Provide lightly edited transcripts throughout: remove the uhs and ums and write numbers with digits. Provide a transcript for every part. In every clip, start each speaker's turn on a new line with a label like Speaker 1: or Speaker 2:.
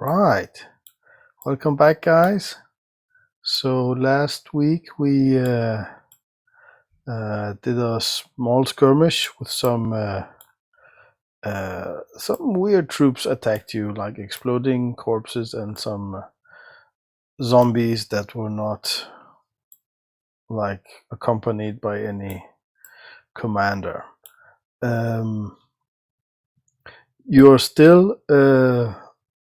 Speaker 1: Right. Welcome back, guys. So last week we did a small skirmish with some weird troops attacked you, like exploding corpses and some zombies that were not like accompanied by any commander. You're still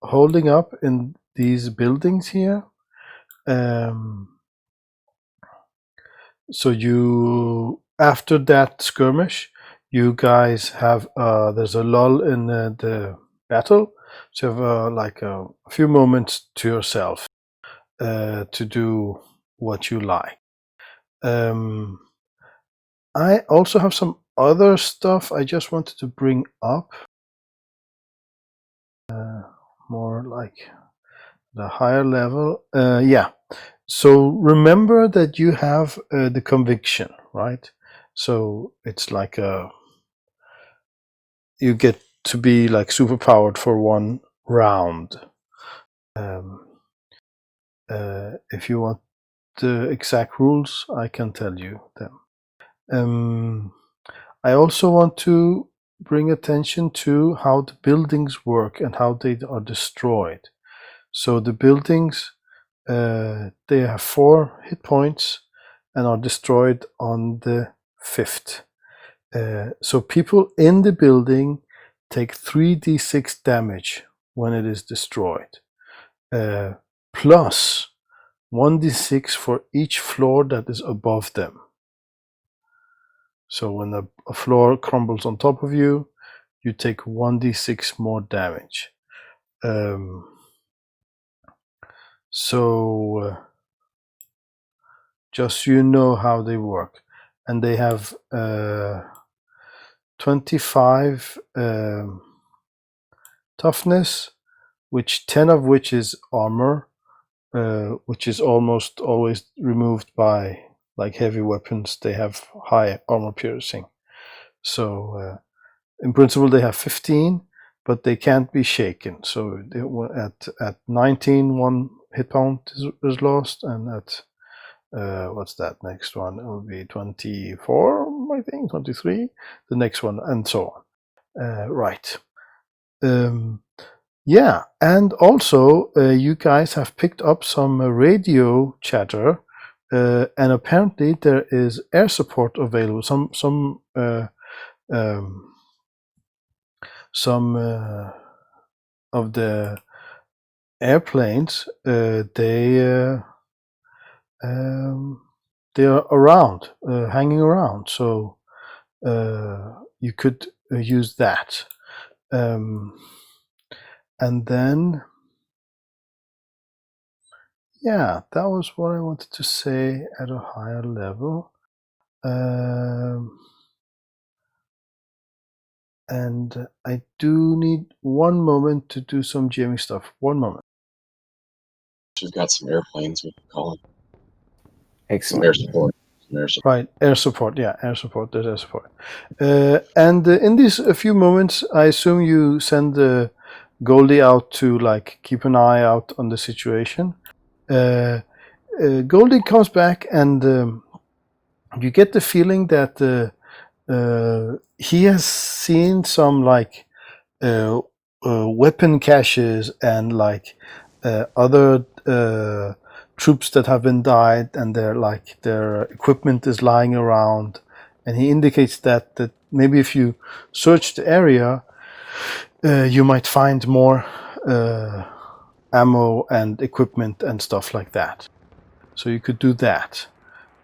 Speaker 1: holding up in these buildings here. So you, after that skirmish, you guys have there's a lull in the battle, so you have like a few moments to yourself to do what you like. I also have some other stuff I just wanted to bring up, more like the higher level. Yeah. So remember that you have the conviction, right? So it's like you get to be like superpowered for one round. If you want the exact rules, I can tell you them. I also want to bring attention to how the buildings work and how they are destroyed. So the buildings, they have 4 hit points and are destroyed on the 5th. So people in the building take 3d6 damage when it is destroyed, plus 1d6 for each floor that is above them. So when a floor crumbles on top of you, you take 1d6 more damage. So just so you know how they work. And they have 25 toughness, which 10 of which is armor, which is almost always removed by like heavy weapons. They have high armor piercing. So in principle they have 15, but they can't be shaken. So they, at 19, 1 hit point is lost, and at what's that next one? It will be 24, I think, 23, the next one, and so on. Right. Yeah, and also you guys have picked up some radio chatter, and apparently there is air support available. Some of the airplanes, they are around, hanging around, so you could use that. And then, yeah, that was what I wanted to say at a higher level. And I do need one moment to do some jamming stuff. One moment.
Speaker 2: We've got some airplanes we can call them.
Speaker 3: Excellent.
Speaker 2: Some air support.
Speaker 1: Right, air support. Yeah, air support. There's air support. And in these a few moments, I assume you send Goldie out to like keep an eye out on the situation. Goldie comes back, and you get the feeling that he has seen some like weapon caches and like other troops that have been died, and their equipment is lying around, and he indicates that maybe if you search the area, you might find more ammo and equipment and stuff like that. So you could do that,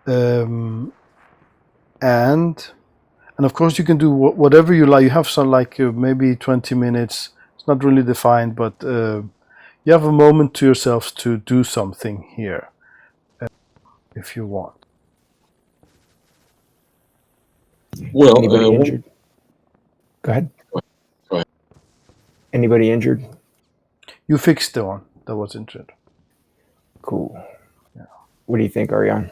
Speaker 1: and of course you can do whatever you like. You have some like maybe 20 minutes. It's not really defined, but you have a moment to yourself to do something here, if you want.
Speaker 2: Well,
Speaker 3: Anybody injured? Go ahead.
Speaker 2: Go ahead.
Speaker 3: Anybody injured?
Speaker 1: You fixed the one that was injured.
Speaker 3: Cool.
Speaker 1: Yeah.
Speaker 3: What do you think, Ariane?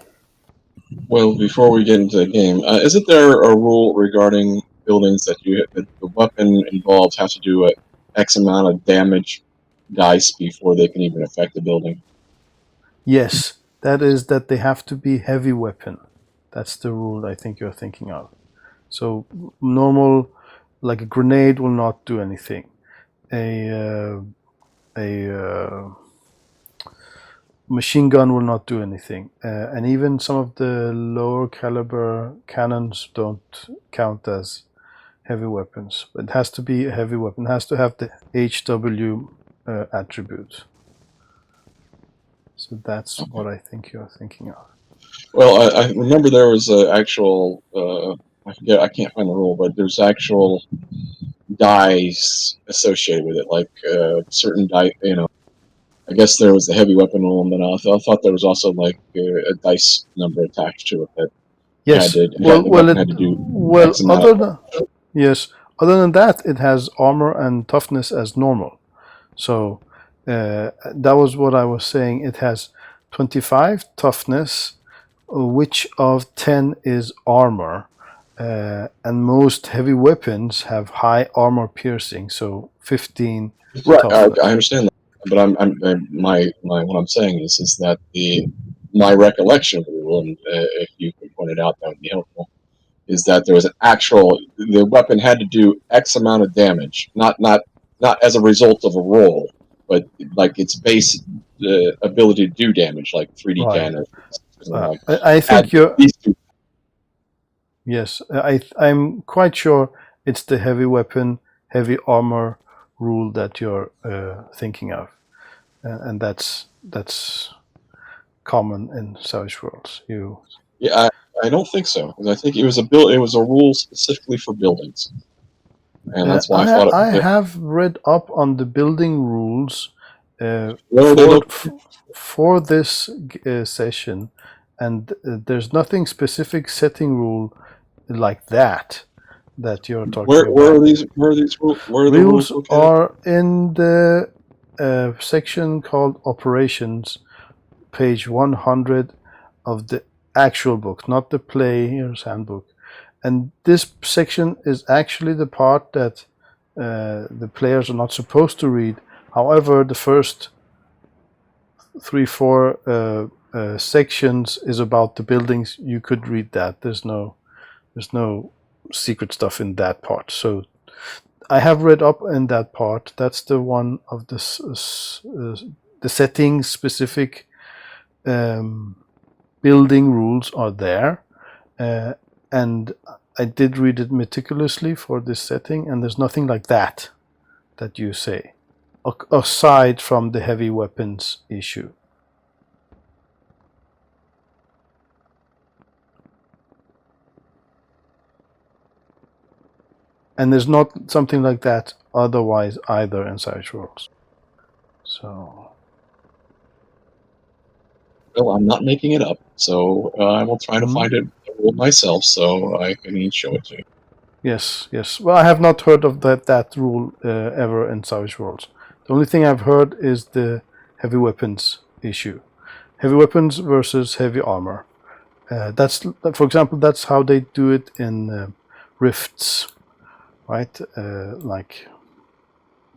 Speaker 2: Well, before we get into the game, isn't there a rule regarding buildings that the weapon involved has to do X amount of damage dice before they can even affect the building.
Speaker 1: Yes, that is that they have to be heavy weapon. That's the rule I think you're thinking of. So normal, like a grenade, will not do anything. A machine gun will not do anything, and even some of the lower caliber cannons don't count as heavy weapons. It has to be a heavy weapon. It has to have the HW attribute. So that's
Speaker 2: Okay.
Speaker 1: what I think you're thinking of.
Speaker 2: Well, I remember there was a actual. I forget. I can't find the rule, but there's actual dice associated with it, like certain die. I guess there was the heavy weapon rule, and then I thought there was also like a dice number attached to it that
Speaker 1: Yes.
Speaker 2: the weapon had to do X amount.
Speaker 1: Other than that, it has armor and toughness as normal. So that was what I was saying. It has 25 toughness, which of 10 is armor, and most heavy weapons have high armor piercing, so 15
Speaker 2: Right,
Speaker 1: toughness.
Speaker 2: I understand that, but my what I'm saying is that my recollection of the rule, and if you could point it out, that would be helpful. Is that there was the weapon had to do X amount of damage, not as a result of a roll, but like its base ability to do damage, like 3d10 or something like
Speaker 1: I think
Speaker 2: had
Speaker 1: you're
Speaker 2: these two.
Speaker 1: yes. I'm quite sure it's the heavy weapon, heavy armor rule that you're thinking of, and that's common in Savage Worlds.
Speaker 2: Yeah, I don't think so, because I think it was a rule specifically for buildings, and that's why I thought
Speaker 1: I
Speaker 2: it.
Speaker 1: have read up on the building rules
Speaker 2: Where are they
Speaker 1: for
Speaker 2: located?
Speaker 1: for this session, and there's nothing specific setting rule like that you're talking about.
Speaker 2: Where are these where are the rules
Speaker 1: Rules
Speaker 2: located?
Speaker 1: are in the section called Operations, page 100 of the actual book, not the player's handbook. And this section is actually the part that the players are not supposed to read. However, the first 3-4 sections is about the buildings. You could read that. There's no secret stuff in that part. So I have read up in that part. That's the one of the setting specific building rules are there, and I did read it meticulously for this setting, and there's nothing like that you say, aside from the heavy weapons issue. And there's not something like that otherwise either in Savage Worlds. So.
Speaker 2: Well, I'm not making it up, so I will try to find it myself, so I can show it to you.
Speaker 1: Yes. Well, I have not heard of that rule ever in Savage Worlds. The only thing I've heard is the heavy weapons issue. Heavy weapons versus heavy armor. That's, for example, that's how they do it in rifts, right? Like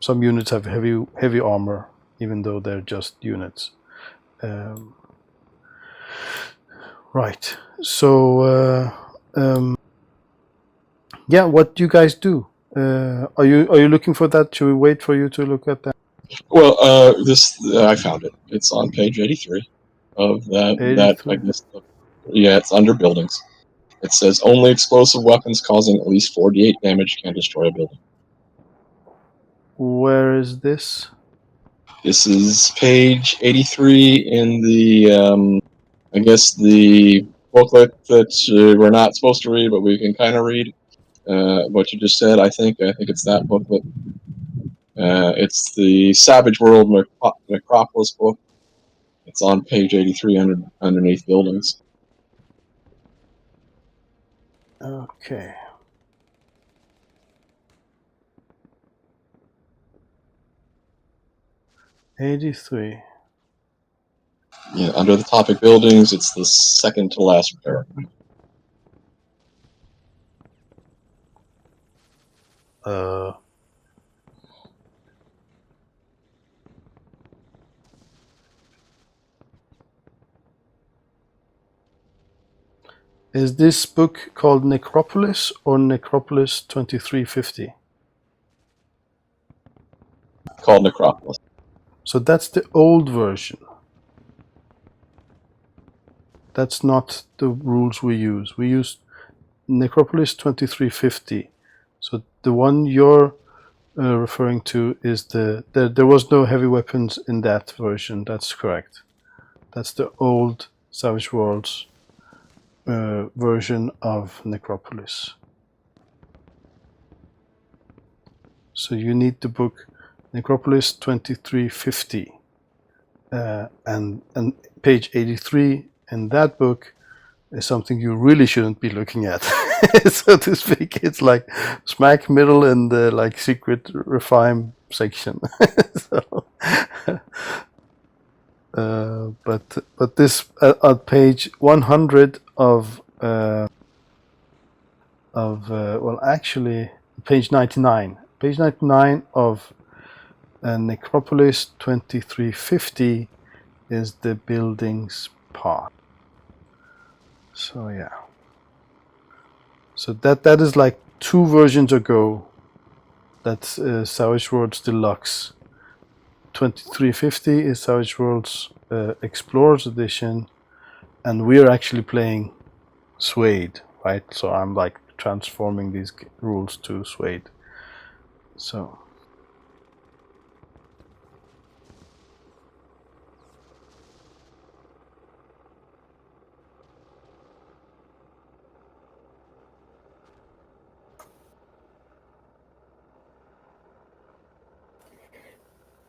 Speaker 1: some units have heavy armor, even though they're just units. Right. So yeah, what do you guys do? Are you looking for that? Should we wait for you to look at that?
Speaker 2: Well, I found it. It's on page 83 of that.
Speaker 1: 83.
Speaker 2: I guess. Yeah, it's under buildings. It says only explosive weapons causing at least 48 damage can destroy a building.
Speaker 1: Where is this?
Speaker 2: This is page 83 in the I guess the booklet that we're not supposed to read, but we can kind of read. What you just said, I think it's that booklet. It's the Savage World Necropolis book. It's on page 83 underneath buildings.
Speaker 1: Okay. '83.
Speaker 2: Yeah, under the topic buildings, it's the second to last paragraph.
Speaker 1: Is this book called Necropolis or Necropolis 2350?
Speaker 2: Called Necropolis.
Speaker 1: So that's the old version. That's not the rules we use. We use Necropolis 2350. So the one you're referring to is there was no heavy weapons in that version. That's correct. That's the old Savage Worlds version of Necropolis. So you need the book Necropolis 2350, and page 83 in that book is something you really shouldn't be looking at, so to speak. It's like smack middle in the like secret Rephaim section. So, but this at page 100 of well, actually page 99. Page 99 of Necropolis 2350 is the buildings part. So yeah. So that is like 2 versions ago. That's Savage Worlds Deluxe. 2350 is Savage Worlds Explorers Edition, and we're actually playing Suede, right? So I'm like transforming these rules to Suede. So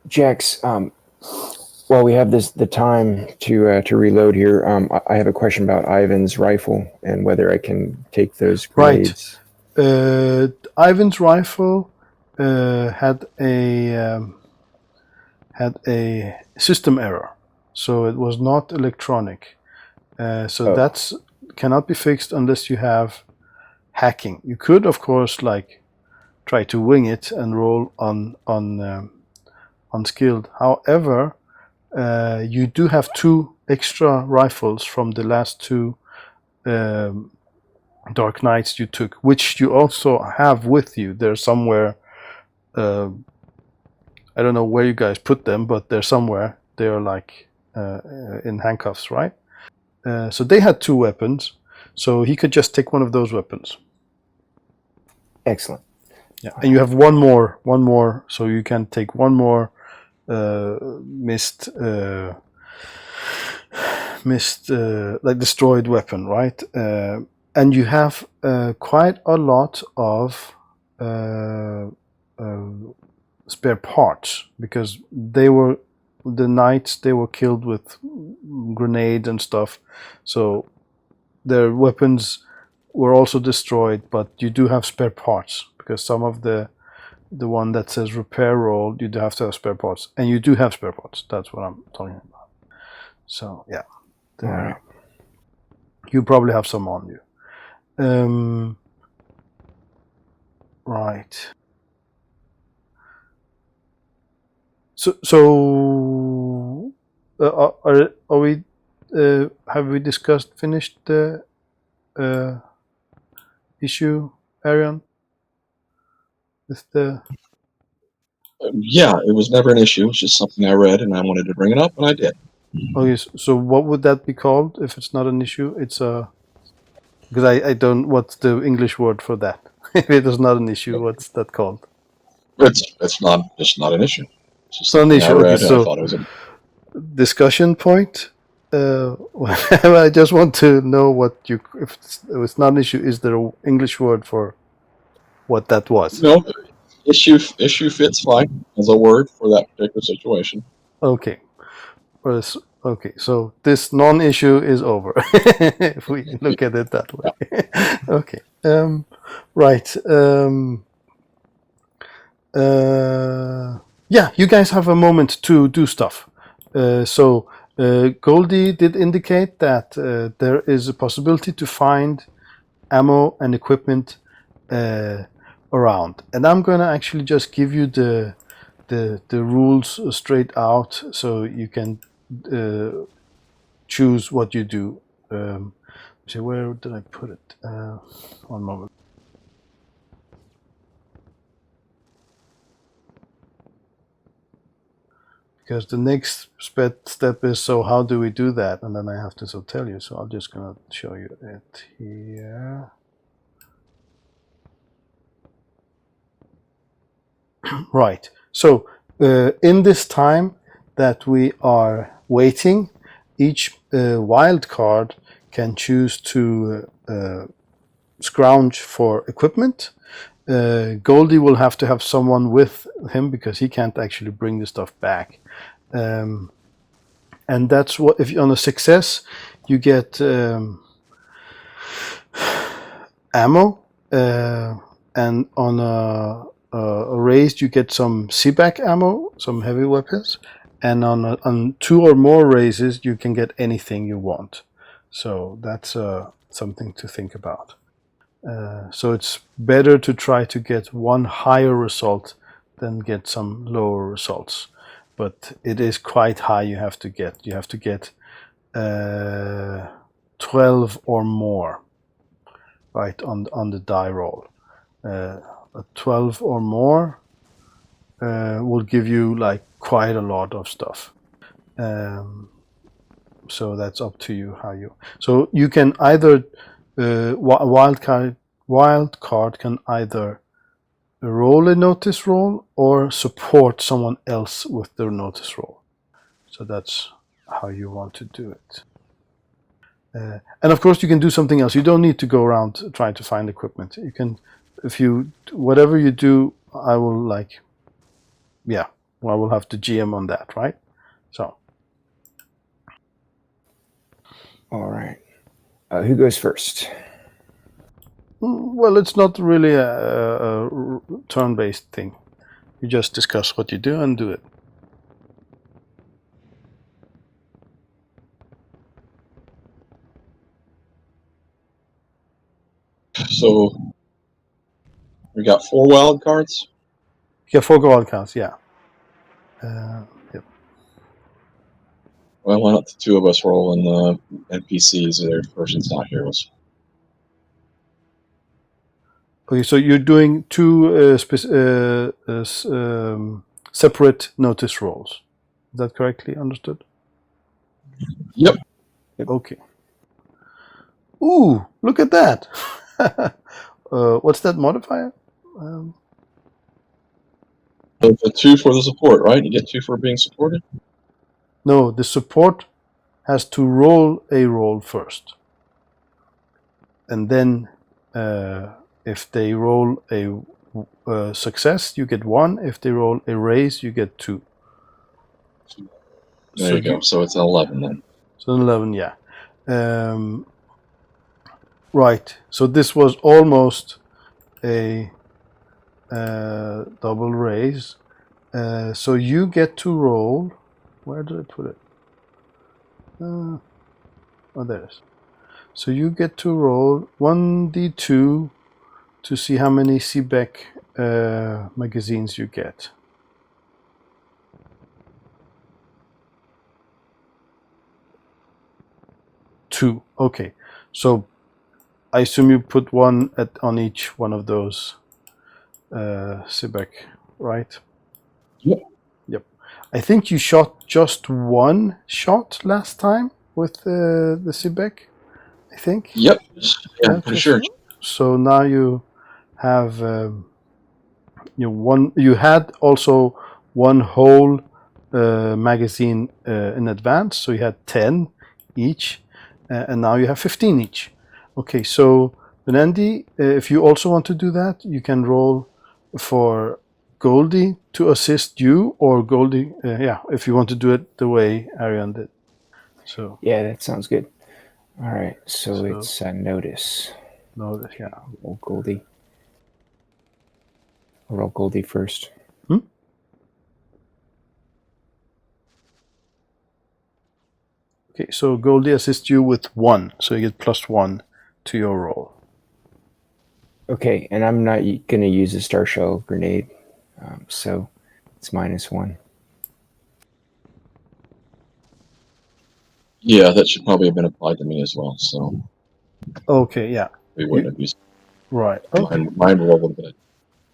Speaker 3: Jax, while we have the time to reload here, I have a question about Ivan's rifle and whether I can take those grenades.
Speaker 1: Right. Ivan's rifle had a system error, so it was not electronic. So that's cannot be fixed unless you have hacking. You could, of course, like try to wing it and roll on unskilled. However, you do have 2 extra rifles from the last 2 Dark Knights you took, which you also have with you. They're somewhere. I don't know where you guys put them, but they're somewhere. They're like in handcuffs, right? So they had 2 weapons, so he could just take one of those weapons.
Speaker 3: Excellent.
Speaker 1: Yeah, and you have one more, so you can take one more like destroyed weapon, right? And you have quite a lot of spare parts, because the knights, they were killed with grenades and stuff, so their weapons were also destroyed, but you do have spare parts, because some of the one that says repair roll, you do have to have spare parts, and you do have spare parts. That's what I'm talking about. So yeah,
Speaker 3: All right.
Speaker 1: You probably have some on you. Right. So are we? Have we finished the issue, Arion? With the
Speaker 2: Yeah, it was never an issue. It's just something I read, and I wanted to bring it up, and I did.
Speaker 1: okay. So what would that be called if it's not an issue? It's a because I don't. What's the English word for that? If it is not an issue, what's that called?
Speaker 2: It's not an issue. It's just
Speaker 1: Not an
Speaker 2: something
Speaker 1: issue.
Speaker 2: I read,
Speaker 1: Okay,
Speaker 2: and
Speaker 1: so
Speaker 2: I thought it was a
Speaker 1: discussion point. I just want to know what you. If it's not an issue, is there an English word for what that was?
Speaker 2: no issue. Issue fits fine as a word for that particular situation.
Speaker 1: Okay. Okay, so this non-issue is over, if we look at it that way. Okay. Right. Yeah, you guys have a moment to do stuff. So Goldie did indicate that there is a possibility to find ammo and equipment around, and I'm going to actually just give you the rules straight out, so you can choose what you do. See, where did I put it? One moment. Because the next step is, so how do we do that? And then I have to tell you. So I'm just going to show you it here. Right. So in this time that we are waiting, each wild card can choose to scrounge for equipment. Goldie will have to have someone with him because he can't actually bring the stuff back. And that's what, if you're on a success, you get ammo, and on a raised you get some CBAC ammo, some heavy weapons, and on 2 or more raises you can get anything you want. So that's something to think about. So it's better to try to get one higher result than get some lower results. But it is quite high you have to get. You have to get 12 or more, right, on the die roll. A 12 or more will give you like quite a lot of stuff. So that's up to you how you. So you can either wild card can either roll a notice roll or support someone else with their notice roll. So that's how you want to do it. And of course you can do something else. You don't need to go around trying to find equipment. You can, if you, whatever you do, I will I will have to GM on that, right? So.
Speaker 3: All right. Who goes first?
Speaker 1: Well, it's not really a turn-based thing. You just discuss what you do and do it.
Speaker 2: So we got 4 wild cards.
Speaker 1: Yeah, 4 wild cards. Yeah. Yep.
Speaker 2: Well, why not the 2 of us roll and the NPCs? Their person's not heroes.
Speaker 1: Okay, so you're doing 2 separate notice rolls. Is that correctly understood?
Speaker 2: Yep.
Speaker 1: Okay. Ooh, look at that. What's that modifier?
Speaker 2: The 2 for the support, right? You get 2 for being supported?
Speaker 1: No, the support has to roll a roll first. And then if they roll a success, you get 1. If they roll a raise, you get 2.
Speaker 2: There you go. So it's an 11 then.
Speaker 1: So an 11, yeah. Right. So this was almost a double raise. So you get to roll. Where did I put it? Oh, there it is. So you get to roll 1d2 to see how many CBEC magazines you get. Two. Okay. So I assume you put 1 on each one of those CBEC, right?
Speaker 2: Yep.
Speaker 1: Yep. I think you shot just 1 shot last time with the CBEC, I think.
Speaker 2: Yep. Yeah, I'm pretty sure.
Speaker 1: So now you have you had also 1 whole magazine in advance, so you had 10 each, and now you have 15 each. Okay, so Benendi, if you also want to do that, you can roll for Goldie to assist you, or Goldie, if you want to do it the way Arian did. So
Speaker 3: yeah, that sounds good. All right, so it's notice.
Speaker 1: Notice, yeah.
Speaker 3: Roll Goldie. Roll Goldie first.
Speaker 1: Okay, so Goldie assists you with 1, so you get +1 to your roll.
Speaker 3: Okay, and I'm not going to use a Star Shell grenade, so it's -1.
Speaker 2: Yeah, that should probably have been applied to me as well. So
Speaker 1: Okay, yeah.
Speaker 2: We wouldn't have used
Speaker 1: Right. Okay.
Speaker 2: mine rolled a bit.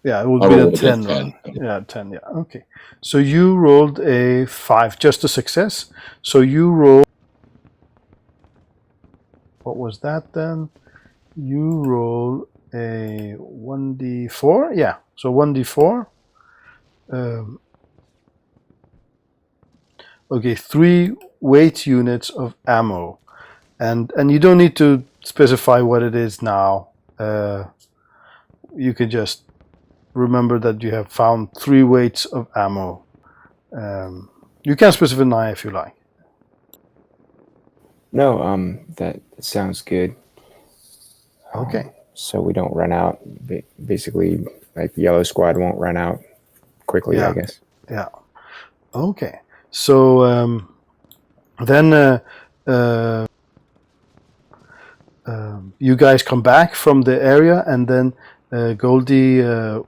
Speaker 1: Yeah, it would
Speaker 2: I
Speaker 1: be a
Speaker 2: rolled a
Speaker 1: 10
Speaker 2: good
Speaker 1: run.
Speaker 2: 10.
Speaker 1: Yeah, 10, yeah. Okay. So you rolled a 5, just a success. So you roll. What was that then? You roll a 1d4. Yeah, so 1d4. Okay, 3 weight units of ammo. And you don't need to specify what it is now. You can just remember that you have found 3 weights of ammo. You can specify if you like.
Speaker 3: No, that sounds good.
Speaker 1: Okay.
Speaker 3: So we don't run out. Basically, like Yellow Squad won't run out quickly,
Speaker 1: Yeah.
Speaker 3: I guess.
Speaker 1: Yeah. Okay. So then you guys come back from the area, and then Goldie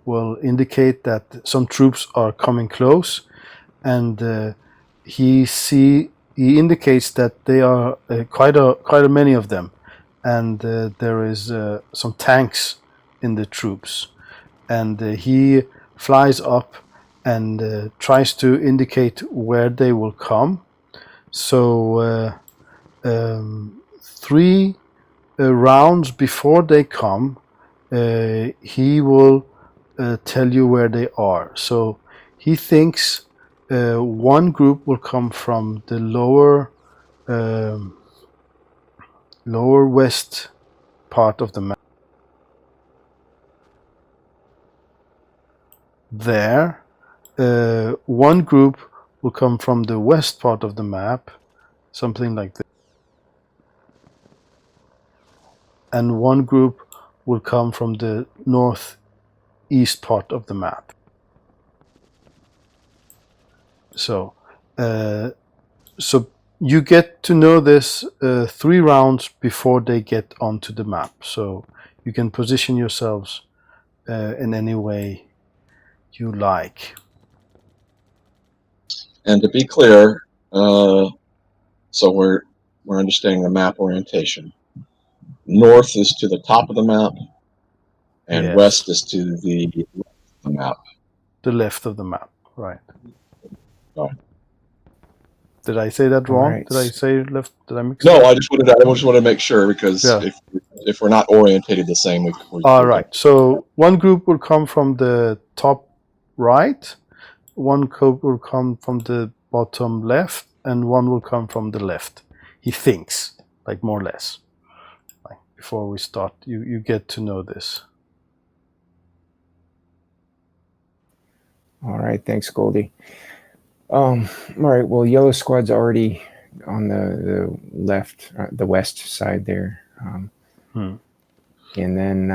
Speaker 1: will indicate that some troops are coming close, and he indicates that they are quite a many of them, and there is some tanks in the troops, and he flies up and tries to indicate where they will come. So 3 rounds before they come, he will tell you where they are. So he thinks one group will come from the lower west part of the map. There, one group will come from the west part of the map, something like this. And one group will come from the northeast part of the map. So you get to know this 3 rounds before they get onto the map. So you can position yourselves in any way you like.
Speaker 2: And to be clear, so we're understanding the map orientation. North is to the top of the map, and
Speaker 1: Yes.
Speaker 2: west is to the left of the map.
Speaker 1: The left of the map, right.
Speaker 2: Oh.
Speaker 1: Did I say that wrong?
Speaker 3: Right.
Speaker 1: Did I say left? Did I mix
Speaker 2: No,
Speaker 1: it up?
Speaker 2: I just wanted to make sure, because
Speaker 1: Yeah.
Speaker 2: if we're not orientated the same, we
Speaker 1: All right. So one group will come from the top right, one group will come from the bottom left, and one will come from the left. He thinks, like more or less. Like before we start, you get to know this.
Speaker 3: All right, thanks, Goldie. All right, well, Yellow Squad's already on the left, the west side there. And then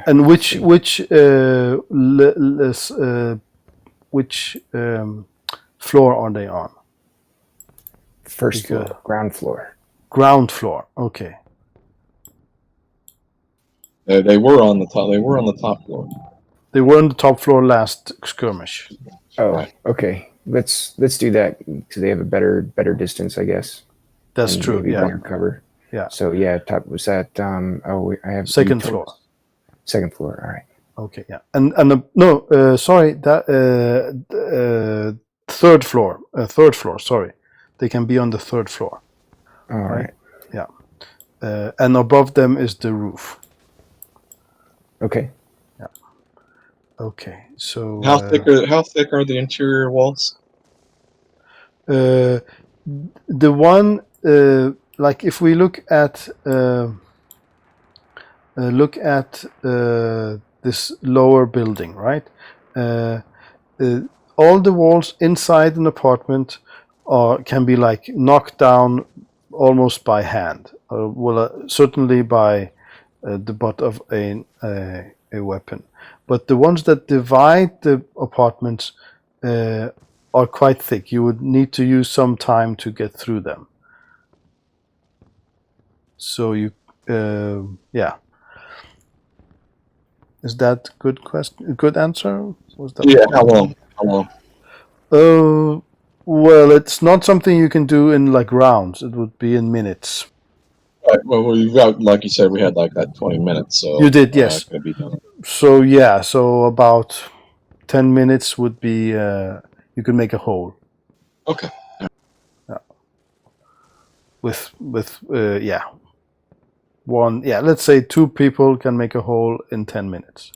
Speaker 1: and which floor are they on?
Speaker 3: First floor, ground floor.
Speaker 1: Ground floor. Okay.
Speaker 2: They were on the top. They were on the top floor.
Speaker 1: They were on the top floor last skirmish.
Speaker 3: Oh,
Speaker 2: right.
Speaker 3: Okay. Let's do that because they have a better distance, I guess.
Speaker 1: That's
Speaker 3: and
Speaker 1: true. Yeah.
Speaker 3: Better cover.
Speaker 1: Yeah.
Speaker 3: So yeah, top was that. I have
Speaker 1: second floor.
Speaker 3: Second floor. All right.
Speaker 1: Okay. Yeah. And sorry. That third floor. Third floor. Sorry, they can be on the third floor.
Speaker 3: All right.
Speaker 1: Yeah. And above them is the roof.
Speaker 3: Okay.
Speaker 1: Yeah. Okay. So
Speaker 2: how thick are the interior walls?
Speaker 1: The one like if we look at this lower building, right? All the walls inside an apartment can be like knocked down almost by hand, certainly by the butt of a weapon. But the ones that divide the apartments are quite thick. You would need to use some time to get through them. So you, yeah. Is that good question? Good answer? Was that?
Speaker 2: Yeah. How long?
Speaker 1: Well, it's not something you can do in like rounds. It would be in minutes.
Speaker 2: Right, well, we've got, like you said, we had like that 20 minutes, so
Speaker 1: You did, yes.
Speaker 2: Gonna be done.
Speaker 1: So yeah, so about 10 minutes would be you could make a hole.
Speaker 2: Okay.
Speaker 1: With yeah, one, yeah, let's say 2 people can make a hole in 10 minutes.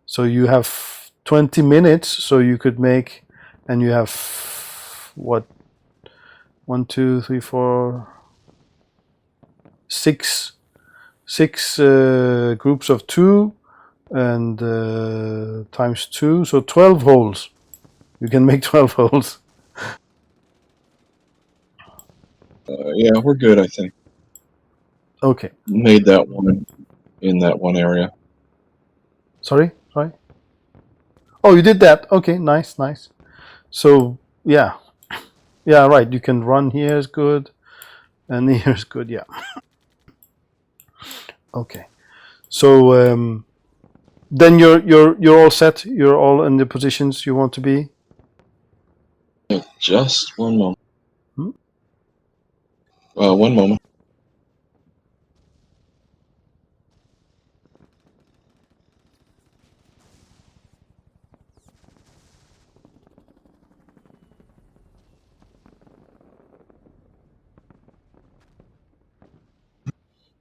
Speaker 1: So you have 20 minutes, so you could make, and you have what, 1, 2, 3, 4, 6 groups of 2, and times 2, so 12 holes. You can make 12 holes.
Speaker 2: Yeah, we're good, I think.
Speaker 1: Okay.
Speaker 2: Made that one in that one area.
Speaker 1: Sorry. Oh, you did that. Okay, nice. So yeah, right. You can run here is good, and here is good. Yeah. Okay. So then you're all set. You're all in the positions you want to be.
Speaker 2: Just one moment.
Speaker 1: Hmm?
Speaker 2: 1 moment.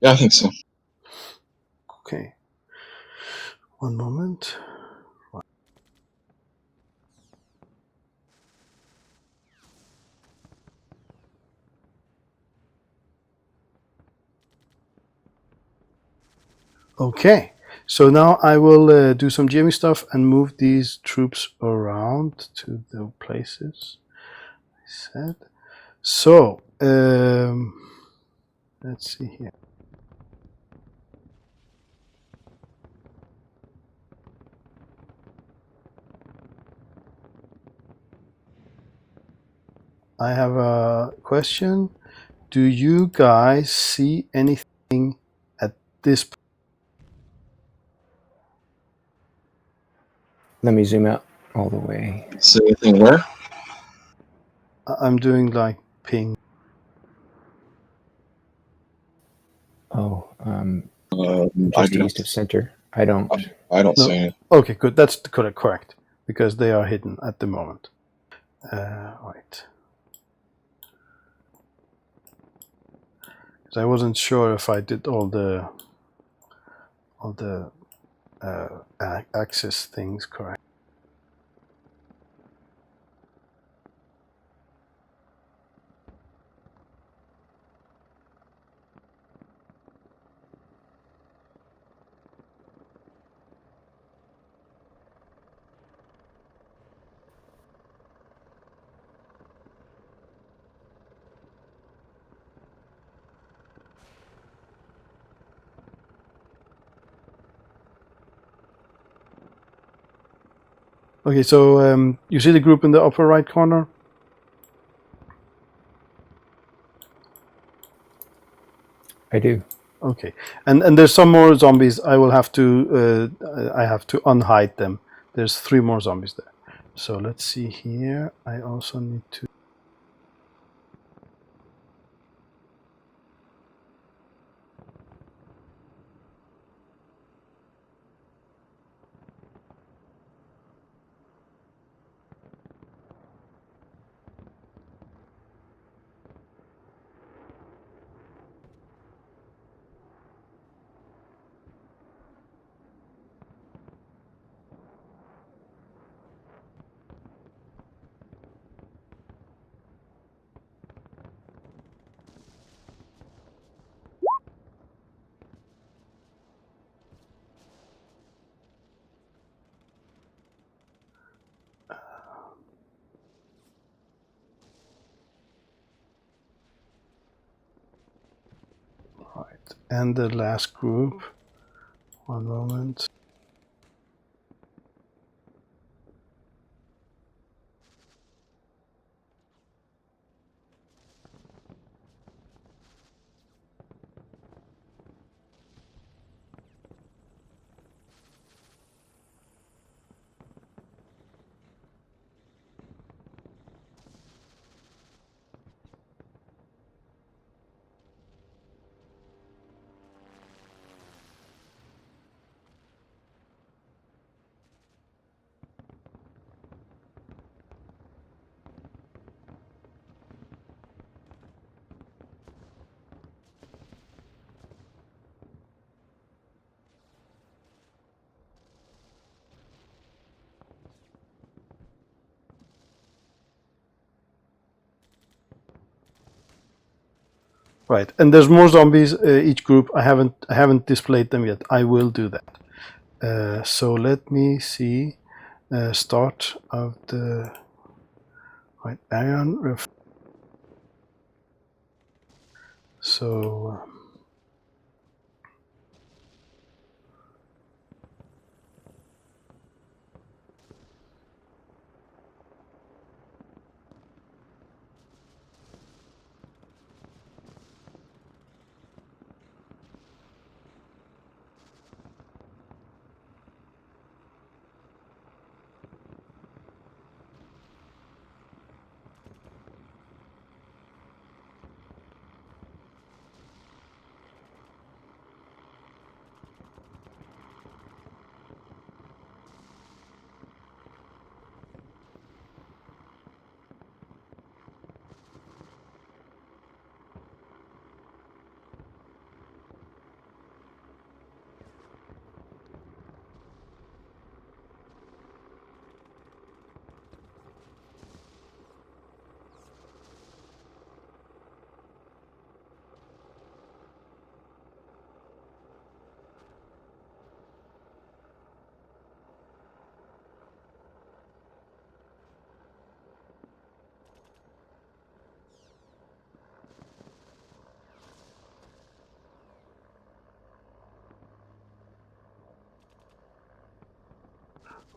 Speaker 2: Yeah, I think so.
Speaker 1: Okay. 1 moment. Okay. So now I will do some GME stuff and move these troops around to the places I said. So let's see here. I have a question. Do you guys see anything at this point?
Speaker 3: Let me zoom out all the way.
Speaker 2: See anything where?
Speaker 1: I'm doing like ping.
Speaker 3: Oh,
Speaker 2: I
Speaker 3: just
Speaker 2: do not.
Speaker 3: east of center. I don't.
Speaker 2: I don't
Speaker 1: No.
Speaker 2: see anything.
Speaker 1: Okay, good. That's correct because they are hidden at the moment. Right. Because I wasn't sure if I did all the access things correct. Okay, so you see the group in the upper right corner?
Speaker 3: I do.
Speaker 1: Okay, and there's some more zombies. I will have to unhide them. There's 3 more zombies there. So let's see here. I also need to. Right, and the last group. 1 moment. Right, and there's more zombies each group. I haven't displayed them yet. I will do that. So let me see. Start of the right Arion. So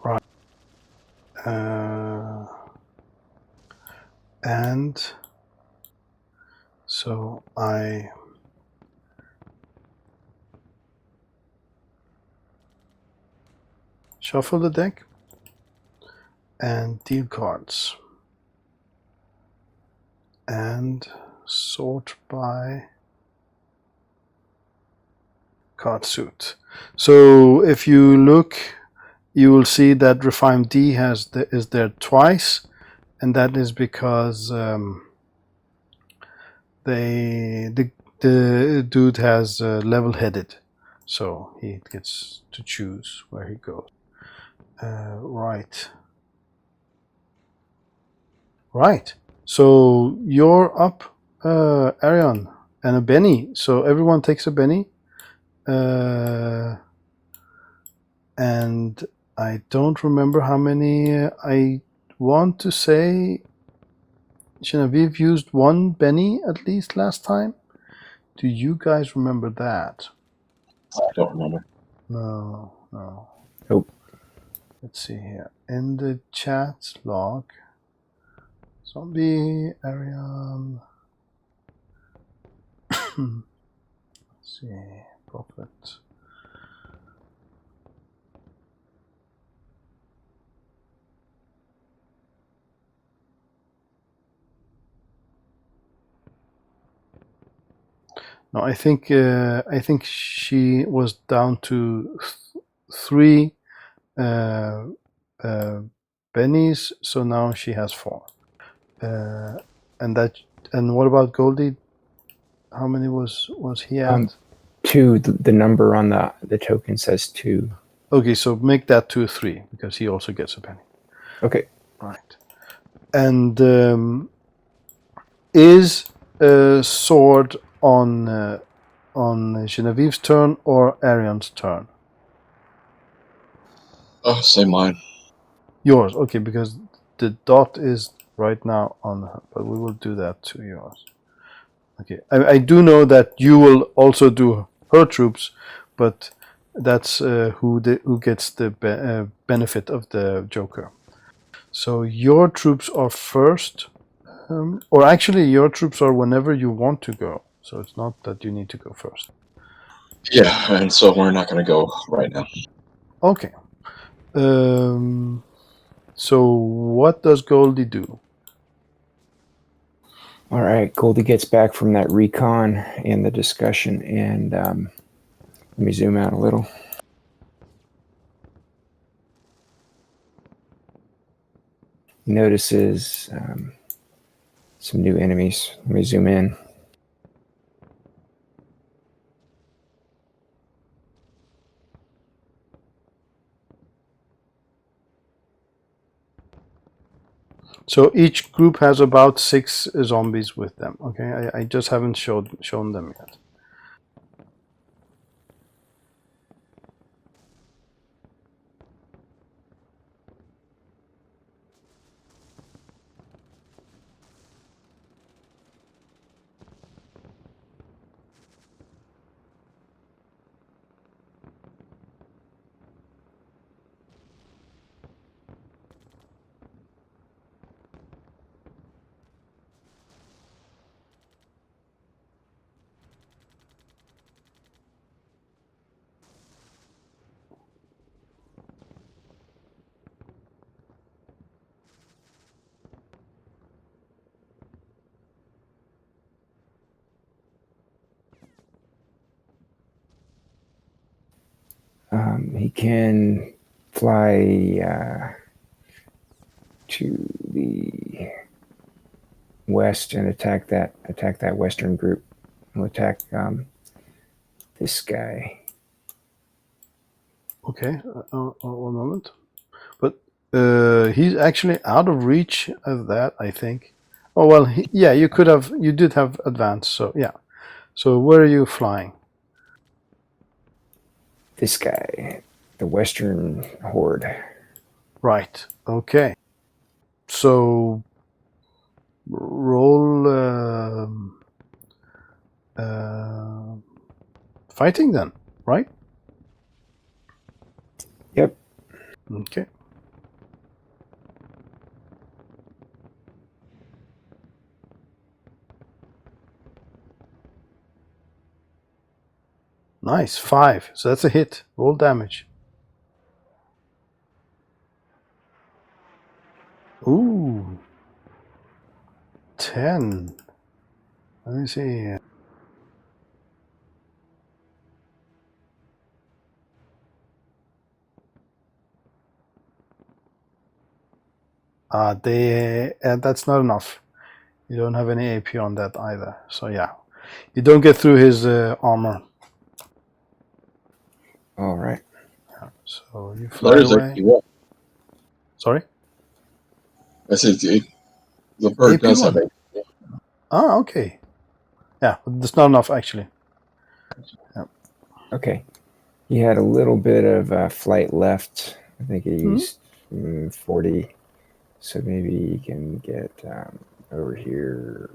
Speaker 1: right, and so I shuffle the deck and deal cards and sort by card suit. So if you look, you will see that Rephaim D is there twice, and that is because the dude has level-headed, so he gets to choose where he goes. Right. So you're up, Arion, and a Benny. So everyone takes a Benny. And I don't remember how many. I want to say Genevieve used one Benny at least last time. Do you guys remember that?
Speaker 2: I don't remember.
Speaker 1: No.
Speaker 3: Nope.
Speaker 1: Let's see here. In the chat log, zombie Arion. Let's see, prophet. No, I think she was down to 3 bennies, so now she has 4. And what about Goldie? How many was he at?
Speaker 3: 2. The number on the token says 2.
Speaker 1: Okay, so make that 2 3 because he also gets a penny.
Speaker 3: Okay.
Speaker 1: Right. And is sword on Genevieve's turn or Arion's turn?
Speaker 2: Oh, say mine.
Speaker 1: Yours, okay, because the dot is right now on her, but we will do that to yours. Okay, I do know that you will also do her troops, but that's who gets the benefit of the Joker. So your troops are first, or actually your troops are whenever you want to go. So it's not that you need to go first.
Speaker 2: Yeah, and so we're not going to go right now.
Speaker 1: Okay. So what does Goldie do?
Speaker 3: All right. Goldie gets back from that recon and the discussion, and let me zoom out a little. He notices some new enemies. Let me zoom in.
Speaker 1: So each group has about 6 zombies with them. Okay, I just haven't shown them yet.
Speaker 3: He can fly to the west and attack that western group. He'll attack this guy.
Speaker 1: Okay, one moment. But he's actually out of reach of that, I think. Oh well, yeah, you did have advance, so yeah. So where are you flying?
Speaker 3: This guy, the western horde.
Speaker 1: Right. Okay. So roll fighting then, right?
Speaker 3: Yep.
Speaker 1: Okay. Nice, 5. So that's a hit. Roll damage. Ooh. 10. Let me see. That's not enough. You don't have any AP on that either. So yeah, you don't get through his armor.
Speaker 3: All right.
Speaker 1: So you fly
Speaker 2: There's
Speaker 1: away.
Speaker 2: AP1.
Speaker 1: Sorry?
Speaker 2: I said the bird does have
Speaker 1: AP1. Ah, okay. Yeah, but that's not enough actually. Yeah.
Speaker 3: Okay. He had a little bit of flight left. I think he used 40. So maybe he can get over here,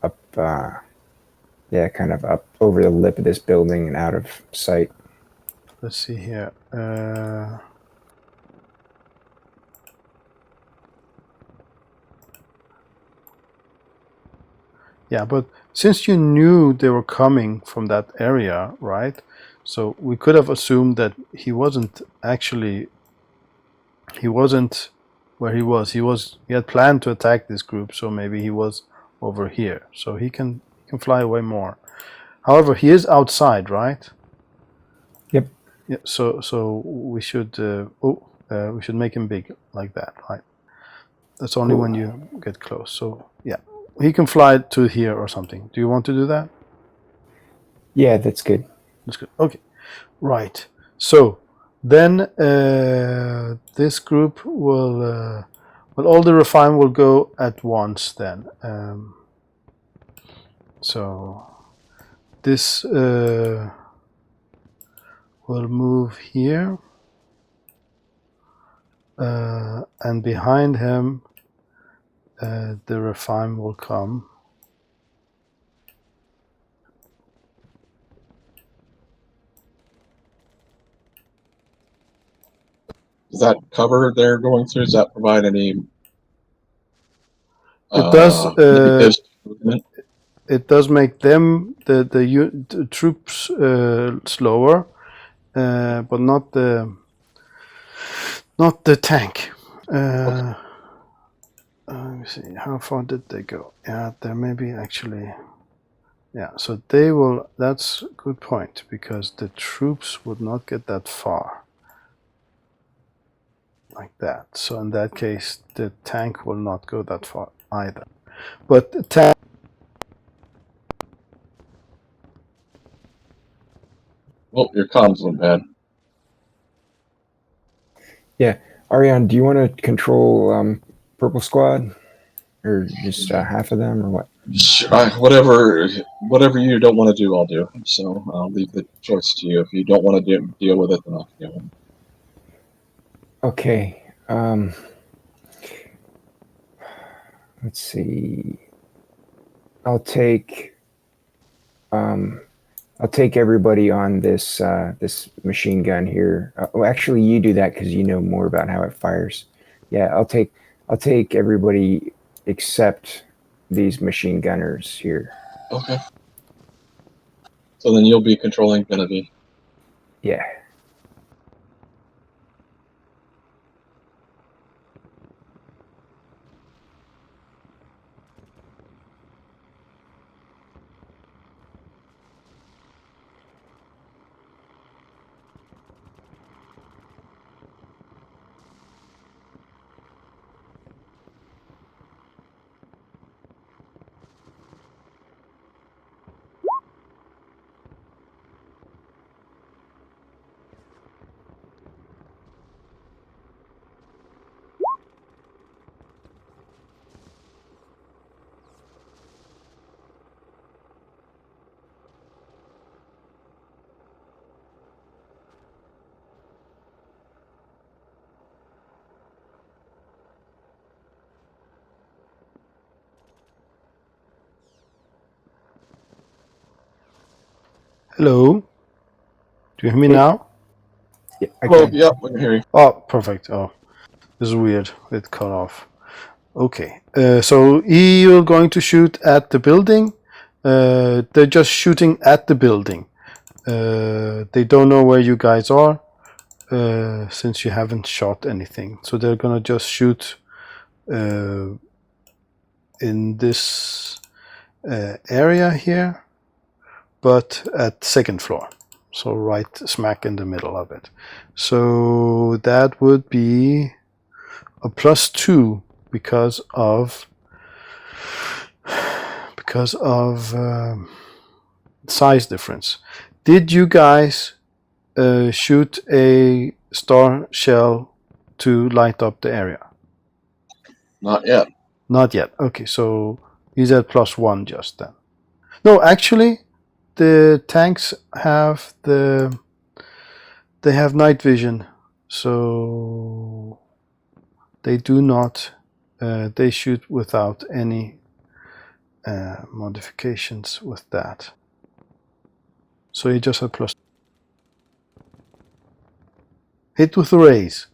Speaker 3: up, yeah, kind of up over the lip of this building and out of sight.
Speaker 1: Let's see here. Yeah, but since you knew they were coming from that area, right? So we could have assumed that he wasn't where he was. He had planned to attack this group, so maybe he was over here. So he can fly away more. However, he is outside, right?
Speaker 3: Yep.
Speaker 1: Yeah. So we should we should make him big like that, right? That's only when you get close. So yeah, he can fly to here or something. Do you want to do that?
Speaker 3: Yeah, that's good.
Speaker 1: That's good. Okay, right. So then this group will, well, all the Rephaim will go at once then. So this will move here, and behind him the Rephaim will come.
Speaker 2: Does that cover they're going through? Does that provide any
Speaker 1: It does.
Speaker 2: negatives to movement?
Speaker 1: It does make them the troops slower, but not the tank.
Speaker 2: Okay.
Speaker 1: Let me see. How far did they go? Yeah, there may be actually. Yeah, so they will. That's a good point because the troops would not get that far. Like that. So in that case, the tank will not go that far either. But the tank.
Speaker 2: Well, your comms went bad.
Speaker 3: Yeah, Ariane, do you want to control purple squad, or just half of them, or what?
Speaker 2: Sure, whatever you don't want to do, I'll do. So I'll leave the choice to you. If you don't want to deal with it, then I'll deal with it.
Speaker 3: Okay. Let's see. I'll take everybody on this this machine gun here. Well, actually, you do that because you know more about how it fires. Yeah, I'll take everybody except these machine gunners here.
Speaker 2: Okay. So then you'll be controlling Genevieve.
Speaker 3: Yeah.
Speaker 1: Hello. Do you hear me
Speaker 3: Hey.
Speaker 1: now?
Speaker 3: Yeah, I
Speaker 2: Well,
Speaker 3: can.
Speaker 2: yeah, we can hear you.
Speaker 1: Oh, perfect. Oh, this is weird. It cut off. Okay. So you're going to shoot at the building. They're just shooting at the building. They don't know where you guys are since you haven't shot anything. So they're gonna just shoot in this area here, but at second floor. So right smack in the middle of it. So that would be a +2 because of size difference. Did you guys shoot a star shell to light up the area?
Speaker 2: Not yet.
Speaker 1: Not yet. Okay, so he's at +1 just then. No, actually, the tanks have they have night vision, so they do not. They shoot without any modifications with that. So he just had +. Hit with the rays.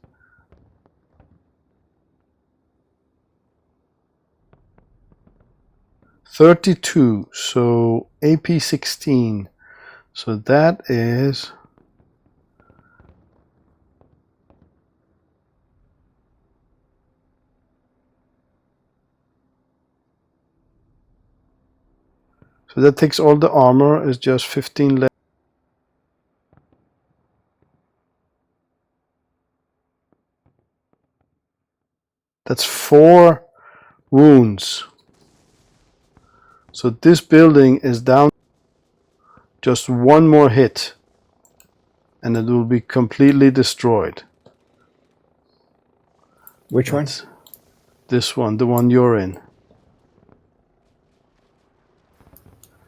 Speaker 1: .32, so AP16. So that is so that takes all the armor, is just 15 left. That's 4 wounds. So this building is down. Just one more hit and it will be completely destroyed.
Speaker 3: Which one?
Speaker 1: This one, the one you're in.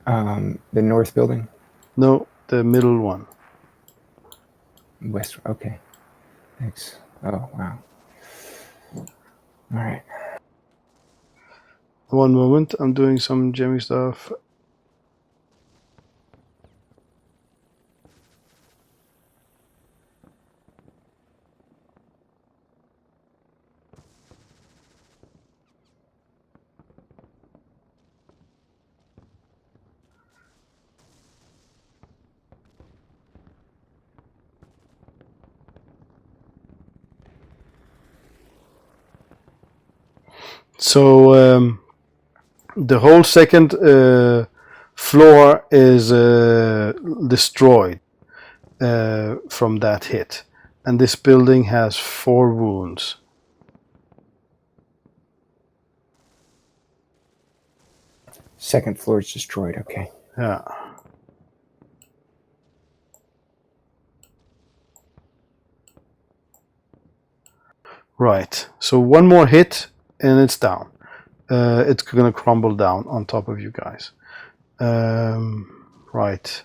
Speaker 3: The north building?
Speaker 1: No, the middle one.
Speaker 3: West. Okay. Thanks. Oh, wow. All right.
Speaker 1: One moment, I'm doing some gemmy stuff. So the whole second floor is destroyed from that hit, and this building has 4 wounds.
Speaker 3: Second floor is destroyed. Okay.
Speaker 1: Yeah. Right. So one more hit and it's down. It's going to crumble down on top of you guys. Right.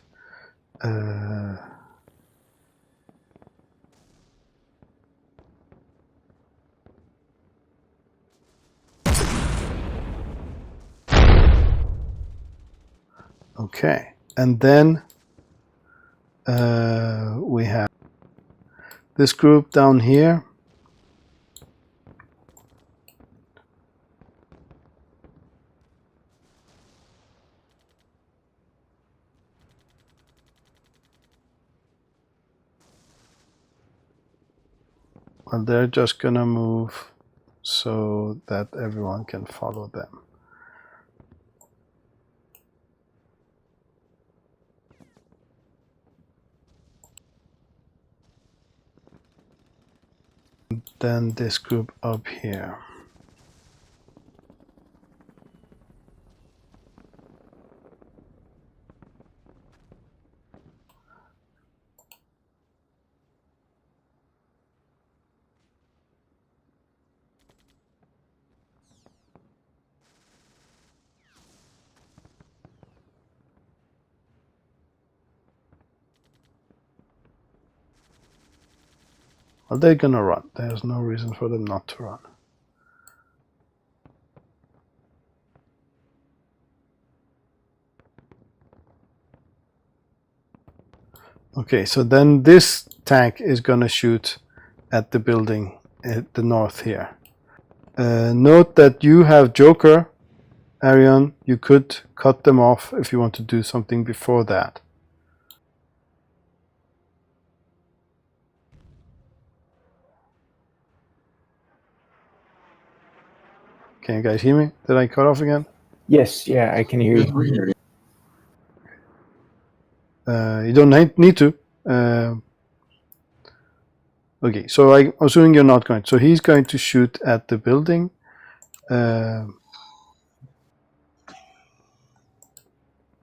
Speaker 1: Okay, and then we have this group down here. And they're just gonna move so that everyone can follow them. Then this group up here. Well, they're gonna run. There's no reason for them not to run. Okay, so then this tank is gonna shoot at the building at the north here. Note that you have Joker, Arion. You could cut them off if you want to do something before that. Can you guys hear me? Did I cut off again?
Speaker 3: Yes, yeah, I can hear you.
Speaker 1: You don't need to. Okay, so I'm assuming you're not going. So he's going to shoot at the building.
Speaker 2: No,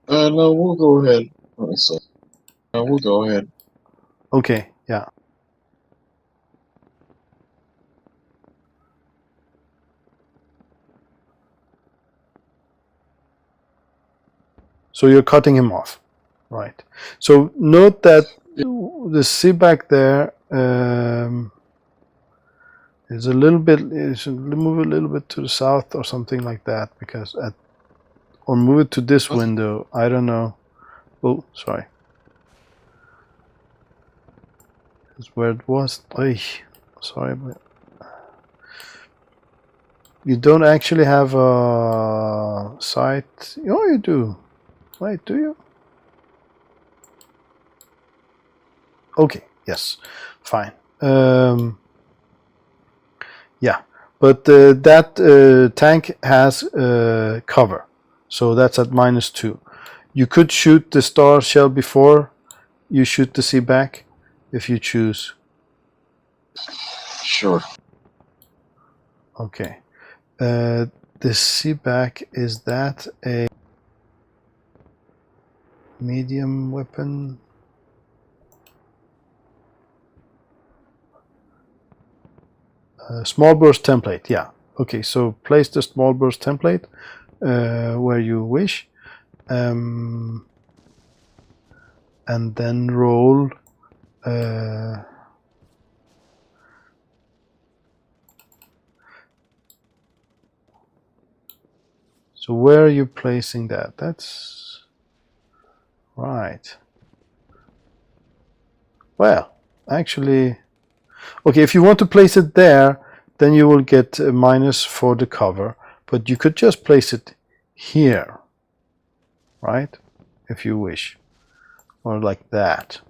Speaker 2: we'll go ahead. Let me see. No, we'll go ahead.
Speaker 1: Okay, yeah. So you're cutting him off, right? So note that the seaback there is a little bit. You should move a little bit to the south or something like that, because or move it to this window. I don't know. Oh, sorry. That's where it was. Oy, sorry, but you don't actually have a sight. Oh, you do. Wait, do you? Okay, yes, fine. Yeah, but that tank has cover, so that's at -2. You could shoot the star shell before you shoot the seaback, if you choose.
Speaker 2: Sure.
Speaker 1: Okay. The seaback, is that a medium weapon? Small burst template, yeah. Okay, so place the small burst template where you wish, and then roll. So where are you placing that? That's right. Well, actually, okay, if you want to place it there, then you will get a minus for the cover, but you could just place it here, right? If you wish, or like that.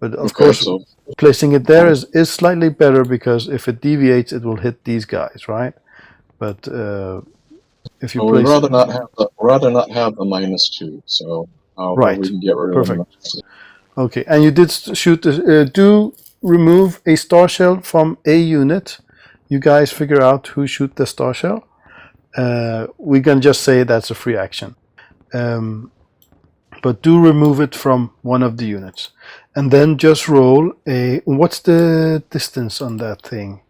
Speaker 1: But of course, so placing it there is slightly better, because if it deviates, it will hit these guys, right? But if you place,
Speaker 2: we'd rather not have the -2. So
Speaker 1: right,
Speaker 2: we can get rid
Speaker 1: perfect.
Speaker 2: of them.
Speaker 1: Okay, and you did shoot. Do remove a star shell from a unit. You guys figure out who shoot the star shell. We can just say that's a free action. But do remove it from one of the units, and then just roll a. What's the distance on that thing?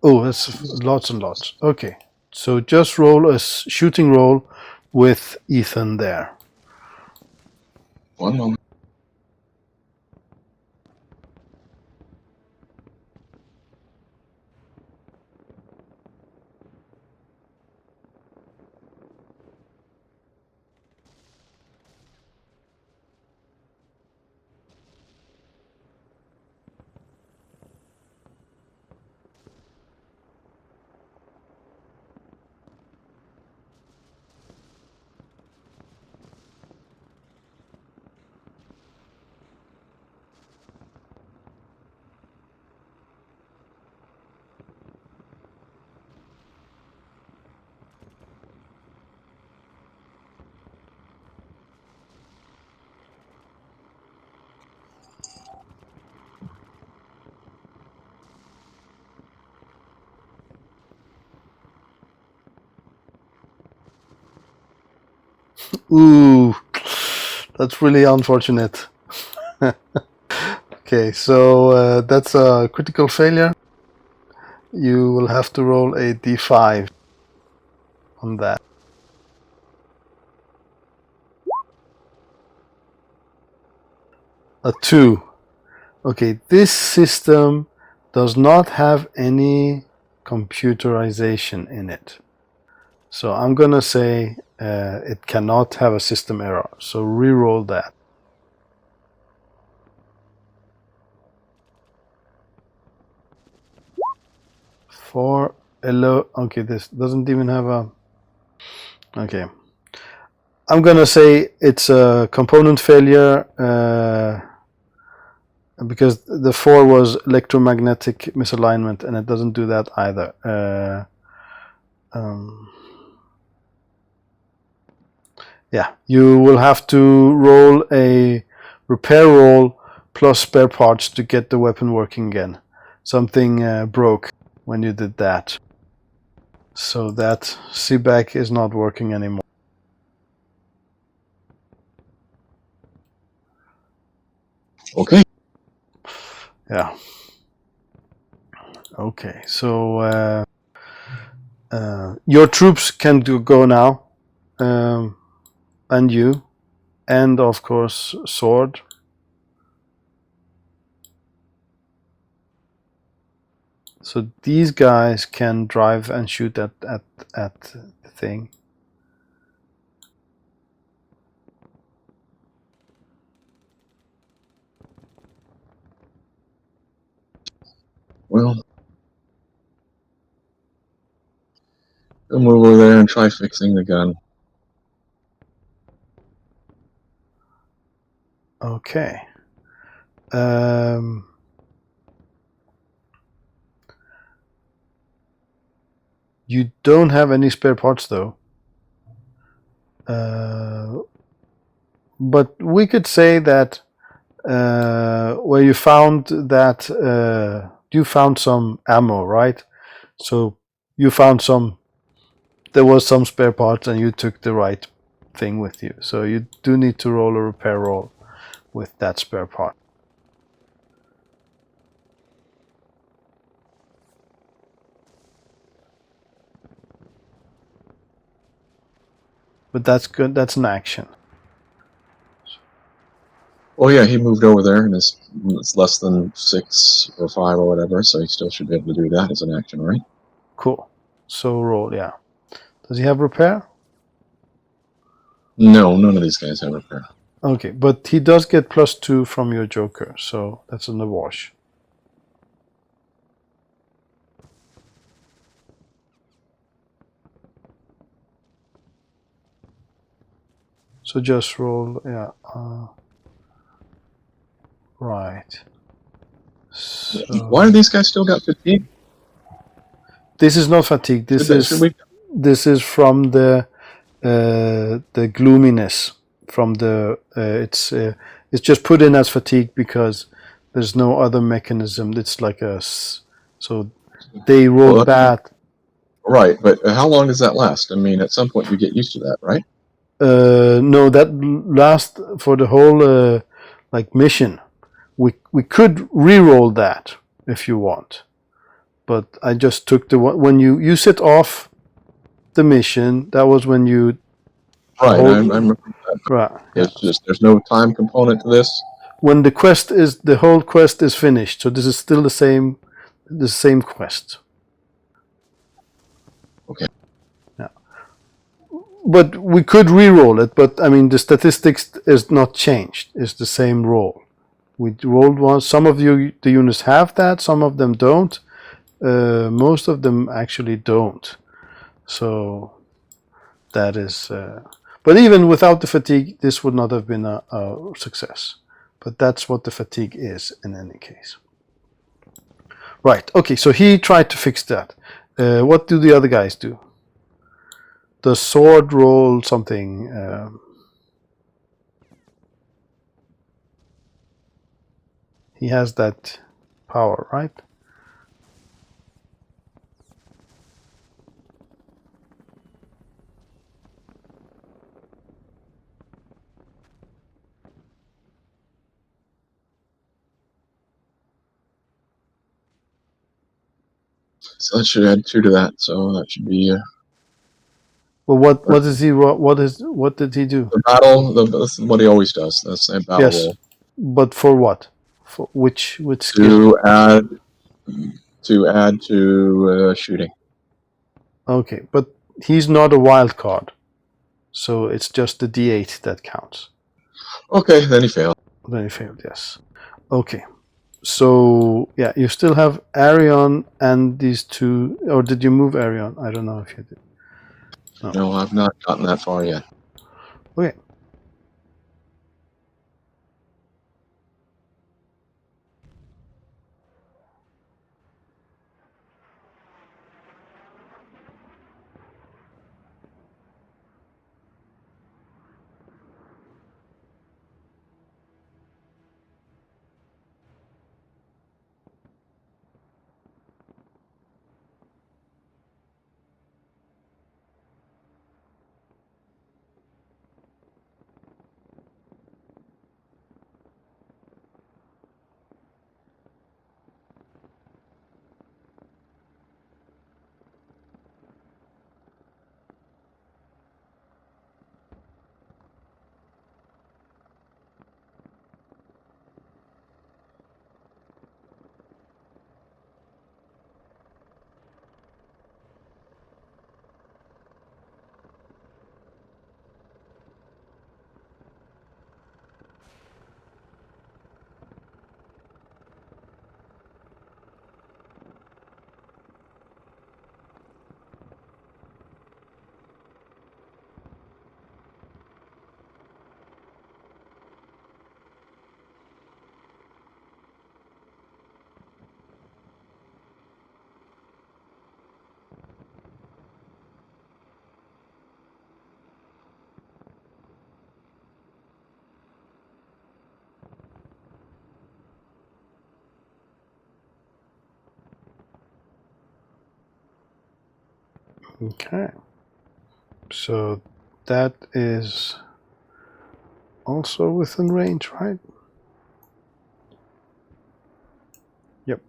Speaker 1: Oh, that's lots and lots. Okay, so just roll a shooting roll with Ethan there.
Speaker 2: One moment.
Speaker 1: Ooh, that's really unfortunate. Okay, so that's a critical failure. You will have to roll a d5 on that. A 2. Okay, this system does not have any computerization in it. So I'm gonna say it cannot have a system error. So re-roll that. For hello. Okay, this doesn't even have a. Okay, I'm gonna say it's a component failure because the 4 was electromagnetic misalignment, and it doesn't do that either. Yeah, you will have to roll a repair roll plus spare parts to get the weapon working again. Something broke when you did that. So that CBAC is not working anymore.
Speaker 2: Okay.
Speaker 1: Yeah. Okay, so your troops can go now. And you. And of course, Sword. So these guys can drive and shoot at the thing.
Speaker 2: Well, we'll move over there and try fixing the gun.
Speaker 1: Okay. You don't have any spare parts though. But we could say that where you found that you found some ammo, right? So you found there was some spare parts and you took the right thing with you. So you do need to roll a repair roll with that spare part. But that's good. That's an action.
Speaker 2: Oh yeah, he moved over there and it's less than 6 or 5 or whatever, so he still should be able to do that as an action, right?
Speaker 1: Cool. So roll, yeah. Does he have repair?
Speaker 2: No, none of these guys have repair.
Speaker 1: Okay, but he does get +2 from your Joker, so that's in the wash. So just roll, yeah. Right. So
Speaker 2: why do these guys still got fatigue?
Speaker 1: This is not fatigue. This is from the gloominess. From the it's just put in as fatigue because there's no other mechanism. It's like so they roll bad.
Speaker 2: Right, but how long does that last? I mean, at some point you get used to that, right?
Speaker 1: No, that lasts for the whole mission. We could re-roll that if you want, but I just took the one when you set off the mission. That was when you
Speaker 2: Right, I
Speaker 1: hold,
Speaker 2: remember that.
Speaker 1: right. Yeah.
Speaker 2: There's no time component to this.
Speaker 1: When the whole quest is finished. So this is still the same quest.
Speaker 2: Okay.
Speaker 1: Yeah. But we could re-roll it, but I mean the statistics is not changed. It's the same roll. We rolled one. Some of the units have that, some of them don't. Most of them actually don't. So that is. But even without the fatigue, this would not have been a success. But that's what the fatigue is in any case. Right. Okay. So he tried to fix that. What do the other guys do? The sword roll something. He has that power, right?
Speaker 2: So that should add 2 to that. So that should be
Speaker 1: Well, what is he? What did he do?
Speaker 2: the battle. That's what he always does. That's a battle
Speaker 1: Yes,
Speaker 2: roll
Speaker 1: but for what? For which skill?
Speaker 2: to add to shooting.
Speaker 1: Okay, but he's not a wild card, so it's just the D8 that counts.
Speaker 2: Okay, then he failed.
Speaker 1: Then he failed. Yes. Okay. So yeah, you still have Arion and these two, or did you move Arion? I don't know if you did.
Speaker 2: No, I've not gotten that far yet.
Speaker 1: Okay. Okay. So that is also within range, right? Yep.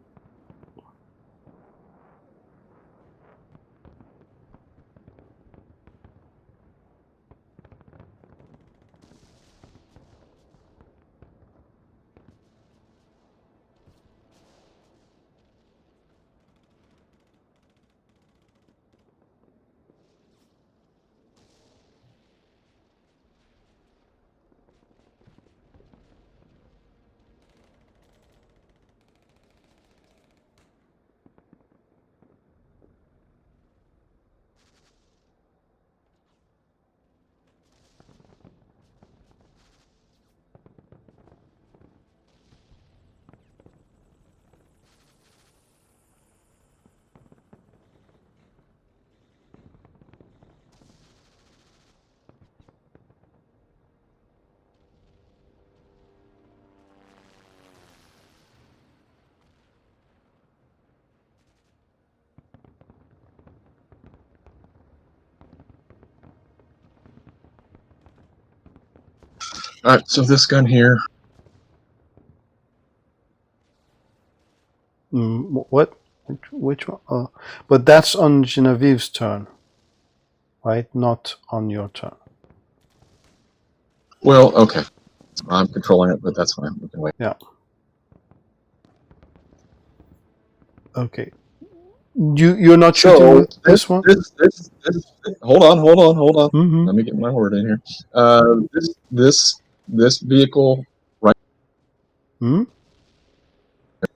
Speaker 2: All right, so this gun here.
Speaker 1: What? which one? But that's on Genevieve's turn, right? Not on your turn.
Speaker 2: Well, okay. I'm controlling it, but that's fine. We can wait.
Speaker 1: Yeah. Okay. You're not shooting with this one?
Speaker 2: Hold on.
Speaker 1: Mm-hmm.
Speaker 2: Let me get my word in here. This vehicle right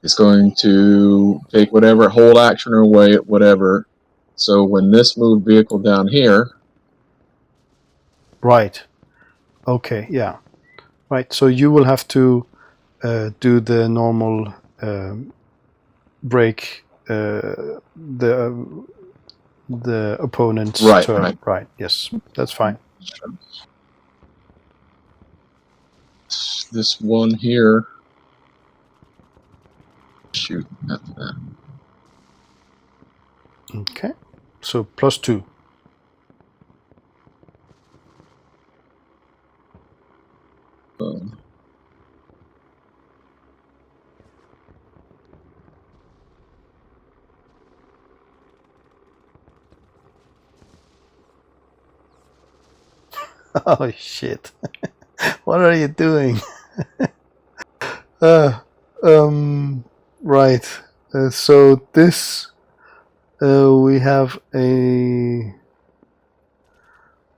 Speaker 2: is going to take whatever hold action or whatever. So when this move vehicle down here,
Speaker 1: right? Okay, yeah, right. So you will have to do the normal break the opponent's turn. Right. Yes, that's fine.
Speaker 2: This one here. Shoot at that.
Speaker 1: Okay. So +2. Oh shit! What are you doing? Right. So this we have a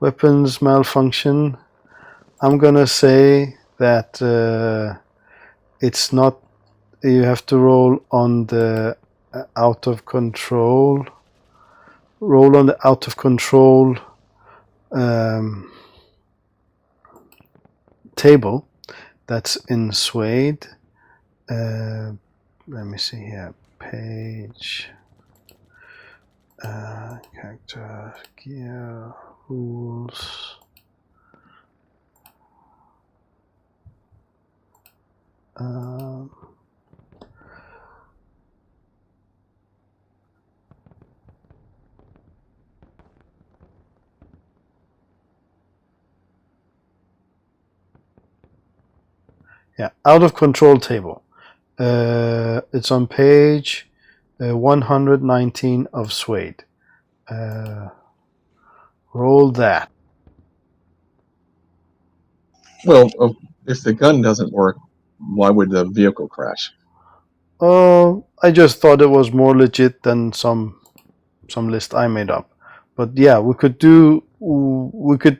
Speaker 1: weapons malfunction. I'm gonna say that it's not. You have to roll on the out of control. Roll on the out of control table that's in Suede. Let me see here. Page. Character. Gear. Rules. Yeah, out of control table. It's on page 119 of Suede. Roll that.
Speaker 2: Well, if the gun doesn't work, why would the vehicle crash?
Speaker 1: I just thought it was more legit than some list I made up. But yeah, we could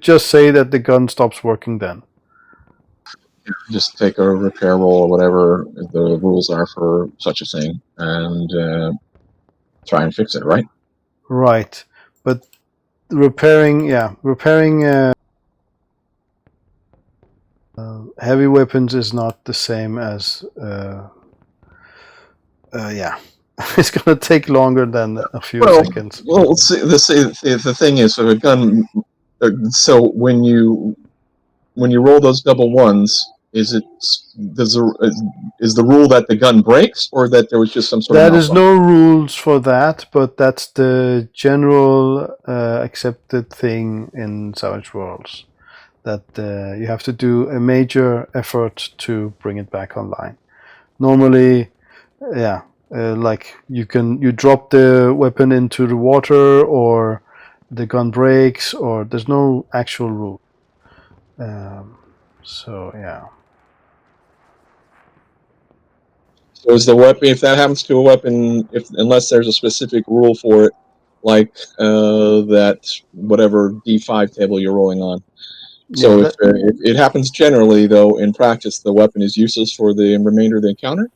Speaker 1: just say that the gun stops working then.
Speaker 2: Just take a repair roll or whatever the rules are for such a thing and try and fix it, right?
Speaker 1: Right. But repairing heavy weapons is not the same as it's gonna take longer than a few seconds.
Speaker 2: Well, let's see. The thing is, so a gun. So when you roll those double ones, is the rule that the gun breaks, or that there was just some sort of
Speaker 1: There is no rules for that, but that's the general accepted thing in Savage Worlds, that you have to do a major effort to bring it back online. Normally, like you drop the weapon into the water, or the gun breaks, or there's no actual rule. So yeah.
Speaker 2: So is the weapon, if that happens to a weapon, unless there's a specific rule for it, like that whatever D5 table you're rolling on. So if it happens generally, though, in practice, the weapon is useless for the remainder of the encounter?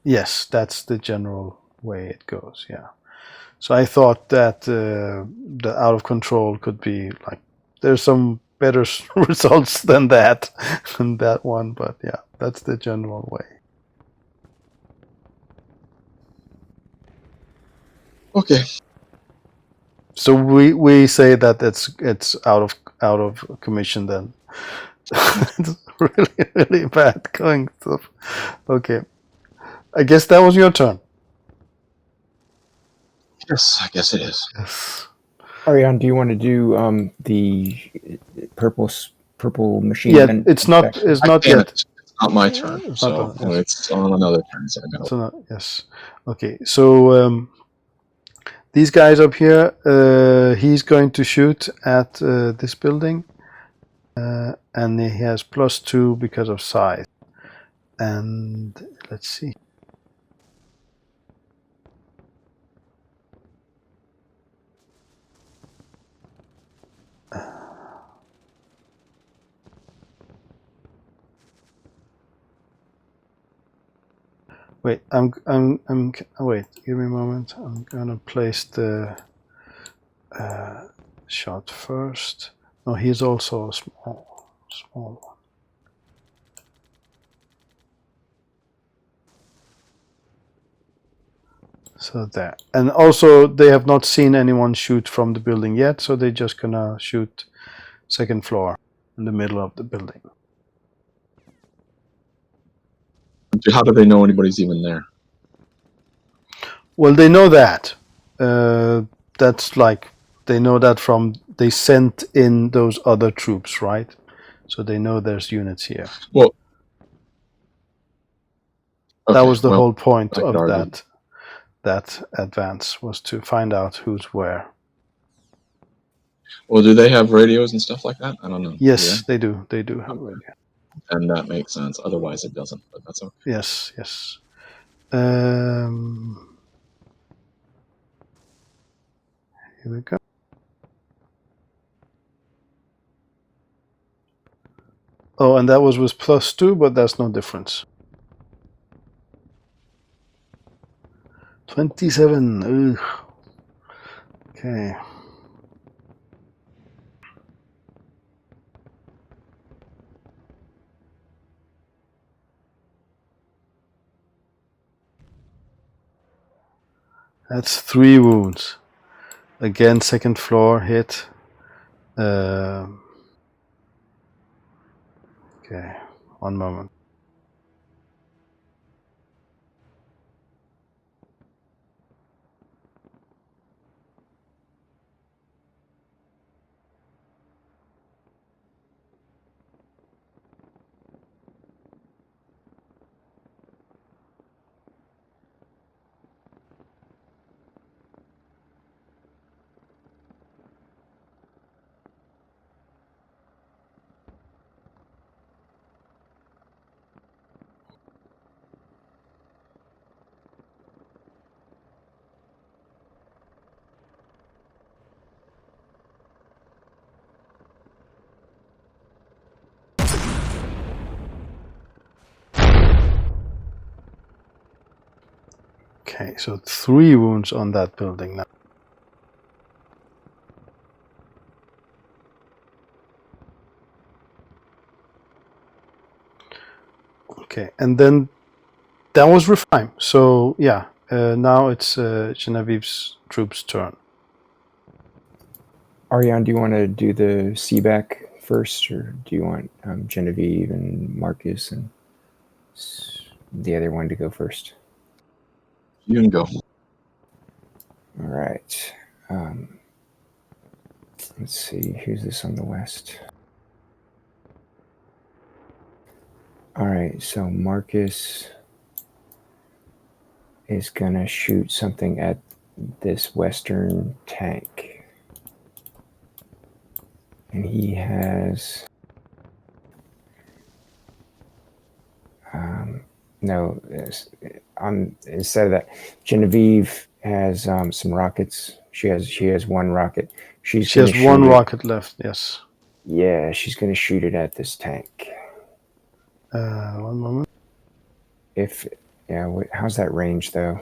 Speaker 1: Yes, that's the general way it goes, yeah. So I thought that the out of control could be like, there's some better results than that one, but yeah, that's the general way.
Speaker 2: Okay.
Speaker 1: So we say that it's out of commission then. It's really bad going stuff. Okay. I guess that was your turn.
Speaker 2: Yes, I guess it is.
Speaker 1: Yes.
Speaker 3: Ariane, do you want to do the purple machine?
Speaker 1: Yeah, it's not yet.
Speaker 2: It's not my turn. It's on another turn. So
Speaker 1: yes. Okay. So these guys up here, he's going to shoot at this building, and he has +2 because of size. And let's see. Wait, wait, give me a moment. I'm gonna place the shot first. No, he's also a small one. So there. And also they have not seen anyone shoot from the building yet, so they're just gonna shoot second floor in the middle of the building.
Speaker 2: How do they know anybody's even there?
Speaker 1: Well, they know that. That's like, they know that from, they sent in those other troops, right? So they know there's units here.
Speaker 2: Well, okay,
Speaker 1: that was the whole point
Speaker 2: I could
Speaker 1: of
Speaker 2: argue.
Speaker 1: that advance, was to find out who's where.
Speaker 2: Well, do they have radios and stuff like that? I don't know.
Speaker 1: Yes, they do. They do have radio.
Speaker 2: And that makes sense. Otherwise, it doesn't. But that's okay.
Speaker 1: Yes, yes. Here we go. Oh, and that was with +2, but that's no difference. 27. Ugh. Okay. That's 3 wounds. Again, second floor hit. Okay, one moment. Okay, so 3 wounds on that building now. Okay, and then that was Rephaim. So yeah, now it's Genevieve's troops' turn.
Speaker 3: Ariane, do you want to do the CBAC first, or do you want Genevieve and Marcus and the other one to go first?
Speaker 2: You can go.
Speaker 3: All right. Let's see. Who's this on the west? All right. So Marcus is gonna shoot something at this western tank. And he has no. Instead of that, Genevieve has some rockets. She has 1 rocket.
Speaker 1: She has 1 rocket left. Yes.
Speaker 3: Yeah, she's gonna shoot it at this tank.
Speaker 1: One moment.
Speaker 3: How's that range though?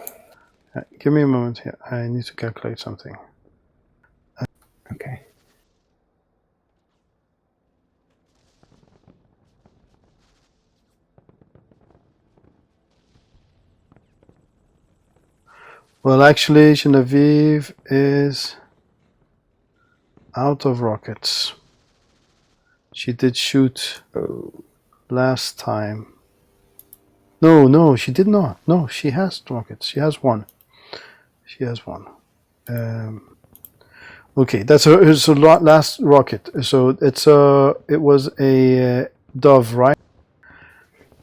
Speaker 1: Give me a moment here. I need to calculate something.
Speaker 3: Okay.
Speaker 1: Well, actually, Genevieve is out of rockets. She did shoot last time. No, she did not. No, she has rockets. She has 1. She has 1. Okay, that's her last rocket. So it was a Dove, right?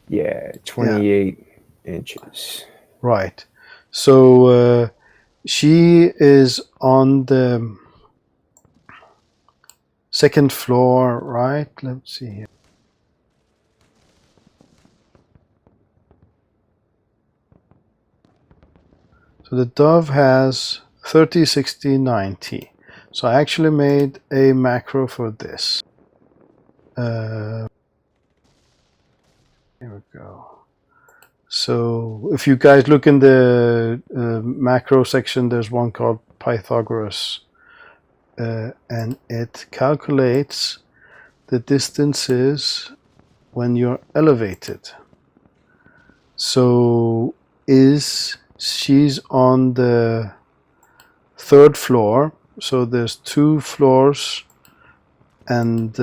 Speaker 3: Yeah, 28 inches.
Speaker 1: Right. So She is on the second floor, right? Let's see here. So the Dove has 30, 60, 90. So I actually made a macro for this. Here we go. So if you guys look in the macro section, there's one called Pythagoras. And it calculates the distances when you're elevated. So she's on the third floor, so there's 2 floors, and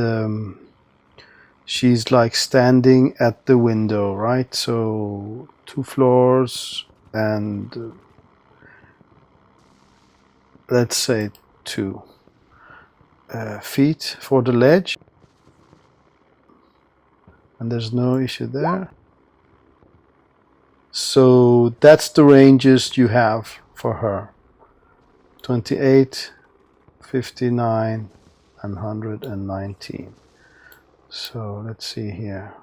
Speaker 1: she's like standing at the window, right? So 2 floors and let's say 2 feet for the ledge, and there's no issue there. So that's the ranges you have for her: 28, 59, and 119. So let's see here.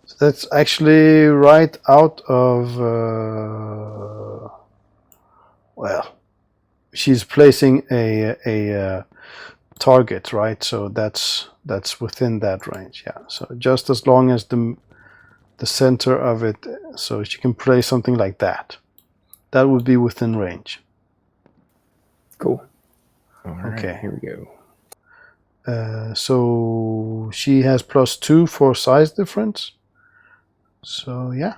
Speaker 1: So that's actually right out of well, she's placing a target, right? So that's within that range, yeah. So just as long as the center of it, so she can place something like that. That would be within range.
Speaker 3: Cool. All right,
Speaker 1: Okay.
Speaker 3: here we go.
Speaker 1: So she has +2 for size difference. So yeah.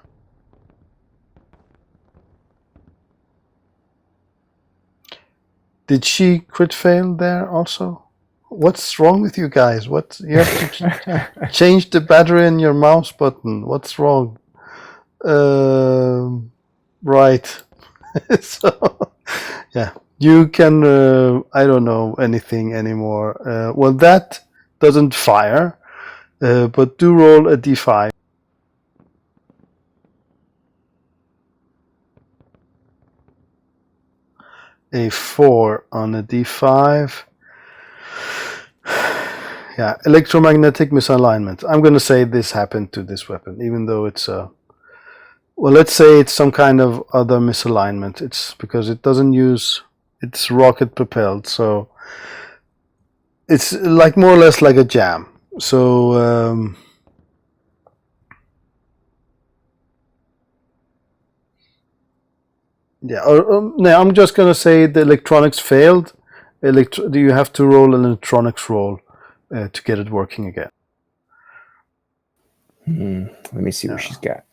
Speaker 1: Did she crit fail there also? What's wrong with you guys? What, you have to change the battery in your mouse button. What's wrong? Right. So yeah, you can I don't know anything anymore. Well, that doesn't fire, but do roll a d5. A 4 on a d5. Yeah, electromagnetic misalignment. I'm going to say this happened to this weapon, even though it's well, let's say it's some kind of other misalignment. It's because it doesn't use, it's rocket propelled, so it's like more or less like a jam. So yeah, no, I'm just going to say the electronics failed. Do you have to roll an electronics roll to get it working again?
Speaker 3: Let me see what she's got.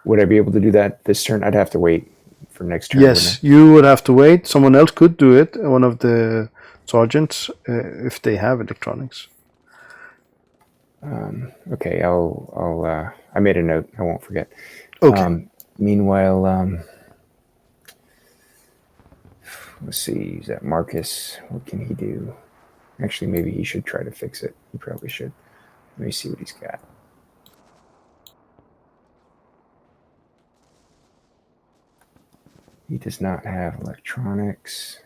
Speaker 3: Would I be able to do that this turn? I'd have to wait for next turn.
Speaker 1: Yes, you would have to wait. Someone else could do it. One of the sergeants, if they have electronics.
Speaker 3: Okay, I'll I made a note. I won't forget.
Speaker 1: Okay.
Speaker 3: Meanwhile, let's see. Is that Marcus? What can he do? Actually, maybe he should try to fix it. He probably should. Let me see what he's got. He does not have electronics.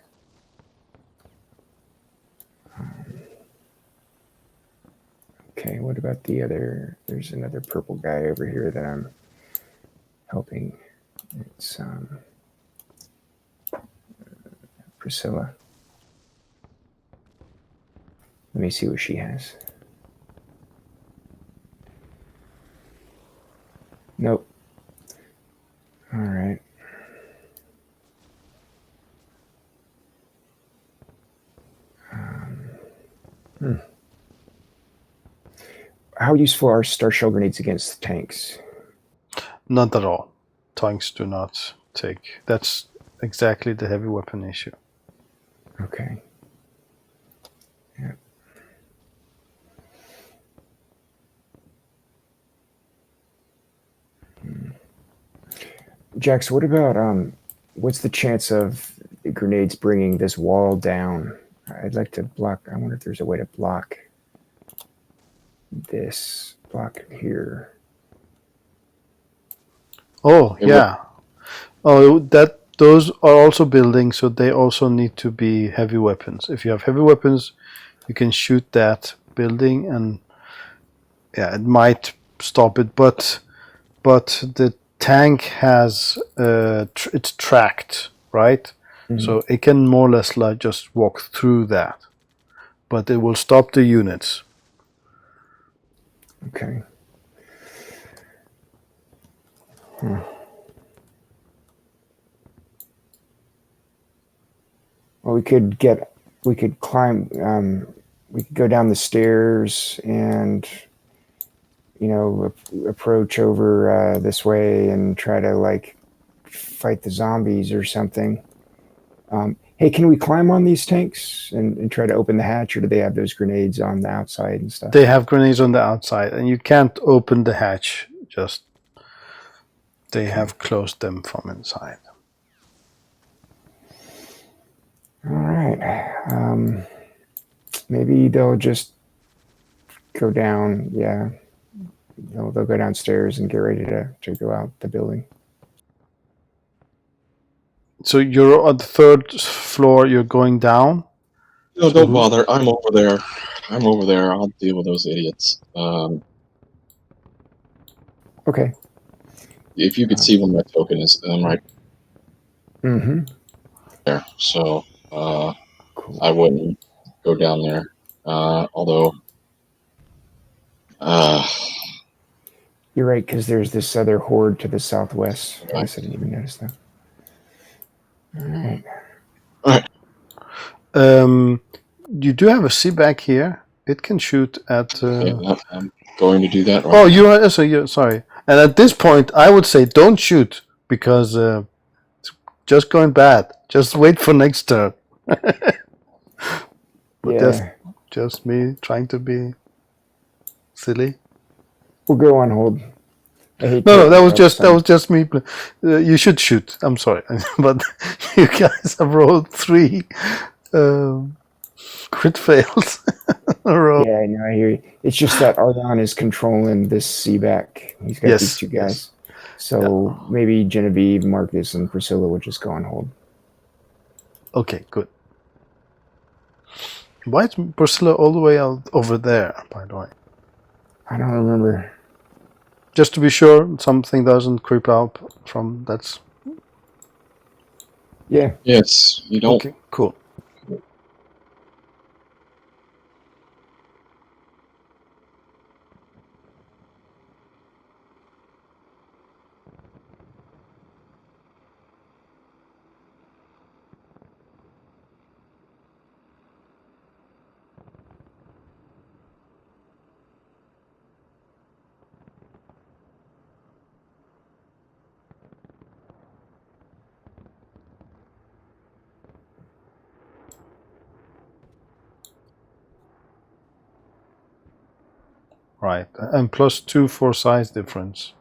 Speaker 3: Okay, what about the other? There's another purple guy over here that I'm helping. It's Priscilla. Let me see what she has. Nope. All right. How useful are star shell grenades against tanks?
Speaker 1: Not at all. Tanks do not take. That's exactly the heavy weapon issue.
Speaker 3: Okay. Yeah. Jax, what about what's the chance of grenades bringing this wall down? I'd like to block. I wonder if there's a way to block this block here.
Speaker 1: Oh, yeah. Oh, those are also buildings, so they also need to be heavy weapons. If you have heavy weapons, you can shoot that building, and yeah, it might stop it. But the tank has it's tracked, right?
Speaker 3: Mhm.
Speaker 1: So it can more or less like just walk through that, but it will stop the units.
Speaker 3: Okay. Well, we could climb. We could go down the stairs and, you know, approach over this way and try to like fight the zombies or something. Hey, can we climb on these tanks and try to open the hatch, or do they have those grenades on the outside and stuff?
Speaker 1: They have grenades on the outside, and you can't open the hatch. Just they have closed them from inside.
Speaker 3: All right. Maybe they'll just go down. Yeah, they'll go downstairs and get ready to go out the building.
Speaker 1: So you're on the third floor. You're going down.
Speaker 2: No, don't bother. I'm over there. I'll deal with those idiots.
Speaker 3: Okay.
Speaker 2: If you could see where my token is, I'm right
Speaker 3: Mm-hmm.
Speaker 2: there. So
Speaker 3: Cool.
Speaker 2: I wouldn't go down there. Although
Speaker 3: You're right, because there's this other horde to the southwest. I
Speaker 2: Right.
Speaker 3: guess I didn't even notice that. All right.
Speaker 1: You do have a C-back here. It can shoot at.
Speaker 2: okay, I'm going to do that. Right
Speaker 1: Oh,
Speaker 2: now.
Speaker 1: you are. So you're sorry. And at this point, I would say don't shoot because it's just going bad. Just wait for next turn. But that's
Speaker 3: Yeah.
Speaker 1: just me trying to be silly.
Speaker 3: We'll go on hold. I hate
Speaker 1: No,
Speaker 3: to-
Speaker 1: that was just me. You should shoot. I'm sorry, but you guys have rolled 3 crit fails in a row.
Speaker 3: Yeah, I know. I hear you. It's just that Argon is controlling this C-back. He's got
Speaker 1: Yes,
Speaker 3: these two guys.
Speaker 1: yes.
Speaker 3: So maybe Genevieve, Marcus, and Priscilla will just go on hold.
Speaker 1: Okay, good. Why is Priscilla all the way out over there, by the way?
Speaker 3: I don't remember.
Speaker 1: Just to be sure something doesn't creep out from that's
Speaker 3: Yeah.
Speaker 2: Yes, you don't.
Speaker 1: okay, cool. Right, and +2 for size difference.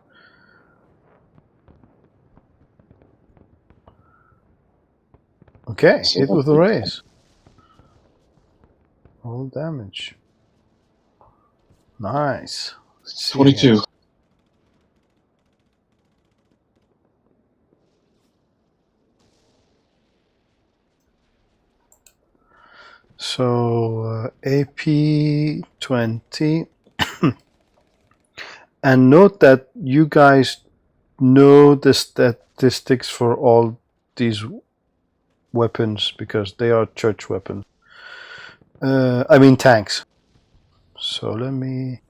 Speaker 1: Okay,
Speaker 2: So
Speaker 1: hit with a
Speaker 2: that's-
Speaker 1: raise. Roll damage. Nice. Let's see
Speaker 2: 22.
Speaker 1: here. So AP 20. And note that you guys know the statistics for all these weapons because they are church weapons. I mean tanks. So let me.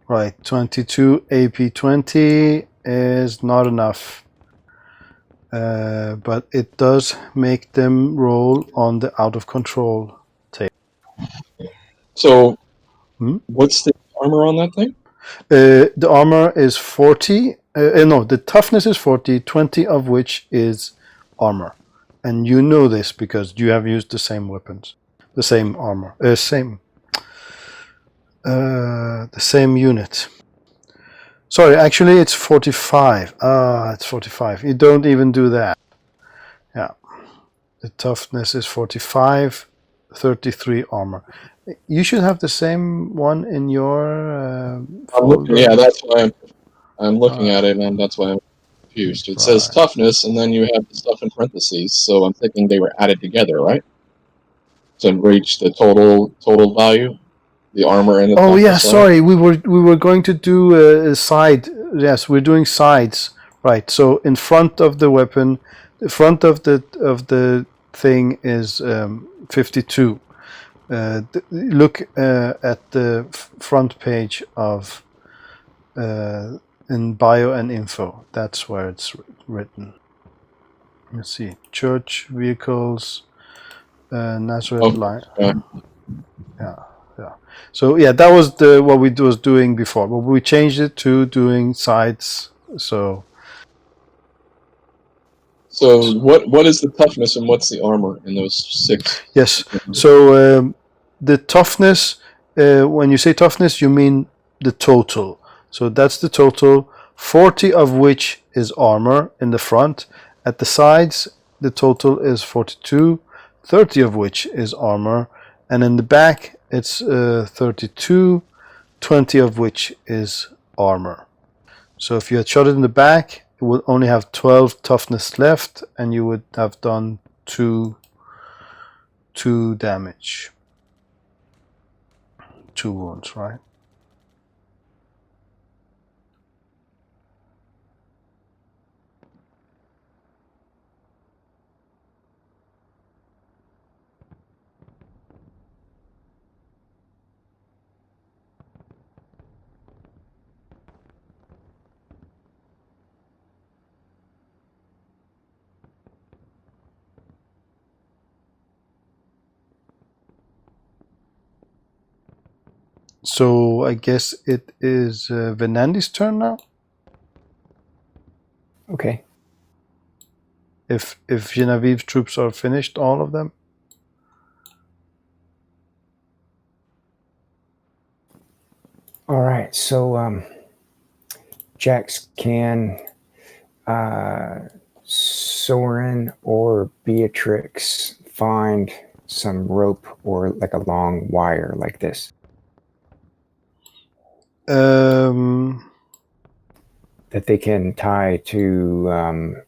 Speaker 1: Right, 22 AP 20 is not enough. But it does make them roll on the out of control table.
Speaker 2: So,
Speaker 1: Hmm?
Speaker 2: what's the armor on that thing?
Speaker 1: The armor is 40. No, the toughness is 40, 20 of which is armor. And you know this because you have used the same weapons, the same armor, the same unit. Sorry, actually it's 45. It's 45. You don't even do that. Yeah. The toughness is 45, 33 armor. You should have the same one in your folder.
Speaker 2: Yeah, that's why I'm looking at it, and that's why I'm confused. It says toughness, and then you have the stuff in parentheses. So I'm thinking they were added together, right? To reach the total value, the armor and the toughness.
Speaker 1: Oh yeah, sorry. We were going to do a side. Yes, we're doing sides. Right. So in front of the weapon, the front of the thing is 52. Look at the front page of in bio and info. That's where it's written. Let's see. Church, vehicles, Nazareth line. Yeah. So yeah, that was what we was doing before, but we changed it to doing sides. So
Speaker 2: what is the toughness and what's the armor in those 6?
Speaker 1: Yes. So the toughness, when you say toughness, you mean the total. So that's the total, 40 of which is armor in the front. At the sides, the total is 42, 30 of which is armor. And in the back, it's 32, 20 of which is armor. So if you had shot it in the back, it would only have 12 toughness left, and you would have done 2 damage. 2 wounds, right? So I guess it is Venandi's turn now.
Speaker 3: Okay.
Speaker 1: If Genevieve's troops are finished, all of them.
Speaker 3: All right. So Jax, can Soren or Beatrix find some rope or like a long wire like this? That they can tie to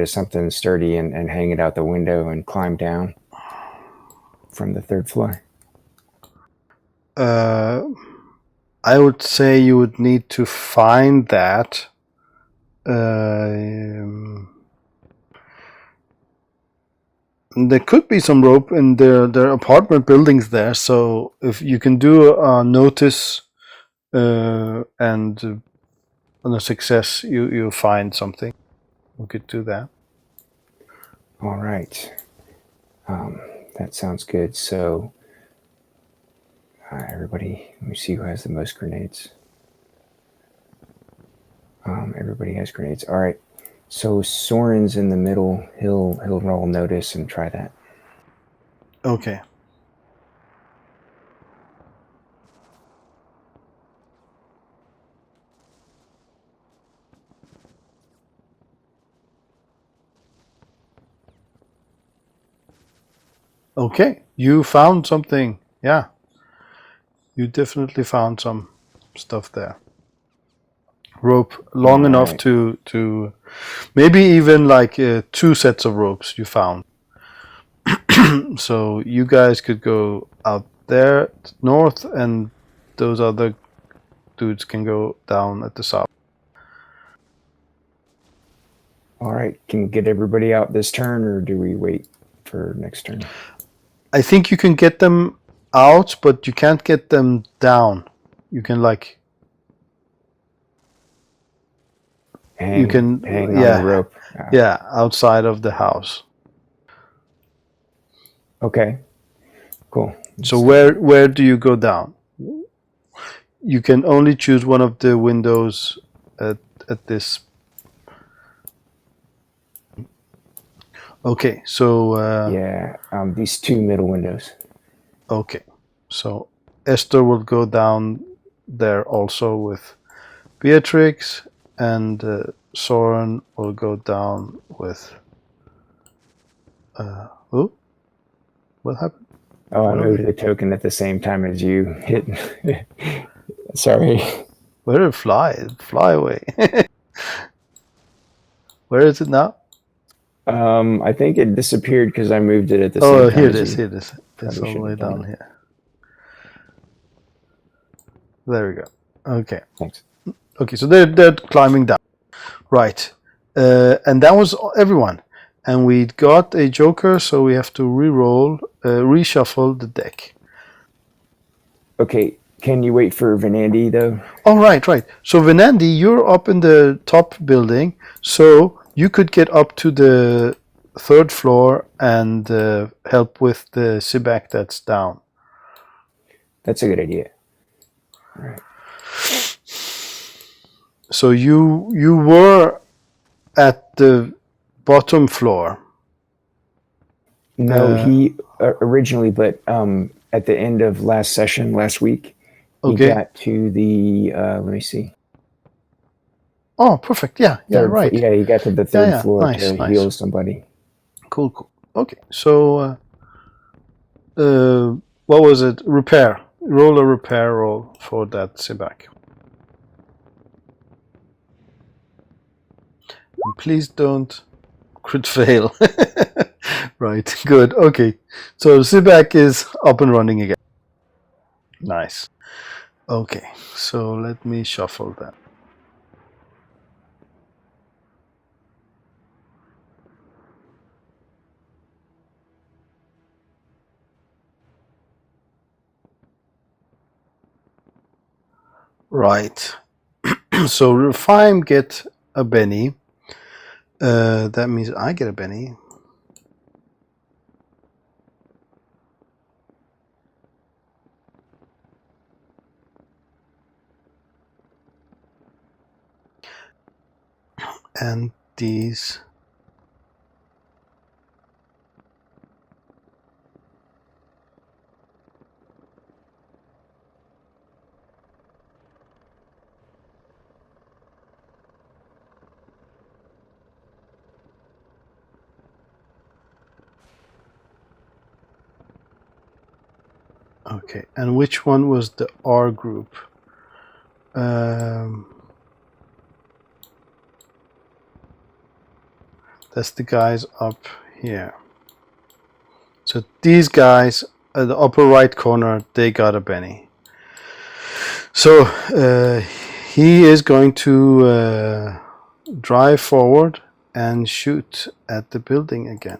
Speaker 3: something sturdy and hang it out the window and climb down from the 3rd floor.
Speaker 1: I would say you would need to find that. There could be some rope in their apartment buildings there, so if you can do a notice and on a success, you find something. We could do that.
Speaker 3: All right. That sounds good. So everybody, let me see who has the most grenades. Everybody has grenades. All right. So Soren's in the middle. He'll roll notice and try that.
Speaker 1: Okay. Okay, you found something. Yeah. You definitely found some stuff there. Rope long enough to maybe even like 2 sets of ropes you found. So you guys could go out there north, and those other dudes can go down at the south.
Speaker 3: All right. Can we get everybody out this turn, or do we wait for next turn?
Speaker 1: I think you can get them out, but you can't get them down. You can like
Speaker 3: hang on the rope.
Speaker 1: Yeah, outside of the house.
Speaker 3: Okay, cool.
Speaker 1: So where do you go down? you can only choose one of the windows at this. Okay, so
Speaker 3: Yeah, these two middle windows.
Speaker 1: okay, so Esther will go down there also with Beatrix, and Soren will go down with. Oh, what happened?
Speaker 3: Oh, I moved the token at the same time as you hit. Sorry.
Speaker 1: Where did it fly? Fly away. Where is it now?
Speaker 3: I think it disappeared because I moved it at the same
Speaker 1: Oh,
Speaker 3: time.
Speaker 1: here it is. Here it is. It's
Speaker 3: Probably
Speaker 1: all the
Speaker 3: shouldn't
Speaker 1: way
Speaker 3: have done
Speaker 1: down
Speaker 3: it.
Speaker 1: here. There we go. Okay.
Speaker 3: Thanks.
Speaker 1: Okay, so they're climbing down. Right. And that was everyone. And we got a joker, so we have to re-roll, reshuffle the deck.
Speaker 3: Okay, can you wait for Venandi though?
Speaker 1: Oh, right. So Venandi, you're up in the top building, so you could get up to the 3rd floor and help with the Sibak that's down.
Speaker 3: That's a good idea. All right.
Speaker 1: So you were at the bottom floor.
Speaker 3: No, he originally, but at the end of last session, last week, he
Speaker 1: Okay.
Speaker 3: got to the, let me see.
Speaker 1: Oh, perfect. Yeah, right.
Speaker 3: Yeah, he got to the 3rd floor
Speaker 1: Nice.
Speaker 3: to heal somebody.
Speaker 1: Cool. Okay, so what was it? Repair. Roll a repair roll for that Sibak. And please don't crit fail. Right, good. Okay, so Sibak is up and running again. Nice. Okay, so let me shuffle that. Right. So Rephaim get a Benny. That means I get a Benny. And these. Okay, and which one was the R group? That's the guys up here. So these guys at the upper right corner, they got a Benny. So he is going to drive forward and shoot at the building again.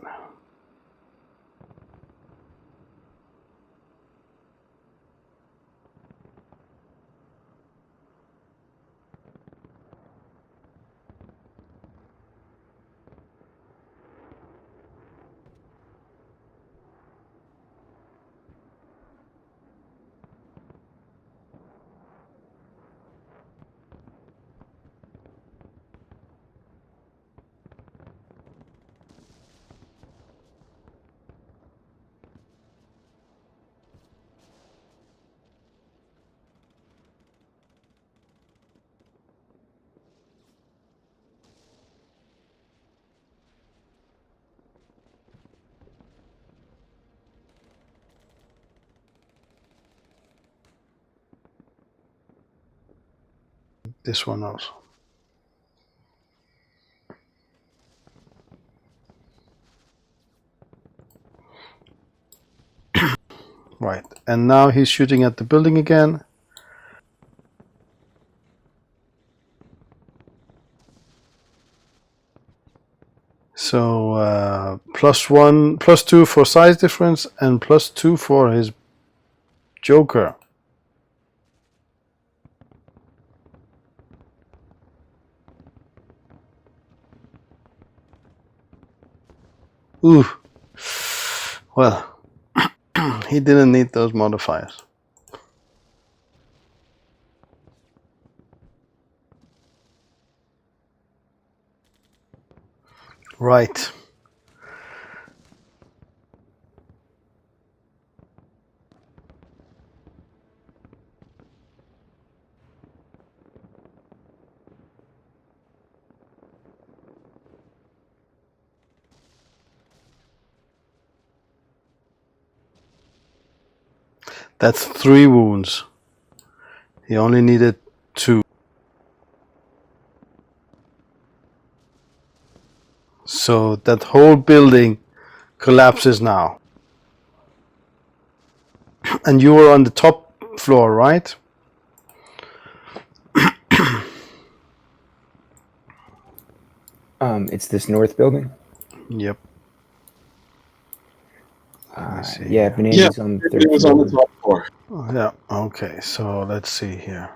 Speaker 1: This one also. Right, and now he's shooting at the building again. So +1, +2 for size difference, and +2 for his Joker. Ooh. Well, he didn't need those modifiers. Right. That's 3 wounds. He only needed 2. So that whole building collapses now. And you were on the top floor, right?
Speaker 3: It's this north building.
Speaker 1: Yep. Let me see
Speaker 3: Yeah,
Speaker 1: here.
Speaker 3: Benandi's on the third
Speaker 2: It was on
Speaker 3: floor.
Speaker 2: the top floor.
Speaker 1: Oh, yeah, okay, so let's see here.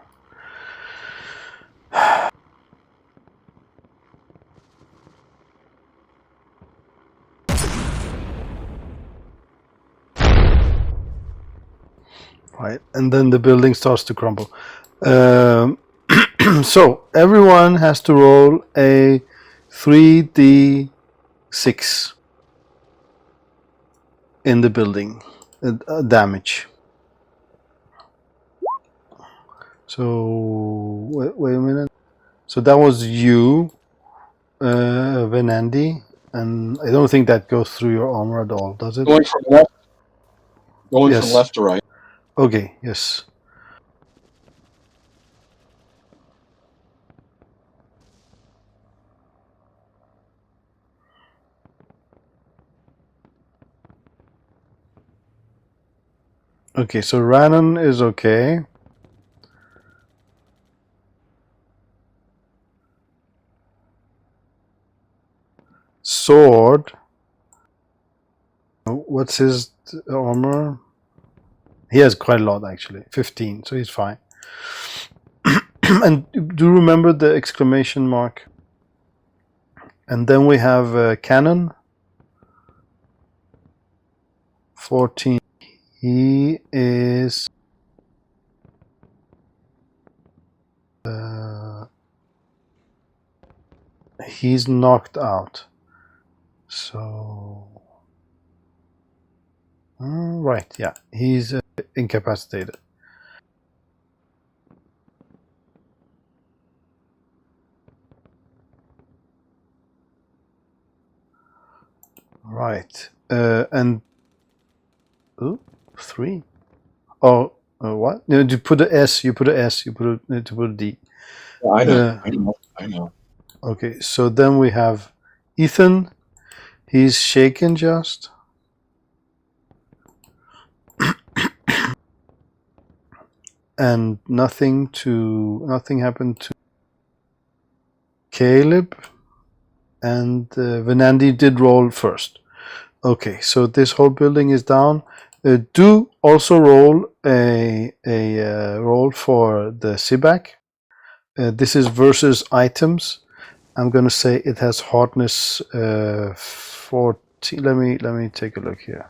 Speaker 1: Right, and then the building starts to crumble. So everyone has to roll a 3d6 in the building damage. So wait a minute. So that was you, Venandi, and I don't think that goes through your armor at all, does it?
Speaker 2: Going from left
Speaker 1: Yes.
Speaker 2: to right.
Speaker 1: Okay, yes. Okay, so Rhiannon is okay. Sword. What's his armor? He has quite a lot actually. 15, so he's fine. And do you remember the exclamation mark? And then we have Cannon. 14. He is he's knocked out. So right, yeah, he's incapacitated. Right, and 3. Oh, what? No, you put a S. You put a S. You need to put a D.
Speaker 2: Yeah, I know. I know.
Speaker 1: Okay, so then we have Ethan. He's shaken just. And nothing happened to Caleb. And Venandi did roll first. Okay, so this whole building is down. Do also roll a roll for the Sibak. This is versus items. I'm gonna say it has hardness 14. Let me take a look here.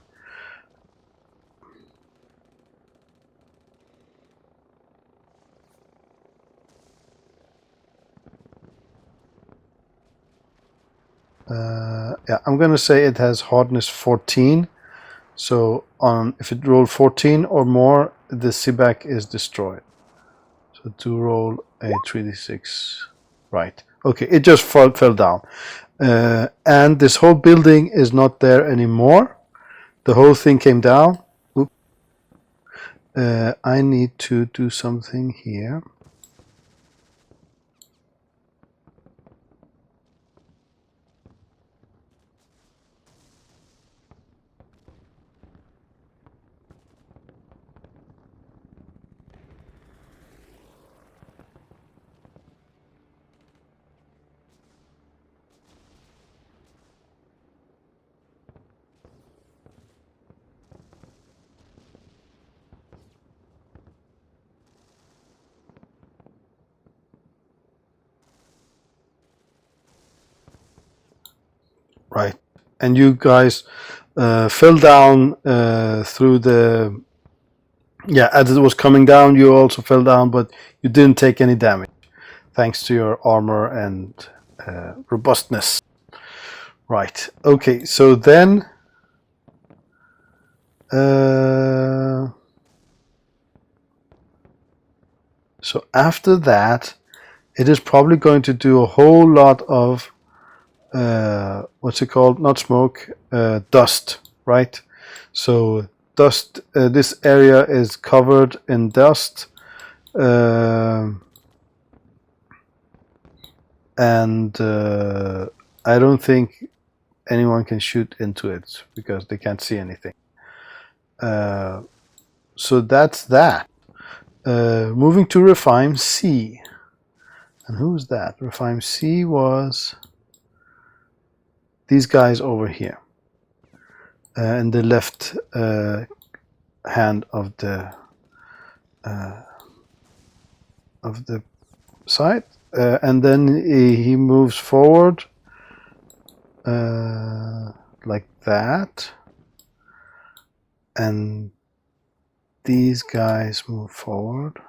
Speaker 1: Yeah, I'm gonna say it has hardness 14. So if it rolled 14 or more, the Sibak is destroyed. So to roll a 3d6. Right. Okay, it just fell down. And this whole building is not there anymore. The whole thing came down. Oops. I need to do something here. Right. And you guys fell down through the... Yeah, as it was coming down, you also fell down, but you didn't take any damage, thanks to your armor and robustness. Right. Okay. So then, so after that, it is probably going to do a whole lot of what's it called? Not smoke, dust. Right. So dust. This area is covered in dust. And I don't think anyone can shoot into it because they can't see anything. So that's that. Moving to Rephaim C. And who's that? Rephaim C was these guys over here. In the left hand of the side. And then he moves forward like that. And these guys move forward.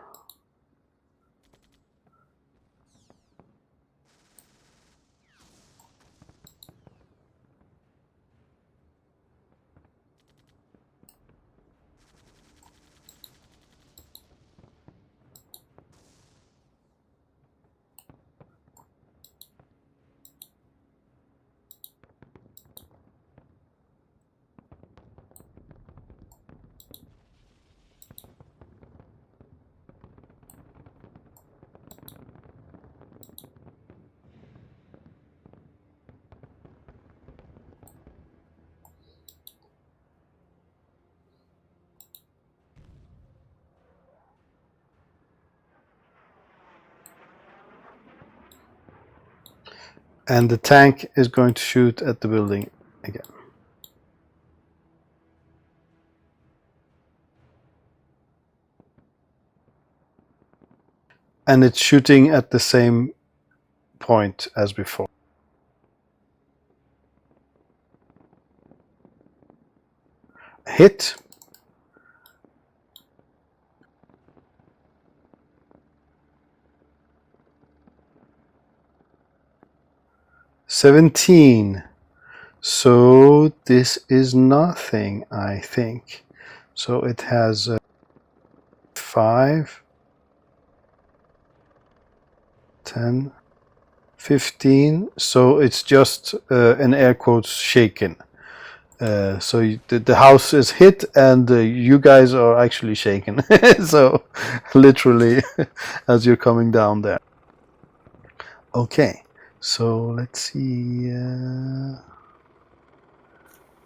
Speaker 1: And the tank is going to shoot at the building again. And it's shooting at the same point as before. Hit. $17. So this is nothing, I think. So it has 5, 10, 15. So it's just in air quotes shaken. So the house is hit and you guys are actually shaken. So literally as you're coming down there. Okay, so let's see.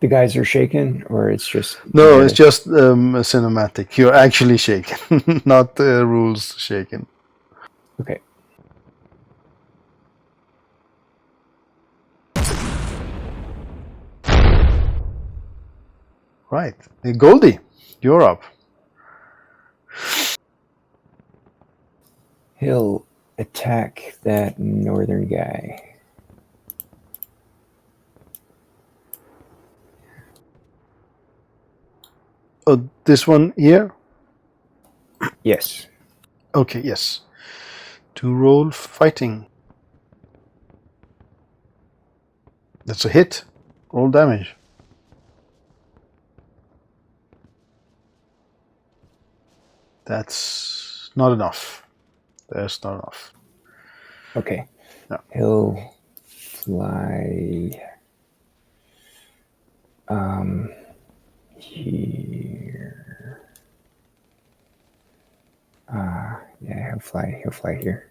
Speaker 3: The guys are shaken, or it's just
Speaker 1: No, it's just a cinematic. You're actually shaken, not the rules shaken.
Speaker 3: okay.
Speaker 1: Right, Goldie, you're up.
Speaker 3: He'll attack that northern guy.
Speaker 1: Oh, this one here?
Speaker 3: Yes.
Speaker 1: Okay, yes. To roll fighting. That's a hit. Roll damage. That's not enough. That's not enough.
Speaker 3: Okay.
Speaker 1: No.
Speaker 3: He'll fly here. Yeah, he'll fly here.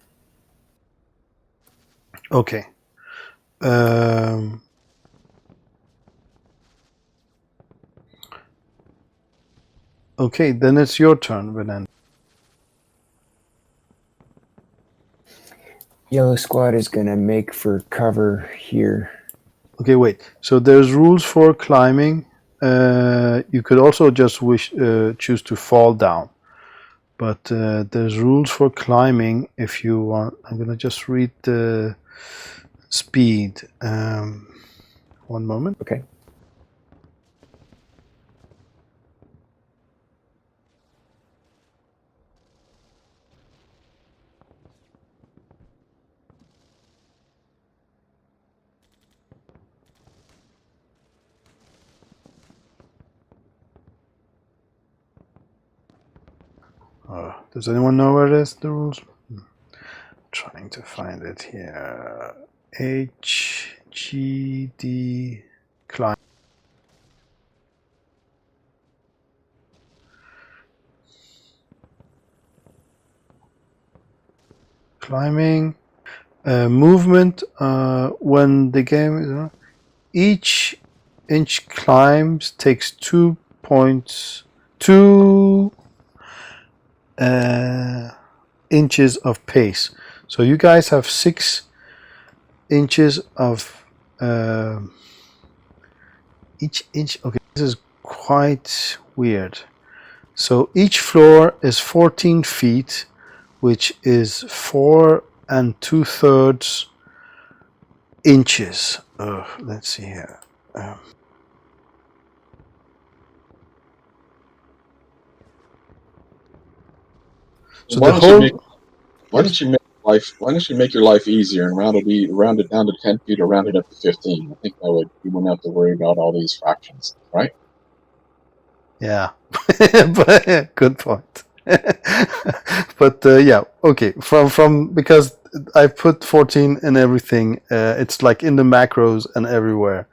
Speaker 1: Okay. Okay, then it's your turn, Benan.
Speaker 3: Yellow squad is gonna make for cover here.
Speaker 1: Okay, wait. So there's rules for climbing. You could also just choose to fall down. But there's rules for climbing if you want. I'm gonna just read the speed. One moment.
Speaker 3: Okay.
Speaker 1: Does anyone know where it is, the rules? Trying to find it here. HGD climb. Climbing. Movement when the game is each inch climbs takes 2 points, 2 inches of pace. So you guys have 6 inches of each inch. Okay, this is quite weird. So each floor is 14 feet, which is 4 2/3 inches. Let's see here. So
Speaker 2: why
Speaker 1: the
Speaker 2: don't you
Speaker 1: whole.
Speaker 2: make why don't you make your life easier and round it down to 10 feet or round it up to 15? I think that would you wouldn't have to worry about all these fractions, right?
Speaker 1: Yeah, but good point. But yeah, okay. From because I put 14 in everything. It's like in the macros and everywhere.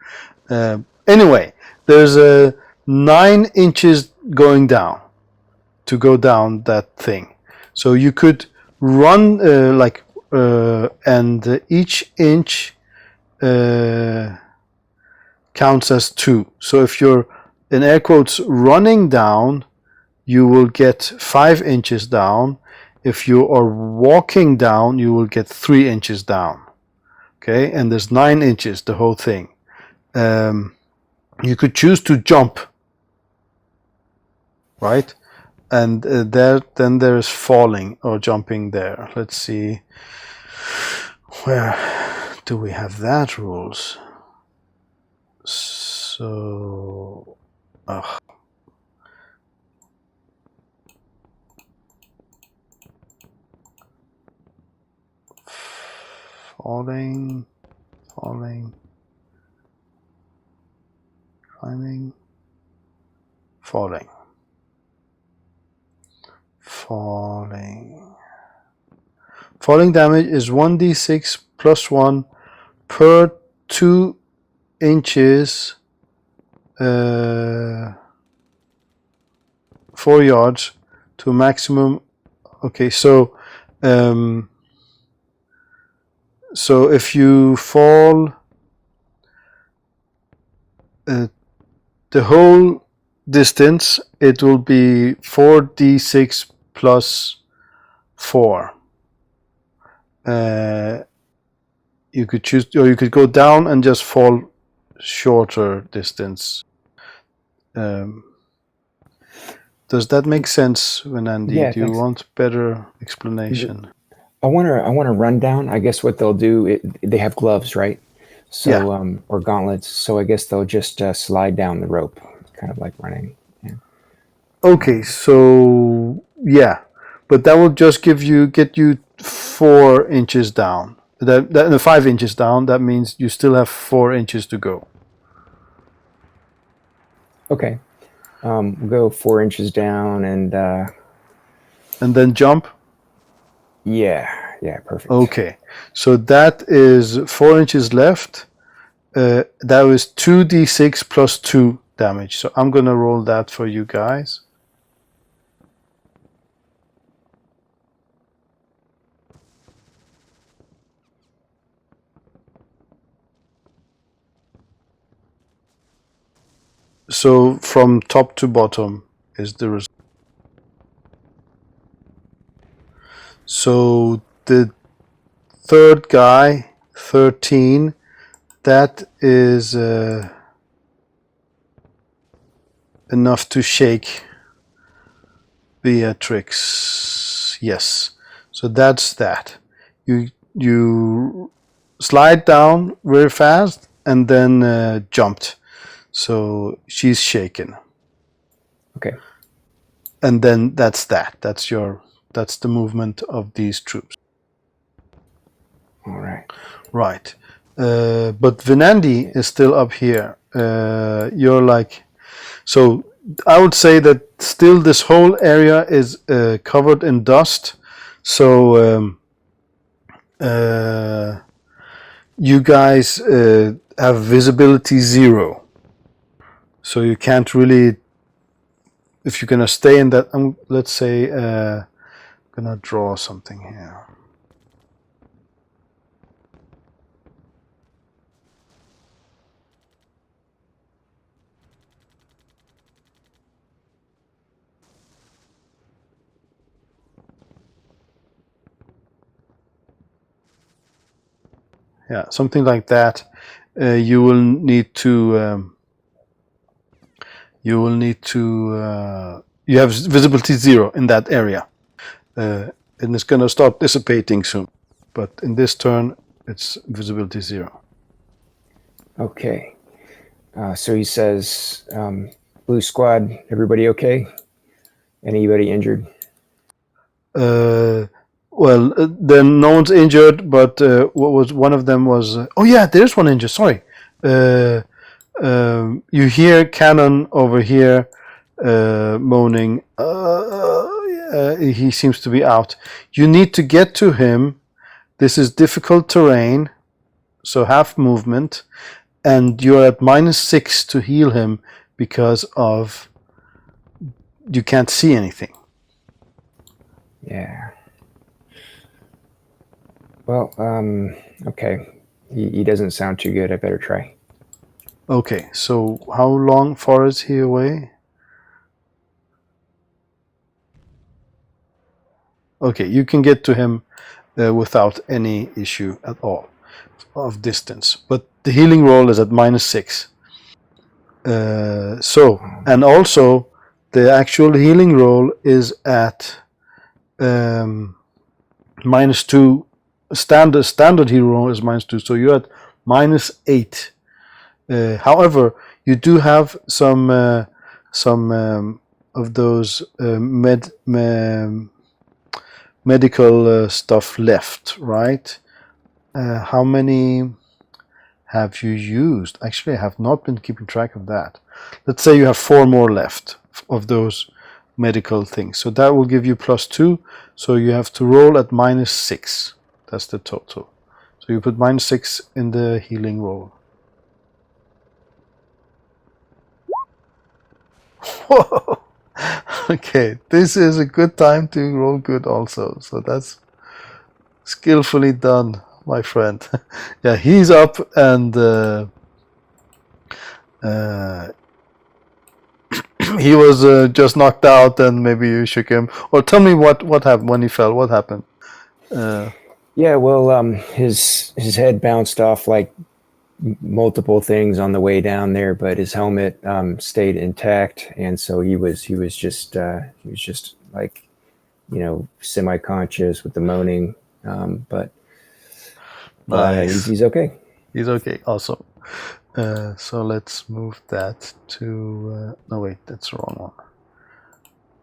Speaker 1: Anyway, there's a 9 inches going down to go down that thing. So you could run and each inch counts as 2. So if you're in air quotes running down, you will get 5 inches down. If you are walking down, you will get 3 inches down. Okay, and there's 9 inches, the whole thing. You could choose to jump, right? And then there's falling or jumping there. Let's see, where do we have that rules? So, falling, climbing, falling. Falling damage is 1d6 plus 1 per 2 inches, 4 yards to a maximum. Okay, so if you fall the whole distance, it will be 4d6 plus 4. You could choose, or you could go down and just fall shorter distance. Does that make sense, Venandi?
Speaker 3: Yeah,
Speaker 1: Do you
Speaker 3: thanks.
Speaker 1: want better explanation?
Speaker 3: I want to run down. I guess what they'll do, they have gloves, right? So,
Speaker 1: Yeah.
Speaker 3: Or gauntlets. So I guess they'll just slide down the rope, kind of like running. Yeah.
Speaker 1: Okay, so yeah, but that will just get you 4 inches down. That 5 inches down. That means you still have 4 inches to go.
Speaker 3: Okay, we'll go 4 inches down and
Speaker 1: then jump.
Speaker 3: Yeah, perfect.
Speaker 1: Okay, so that is 4 inches left. That was 2d6 plus 2 damage. So I'm gonna roll that for you guys. So from top to bottom is the result. So the third guy, 13, that is enough to shake Beatrix. Yes. So that's that. You slide down very fast and then jumped. So she's shaken.
Speaker 3: Okay.
Speaker 1: And then that's that. That's the movement of these troops.
Speaker 3: All right.
Speaker 1: Right. But Venandi is still up here. You're like, so I would say that still this whole area is covered in dust, so you guys have visibility 0, so you can't really, if you're gonna stay in that, let's say I'm gonna draw something here. Yeah, something like that. You will need to. You have visibility 0 in that area, and it's going to start dissipating soon. But in this turn, it's visibility 0.
Speaker 3: Okay. So he says, Blue Squad, everybody okay? Anybody injured?
Speaker 1: Well, then no one's injured, but what was one of them was? Oh yeah, there's one injured. Sorry. You hear Cannon over here moaning. He seems to be out. You need to get to him. This is difficult terrain, so half movement, and you're at -6 to heal him because of you can't see anything.
Speaker 3: Yeah. Well, okay. He doesn't sound too good. I better try.
Speaker 1: Okay, so how far is he away? Okay, you can get to him without any issue at all of distance, but the healing roll is at -6. And also the actual healing roll is at -2. Standard healing roll is -2, so you're at -8. However, you do have some of those medical stuff left, right? How many have you used? Actually, I have not been keeping track of that. Let's say you have 4 more left of those medical things. So that will give you +2. So you have to roll at -6. That's the total. So you put -6 in the healing roll. Whoa! Okay, this is a good time to roll good also. So that's skillfully done, my friend. Yeah, he's up and he was just knocked out, and maybe you shook him. Or tell me what happened when he fell. What happened?
Speaker 3: Yeah, well, his head bounced off like multiple things on the way down there, but his helmet stayed intact, and so he was just like, semi-conscious with the moaning, but
Speaker 1: Nice.
Speaker 3: he's okay.
Speaker 1: He's okay. Awesome. So let's move that to. No, wait, that's the wrong one.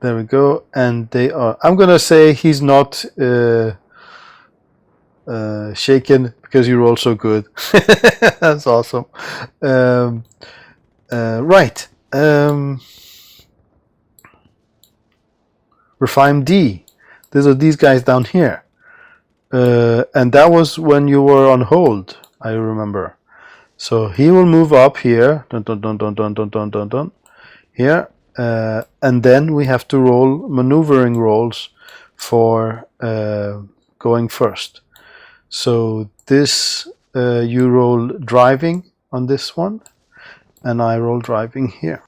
Speaker 1: There we go. And they are. I'm gonna say he's not shaken because you roll so good. That's awesome. Right. Rephaim D. These guys down here. And that was when you were on hold, I remember. So he will move up here. Dun, dun, dun, dun, dun, dun, dun, dun, dun, here. And then we have to roll maneuvering rolls for going first. So this, you roll driving on this one, and I roll driving here.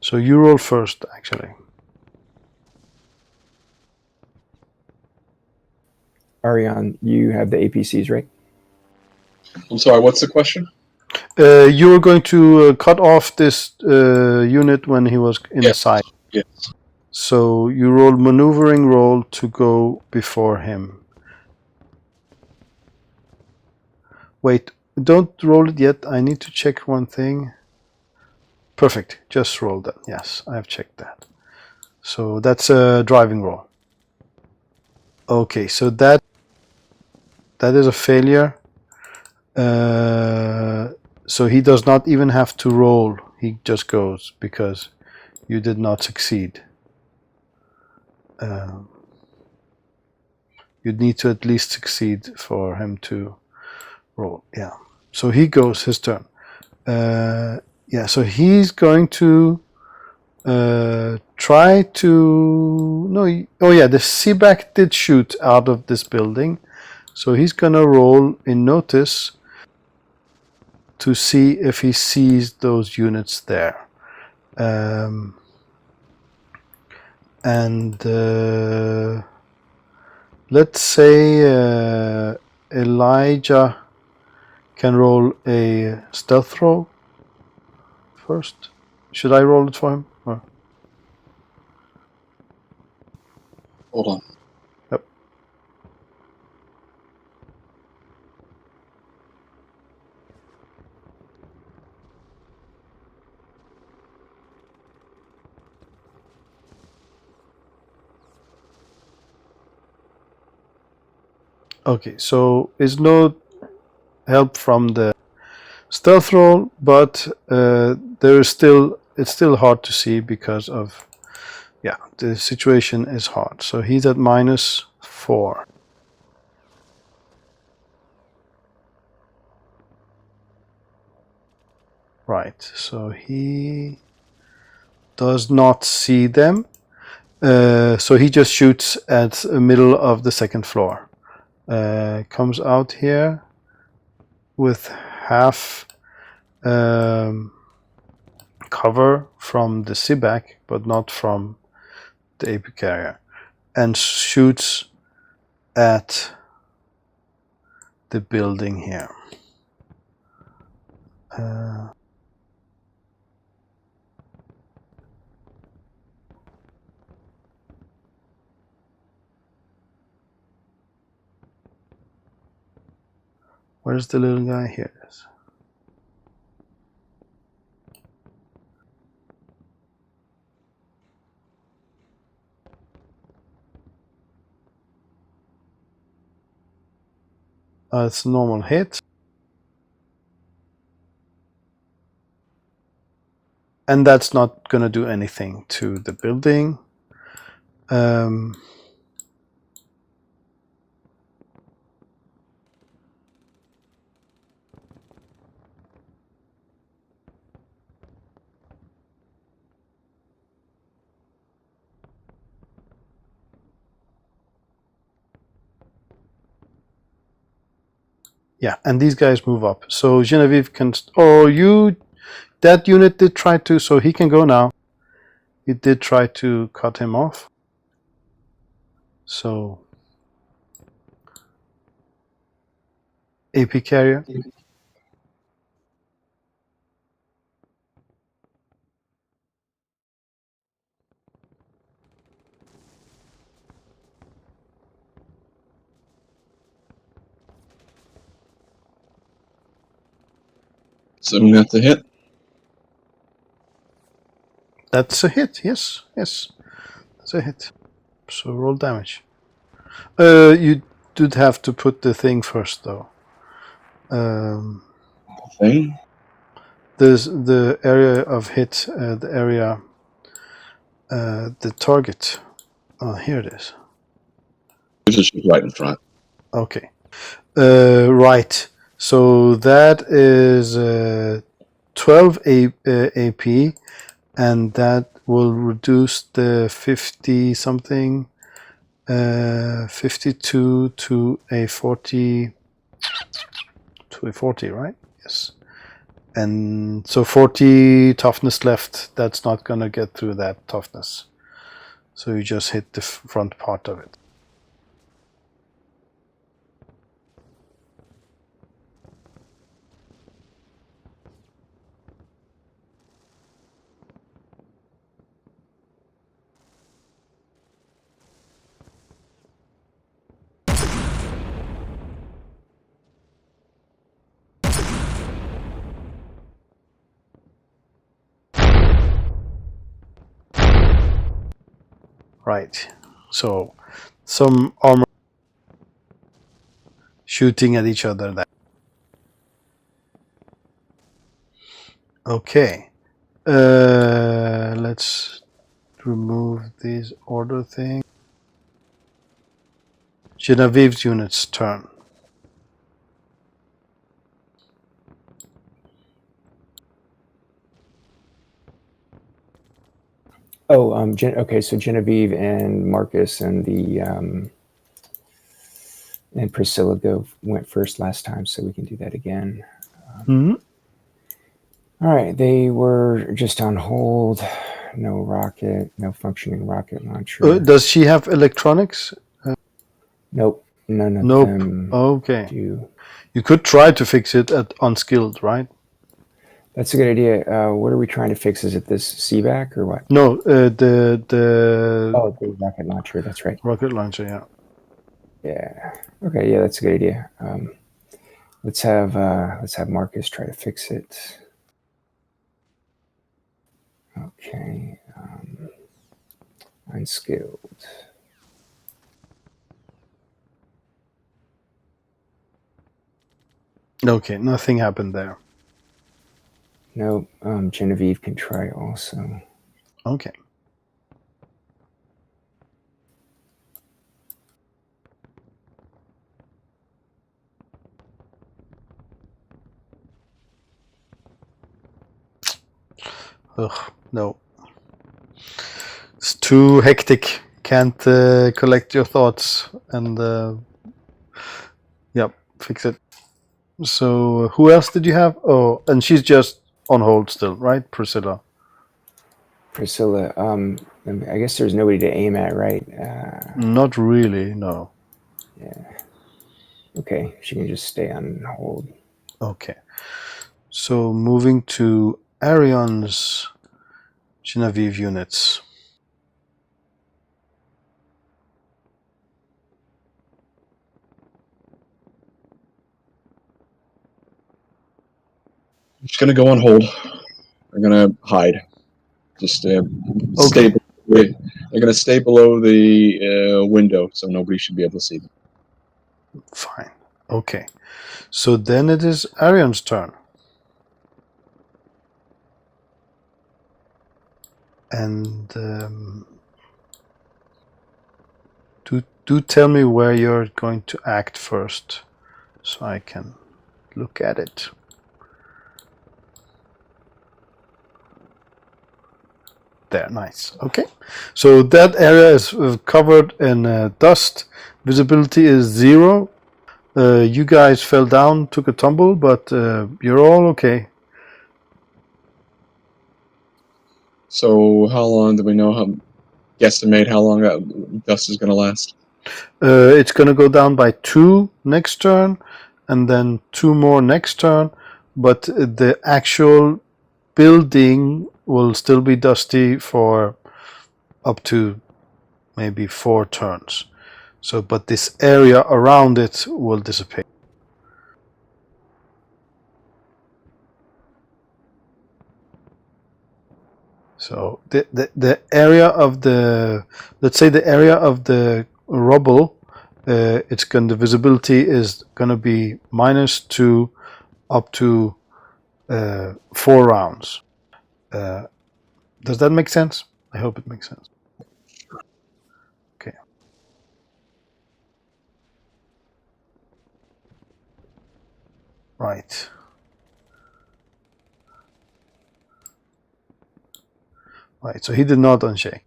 Speaker 1: So you roll first, actually.
Speaker 3: Ariane, you have the APCs, right?
Speaker 2: I'm sorry, what's the question?
Speaker 1: You were going to cut off this unit when he was in the side.
Speaker 2: Yes.
Speaker 1: So you roll maneuvering roll to go before him. Wait, don't roll it yet. I need to check one thing. Perfect. Just roll that. Yes, I've checked that. So that's a driving roll. Okay, so that that is a failure. So he does not even have to roll. He just goes because you did not succeed. You'd need to at least succeed for him to roll. Yeah. So he goes, his turn. Yeah, so he's going to try to... No, oh yeah, the Seaback did shoot out of this building. So he's going to roll in notice to see if he sees those units there. Let's say Elijah can roll a stealth roll first. Should I roll it for him? Or?
Speaker 2: Hold on.
Speaker 1: Yep. Okay, so it's no help from the stealth roll, but there is still, it's still hard to see because of, yeah, the situation is hard. So he's at -4. Right, so he does not see them. So he just shoots at the middle of the second floor. Comes out here with half cover from the Seaback, but not from the AP carrier, and shoots at the building here. Where's the little guy? Here it is. It's a normal hit. And that's not going to do anything to the building. Yeah, and these guys move up. So Genevieve can... Oh, you... That unit did try to... So he can go now. He did try to cut him off. So... AP carrier.
Speaker 2: So we got the hit.
Speaker 1: That's a hit, yes, yes. That's a hit. So roll damage. You did have to put the thing first, though.
Speaker 2: Thing.
Speaker 1: There's the area of hit, the area, the target. Oh, here it is.
Speaker 2: It's just right in front.
Speaker 1: Okay. Right. So that is 12 AP, and that will reduce the 50 something, 52 to a 40, right? Yes. And so 40 toughness left. That's not going to get through that toughness. So you just hit the front part of it. Right, so some armor shooting at each other there. Okay. Let's remove these order things. Genevieve's unit's turn.
Speaker 3: Oh, okay. So Genevieve and Marcus and the and Priscilla went first last time, so we can do that again. All right, they were just on hold. No rocket, no functioning rocket launcher.
Speaker 1: Does she have electronics?
Speaker 3: Nope, none of
Speaker 1: Nope.
Speaker 3: them.
Speaker 1: Okay.
Speaker 3: Do.
Speaker 1: You could try to fix it at unskilled, right?
Speaker 3: That's a good idea. What are we trying to fix? Is it this CVAC or what?
Speaker 1: No, the
Speaker 3: Oh, the rocket launcher. That's right.
Speaker 1: rocket launcher. Yeah.
Speaker 3: Yeah. Okay. Yeah, that's a good idea. Let's have Marcus try to fix it. Okay. Unskilled.
Speaker 1: Okay, nothing happened there.
Speaker 3: Nope. Genevieve can try also.
Speaker 1: Okay. Ugh, no. It's too hectic. Can't collect your thoughts and yep, fix it. So who else did you have? Oh, and she's just on hold still, right? Priscilla.
Speaker 3: Priscilla. I guess there's nobody to aim at, right?
Speaker 1: Not really, no.
Speaker 3: Yeah. Okay, she can just stay on hold.
Speaker 1: Okay. So moving to Arion's Genevieve units.
Speaker 2: I'm just gonna go on hold. They're gonna hide. Just stay. They're gonna stay below the window, so nobody should be able to see them.
Speaker 1: Fine. Okay. So then it is Arion's turn. And do tell me where you're going to act first, so I can look at it. There, nice. Okay, so that area is covered in dust. Visibility is 0. You guys fell down, took a tumble, but you're all okay.
Speaker 2: So how long do we know? Guesstimate how long that dust is going to last?
Speaker 1: It's going to go down by 2 next turn, and then 2 more next turn. But the actual building will still be dusty for up to maybe 4 turns. So, but this area around it will dissipate. So the area of the, let's say the area of the rubble, the visibility is going to be -2 up to 4 rounds. Does that make sense? I hope it makes sense. Okay. Right. Right. So he did not unshake.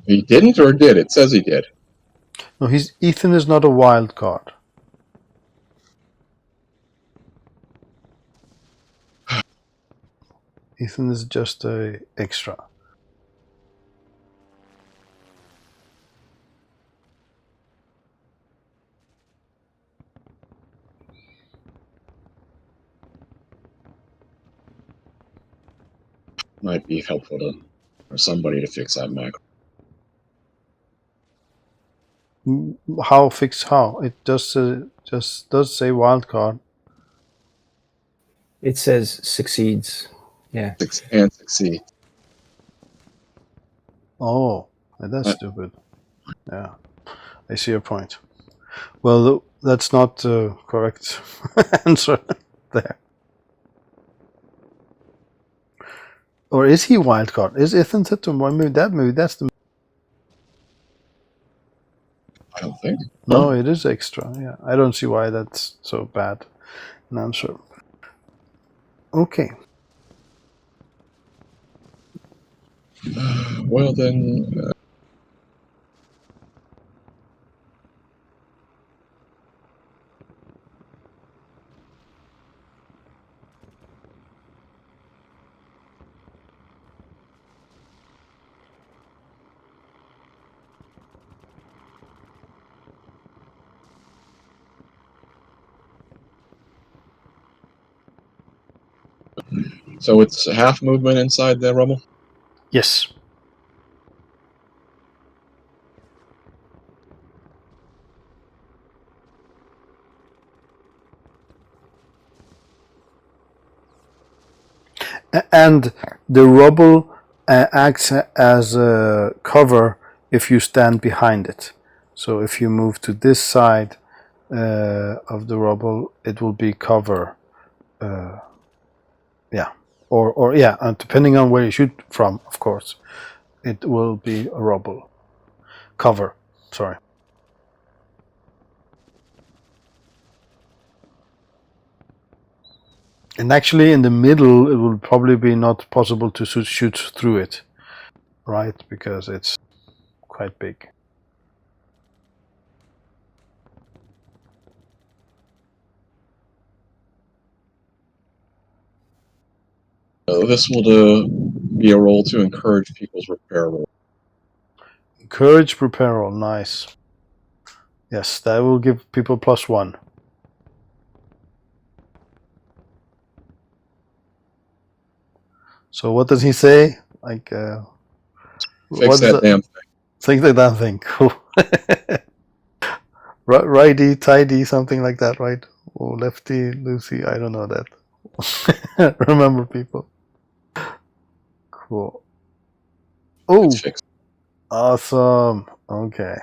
Speaker 2: He didn't, or did? It says he did.
Speaker 1: No, Ethan is not a wild card. Ethan is just a extra.
Speaker 2: Might be helpful for somebody to fix that macro.
Speaker 1: How fix how? It just does say wild card.
Speaker 3: It says succeeds. Yeah.
Speaker 2: And succeed.
Speaker 1: Oh, that's stupid. Yeah, I see your point. Well, that's not the correct answer there. Or is he wildcard? Isn't it? Maybe that's the.
Speaker 2: I don't think.
Speaker 1: No, it is extra. Yeah, I don't see why that's so bad an answer. Okay.
Speaker 2: Well then. So it's half movement inside the rubble?
Speaker 1: Yes. And the rubble acts as a cover if you stand behind it. So if you move to this side of the rubble, it will be cover. Yeah, or yeah, and depending on where you shoot from, of course, it will be a rubble cover. Sorry. And actually, in the middle, it will probably be not possible to shoot through it, right? Because it's quite big.
Speaker 2: This will be a roll to encourage people's repair roll.
Speaker 1: Encourage repair roll, nice. Yes, that will give people +1. So what does he say? Like,
Speaker 2: Fix that damn thing.
Speaker 1: Fix that damn thing. Cool. Righty, tidy, something like that, right? Or lefty, loosey, I don't know that. Remember, people. Cool. Oh, awesome. Okay.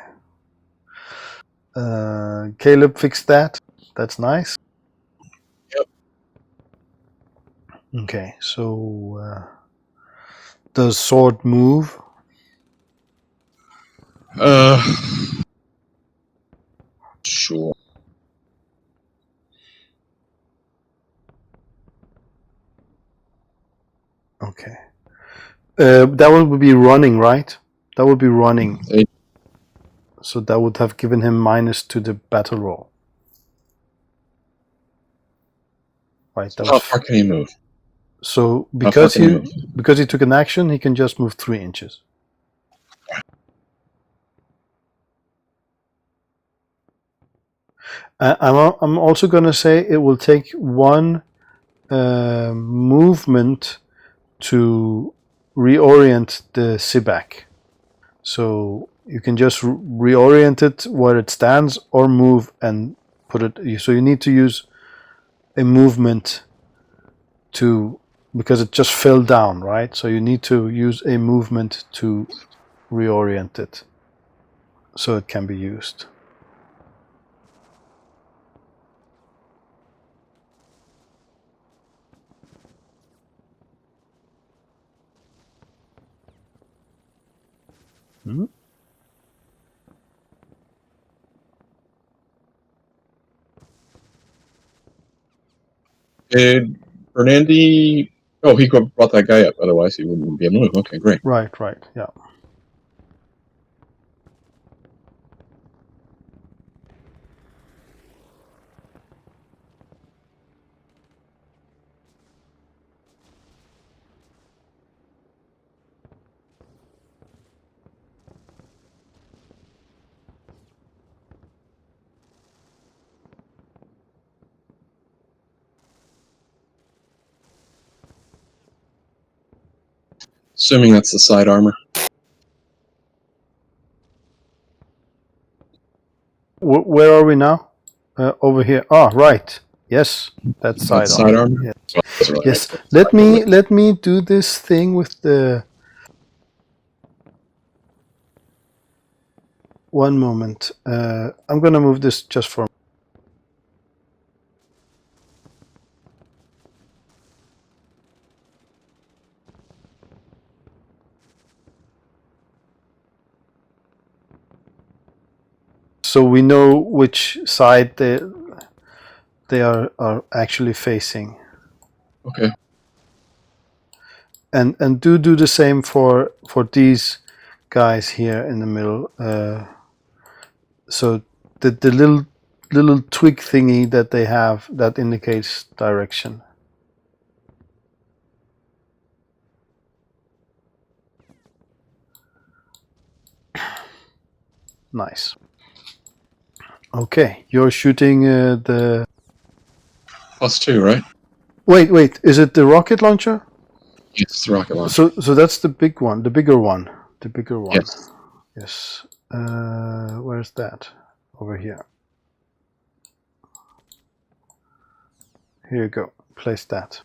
Speaker 1: Caleb fixed that. That's nice.
Speaker 2: Yep.
Speaker 1: Okay, so does sword move?
Speaker 2: Sure.
Speaker 1: Okay. That would be running, right? That would be running. So that would have given him -2 to the battle roll. Right.
Speaker 2: So how far can he move?
Speaker 1: So because he took an action, he can just move 3 inches. I'm also going to say it will take 1 movement to reorient the Sibak. So you can just reorient it where it stands or move and put it. So you need to use a movement to, because it just fell down, right? So you need to use a movement to reorient it so it can be used. Hmm?
Speaker 2: Did Fernandi? Oh, he brought that guy up. Otherwise, he wouldn't be able to move. Okay, great.
Speaker 1: Right, yeah.
Speaker 2: Assuming that's the side armor.
Speaker 1: Where are we now? Over here. Ah, right. Yes, that's side armor. Yes.
Speaker 2: Well, right.
Speaker 1: Yes. Let me do this thing with the one moment. I'm gonna move this just for. So we know which side they are actually facing.
Speaker 2: Okay.
Speaker 1: And do the same for these guys here in the middle. So the little twig thingy that they have that indicates direction. Nice. Okay, you're shooting the.
Speaker 2: +2, right?
Speaker 1: Wait. Is it the rocket launcher?
Speaker 2: Yes, it's the rocket launcher.
Speaker 1: So that's the big one, the bigger one.
Speaker 2: Yes.
Speaker 1: Yes. Where's that? Over here. Here you go. Place that.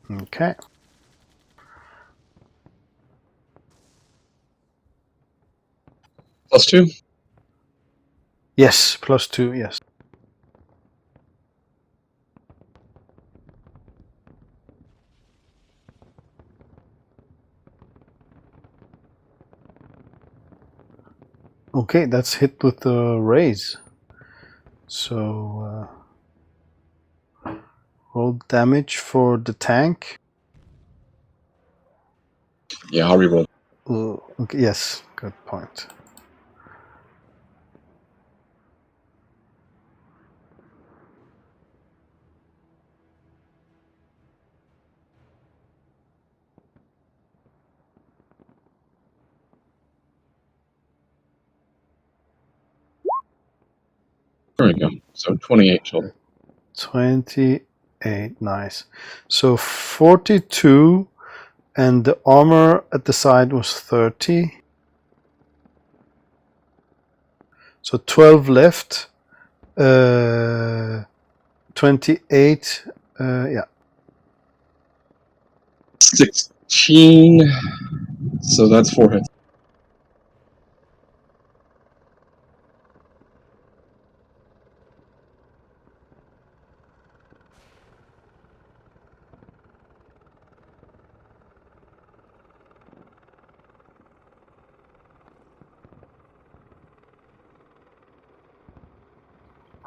Speaker 1: Okay.
Speaker 2: +2?
Speaker 1: Yes, +2, yes. Okay, that's hit with the raise. So roll damage for the tank.
Speaker 2: Yeah, I'll reroll.
Speaker 1: Okay, yes, good point.
Speaker 2: There we go. So 28 total.
Speaker 1: 28, nice. So 42, and the armor at the side was 30. So 12 left. 28, yeah.
Speaker 2: 16. So that's 4 hits.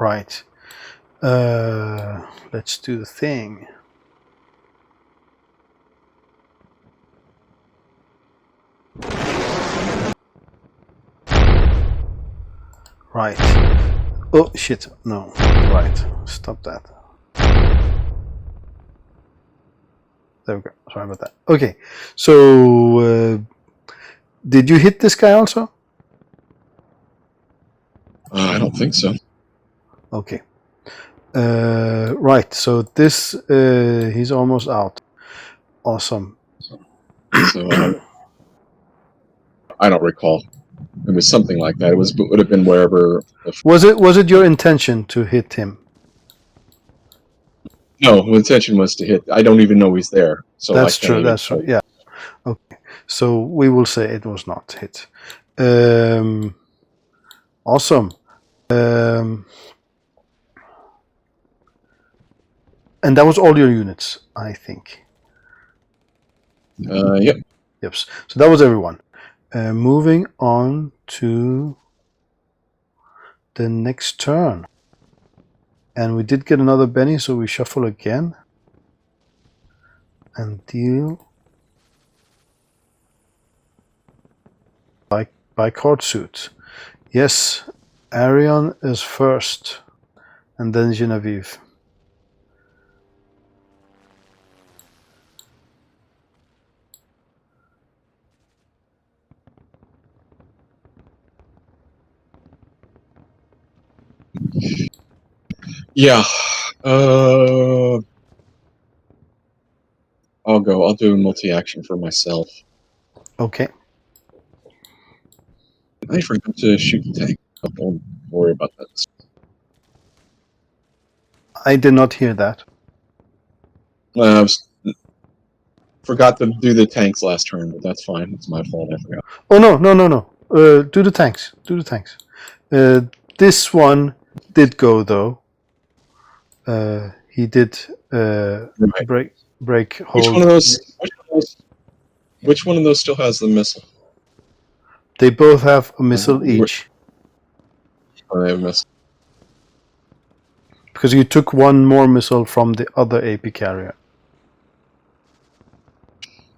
Speaker 1: Right. Let's do the thing. Right. Oh, shit. No. Right. Stop that. There we go. Sorry about that. Okay. So, did you hit this guy also?
Speaker 2: I don't think so.
Speaker 1: Okay. Right. So this, he's almost out. Awesome.
Speaker 2: So I don't recall. It was something like that. It would have been wherever.
Speaker 1: Was it your intention to hit him?
Speaker 2: No, the intention was to hit. I don't even know he's there. So
Speaker 1: That's
Speaker 2: I can't
Speaker 1: true.
Speaker 2: even
Speaker 1: That's true. Yeah. Okay. So we will say it was not hit. Awesome. And that was all your units, I think.
Speaker 2: Yep.
Speaker 1: Yep. So that was everyone. Moving on to the next turn. And we did get another Benny, so we shuffle again. And deal by card suit. Yes, Arion is first. And then Genevieve.
Speaker 2: Yeah. I'll go. I'll do a multi-action for myself.
Speaker 1: Okay.
Speaker 2: I forgot to shoot the tank. Don't worry about that.
Speaker 1: I did not hear that.
Speaker 2: forgot to do the tanks last turn, but that's fine. It's my fault. I forgot.
Speaker 1: Oh no. Do the tanks. This one did go though. He did
Speaker 2: Right.
Speaker 1: break hold.
Speaker 2: Which one of those? Which one of those still has the missile?
Speaker 1: They both have a missile each.
Speaker 2: Oh, they have a missile.
Speaker 1: Because you took one more missile from the other AP carrier.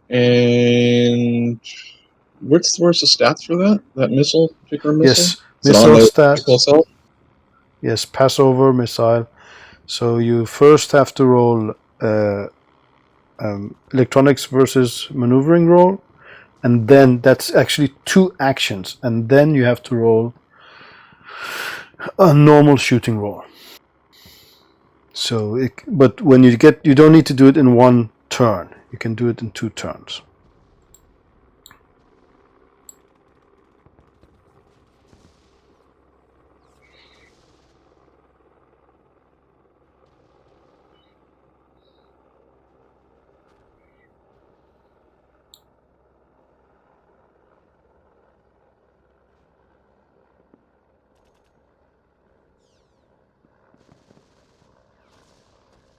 Speaker 2: And where's the stats for that? That missile, particular missile?
Speaker 1: Yes,
Speaker 2: Is it
Speaker 1: missile
Speaker 2: on the
Speaker 1: stat.
Speaker 2: vehicle itself?
Speaker 1: Yes, passover missile. So you first have to roll electronics versus maneuvering roll, and then that's actually 2 actions, and then you have to roll a normal shooting roll. So, but when you don't need to do it in 1 turn. You can do it in 2 turns.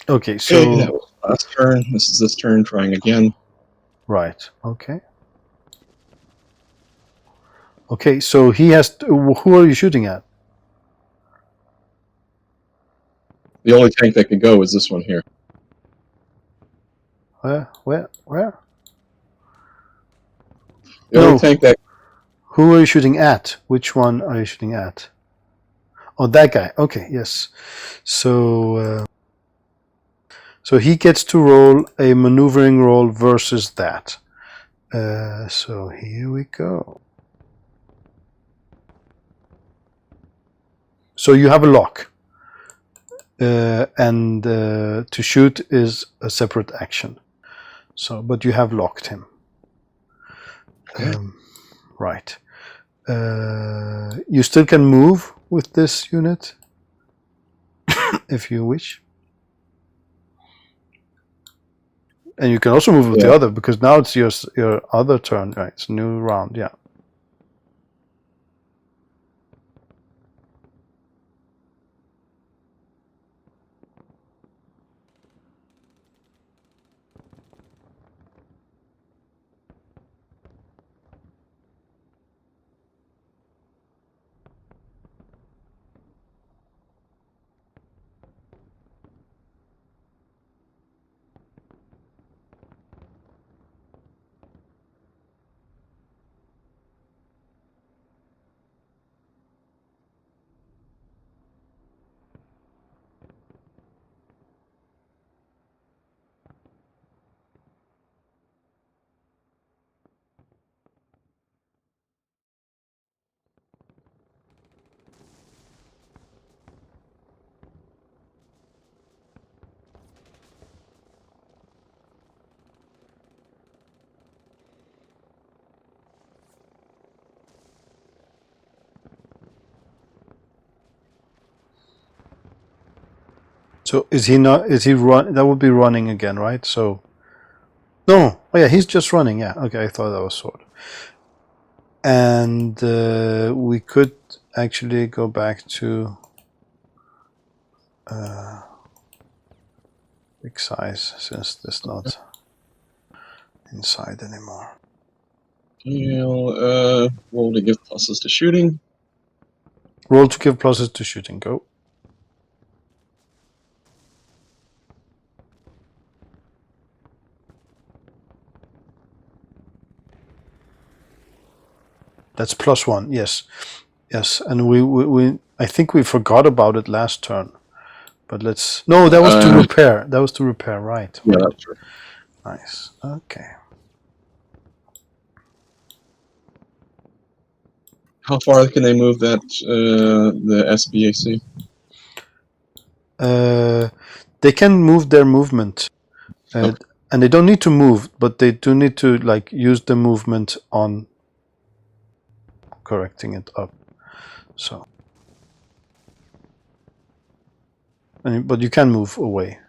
Speaker 1: Okay, so
Speaker 2: Okay, that was last turn. This is this turn. Trying again.
Speaker 1: right. Okay. Okay, so he has. Who are you shooting at?
Speaker 2: The only tank that can go is this one here.
Speaker 1: Where?
Speaker 2: The only tank that.
Speaker 1: Who are you shooting at? Which one are you shooting at? Oh, that guy. Okay, yes. So, so he gets to roll a maneuvering roll versus that. So here we go. So you have a lock, and to shoot is a separate action. So, but you have locked him.
Speaker 2: Okay.
Speaker 1: Right. You still can move with this unit if you wish. And you can also move with the other, because now it's your other turn, right? It's a new round, yeah. So is he not? Is he run? That would be running again, right? So no. Oh yeah, he's just running. Yeah. Okay, I thought that was sword. And we could actually go back to big size, since there's not inside anymore.
Speaker 2: Roll to give pluses to shooting.
Speaker 1: Roll to give pluses to shooting. Go. That's +1. Yes, yes. And we I think we forgot about it last turn. But let's. No, that was to repair. That was to repair. Right.
Speaker 2: Yeah, that's true.
Speaker 1: Nice. Okay.
Speaker 2: How far can they move that the SBAC?
Speaker 1: They can move their movement, and they don't need to move, but they do need to use the movement on correcting it up. So, but you can move away.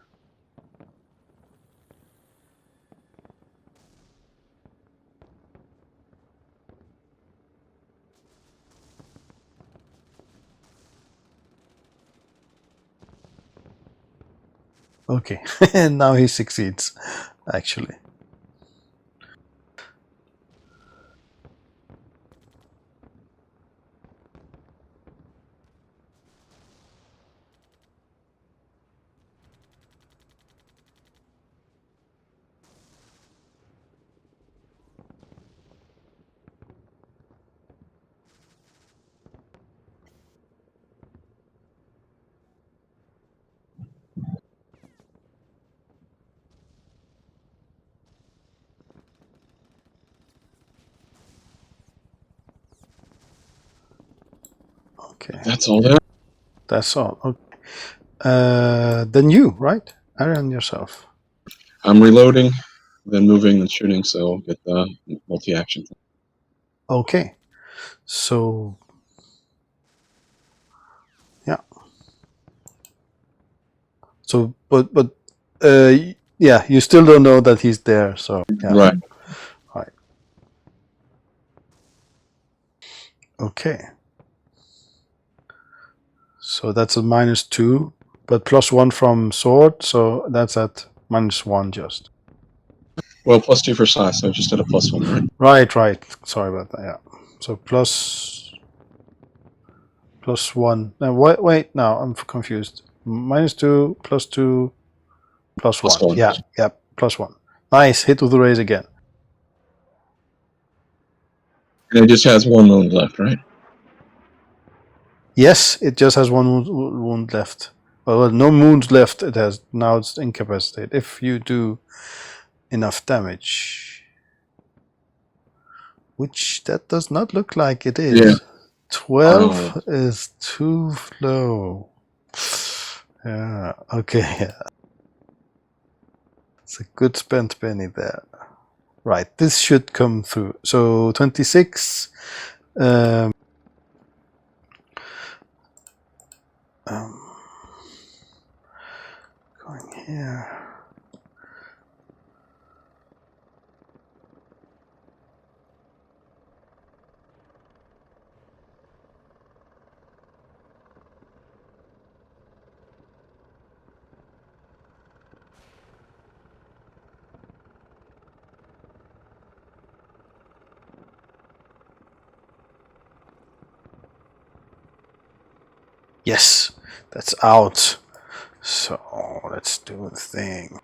Speaker 1: Okay, and now he succeeds, actually. Okay,
Speaker 2: That's all there.
Speaker 1: that's all. Okay. Then you, right? Aaron, yourself.
Speaker 2: I'm reloading, then moving and shooting, so I'll get the multi-action.
Speaker 1: Okay, so yeah. So, but yeah, you still don't know that he's there. So yeah.
Speaker 2: Right.
Speaker 1: Right. Okay. So that's a -2, but +1 from sword, so that's at -1 just.
Speaker 2: Well, +2 for size, so I just did a +1, right?
Speaker 1: Right. Sorry about that. Yeah. So +1. Now wait. Now I'm confused. -2, +2, +1.
Speaker 2: +1.
Speaker 1: Yeah. +1. Nice. Hit with the raise again.
Speaker 2: And it just has one wound left, right?
Speaker 1: Yes, it just has one wound left. Well, no wounds left. It has now. It's incapacitated. If you do enough damage, which that does not look like it is.
Speaker 2: Yeah.
Speaker 1: 12 is too low. Yeah. Okay. It's a good spent penny there. Right. This should come through. So 26. Going here. Yes, that's out. So let's do the thing.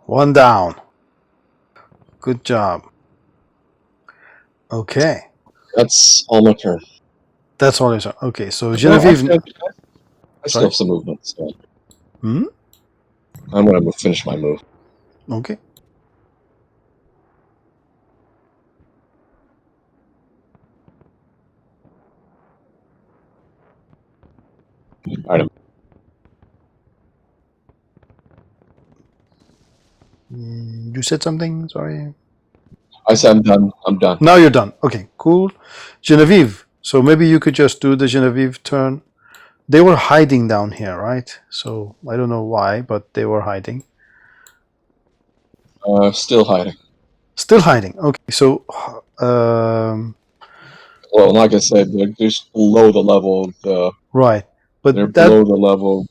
Speaker 1: One down. Good job. Okay.
Speaker 2: That's all my turn.
Speaker 1: That's all I saw. Okay, so
Speaker 2: Well,
Speaker 1: Genevieve.
Speaker 2: I still have some movement, so
Speaker 1: Hmm?
Speaker 2: I'm going to finish my move.
Speaker 1: Okay.
Speaker 2: All right.
Speaker 1: You said something? Sorry.
Speaker 2: I said I'm done. I'm done.
Speaker 1: Now you're done. Okay, cool. Genevieve. So maybe you could just do the Genevieve turn. They were hiding down here, right? So I don't know why, but they were hiding.
Speaker 2: Still hiding.
Speaker 1: Still hiding. Okay, so
Speaker 2: Well, like I said, they're just below the level of the.
Speaker 1: right,
Speaker 2: They're
Speaker 1: but
Speaker 2: below the level,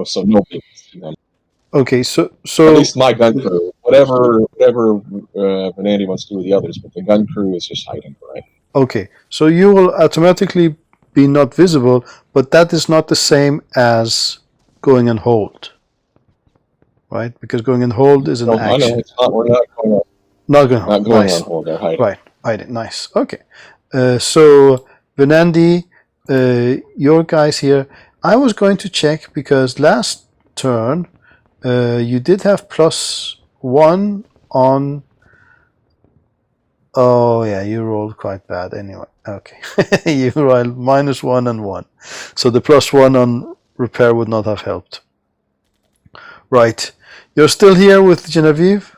Speaker 2: so nobody can see them.
Speaker 1: okay. So
Speaker 2: At least my gun crew, whatever Vanandi wants to do with the others, but the gun crew is just hiding, right?
Speaker 1: okay. So you will automatically be not visible, but that is not the same as going and hold, right? Because going and hold is an
Speaker 2: No, I
Speaker 1: action.
Speaker 2: know it's not. We're not going on.
Speaker 1: Not going
Speaker 2: Not
Speaker 1: on.
Speaker 2: going
Speaker 1: Nice.
Speaker 2: on hold. They're hiding.
Speaker 1: Right. Hiding. Nice. Okay. So Venandi, your guys here. I was going to check because last turn you did have +1 on. Oh yeah, you rolled quite bad anyway. Okay, you rolled -1 and 1, so the +1 on repair would not have helped. Right, you're still here with Genevieve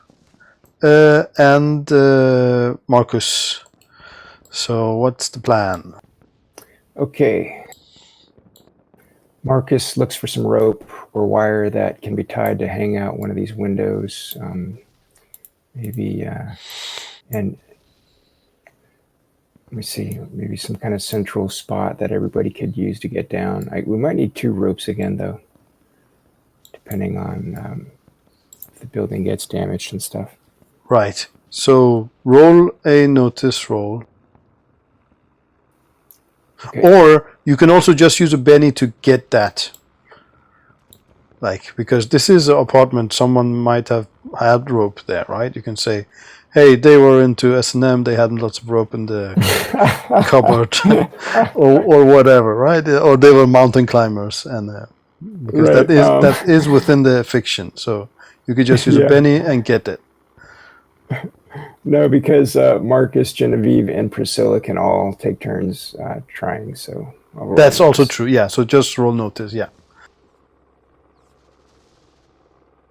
Speaker 1: and Marcus. So what's the plan?
Speaker 3: Okay. Marcus looks for some rope or wire that can be tied to hang out one of these windows. maybe, and let me see, maybe some kind of central spot that everybody could use to get down. We might need 2 ropes again, though, depending on if the building gets damaged and stuff.
Speaker 1: Right. So roll a notice roll.
Speaker 3: Okay.
Speaker 1: Or you can also just use a Benny to get that. Like, because this is an apartment, someone might have had rope there, right? You can say, hey, they were into S&M, they had lots of rope in the cupboard, or whatever, right? Or they were mountain climbers, and because
Speaker 3: Right,
Speaker 1: that is within the fiction, so you could just use a Benny and get it.
Speaker 3: No, because Marcus, Genevieve, and Priscilla can all take turns trying. So
Speaker 1: that's also true. Yeah. So just roll notice. Yeah.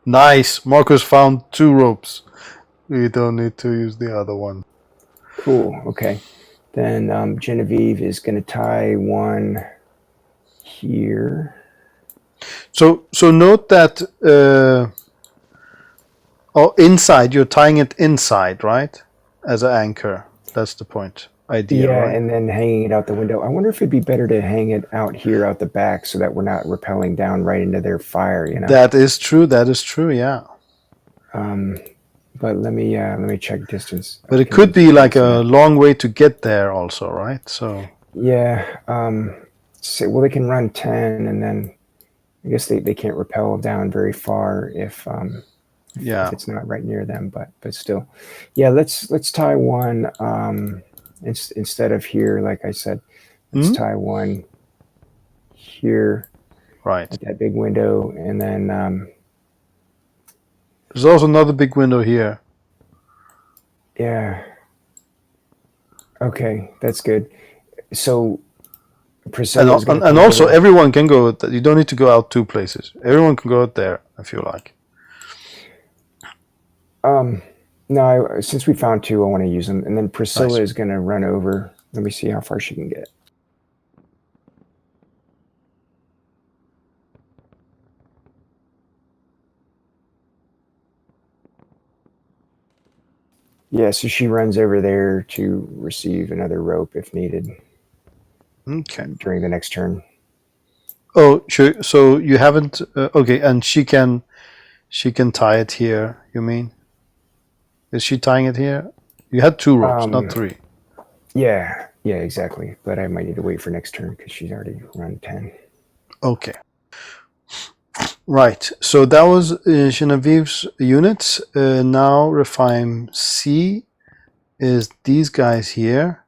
Speaker 1: Nice. Marcus found 2 ropes. We don't need to use the other one.
Speaker 3: Cool. Okay. Then Genevieve is going to tie one here. So
Speaker 1: note that inside, you're tying it inside, right? As an anchor. That's the point. Idea,
Speaker 3: yeah,
Speaker 1: right?
Speaker 3: and then hanging it out the window. I wonder if it'd be better to hang it out here, out the back, so that we're not rappelling down right into their fire. You know.
Speaker 1: That is true. That is true. Yeah.
Speaker 3: But let me check distance.
Speaker 1: But it could be like a long way to get there, also, right? So.
Speaker 3: Yeah. Well, they can run 10, and then I guess they can't rappel down very far if it's not right near them. But still, yeah. Let's tie one. Instead of here, like I said, let's tie one here,
Speaker 1: right
Speaker 3: at that big window, and then
Speaker 1: there's also another big window here.
Speaker 3: Yeah. Okay, that's good. So, Priscilla's
Speaker 1: and also everyone can go. You don't need to go out 2 places. Everyone can go out there if you like.
Speaker 3: No, since we found 2, I want to use them. And then Priscilla
Speaker 1: Nice.
Speaker 3: is going to run over. Let me see how far she can get. Yeah, so she runs over there to receive another rope if needed.
Speaker 1: Okay.
Speaker 3: During the next turn.
Speaker 1: Oh, sure. So you haven't. Okay, and she can tie it here. You mean? Is she tying it here? You had 2 ropes, not 3.
Speaker 3: Yeah, exactly. But I might need to wait for next turn because she's already run 10.
Speaker 1: Okay. Right. So that was Genevieve's units. Now Rephaim C is these guys here.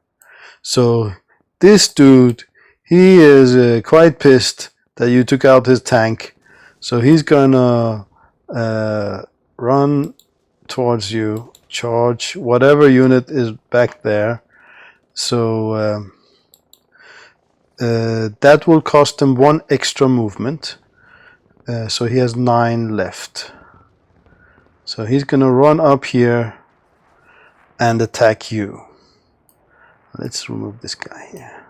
Speaker 1: So this dude, he is quite pissed that you took out his tank. So he's gonna run towards you, charge whatever unit is back there. So that will cost him 1 extra movement. So he has 9 left. So he's gonna run up here and attack you. Let's remove this guy here.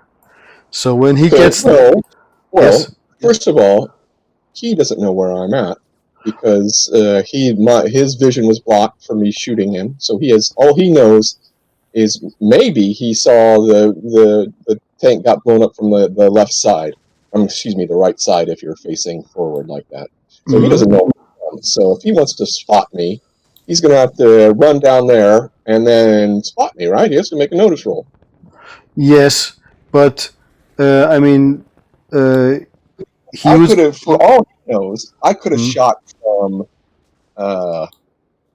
Speaker 1: So when he gets
Speaker 2: yes. First of all, he doesn't know where I'm at because his vision was blocked from me shooting him. So all he knows is maybe he saw the tank got blown up from the left side. The right side if you're facing forward like that. So he doesn't know. So if he wants to spot me, he's going to have to run down there and then spot me, right? He has to make a notice roll.
Speaker 1: Yes, but I mean, for
Speaker 2: all he knows, I could have shot from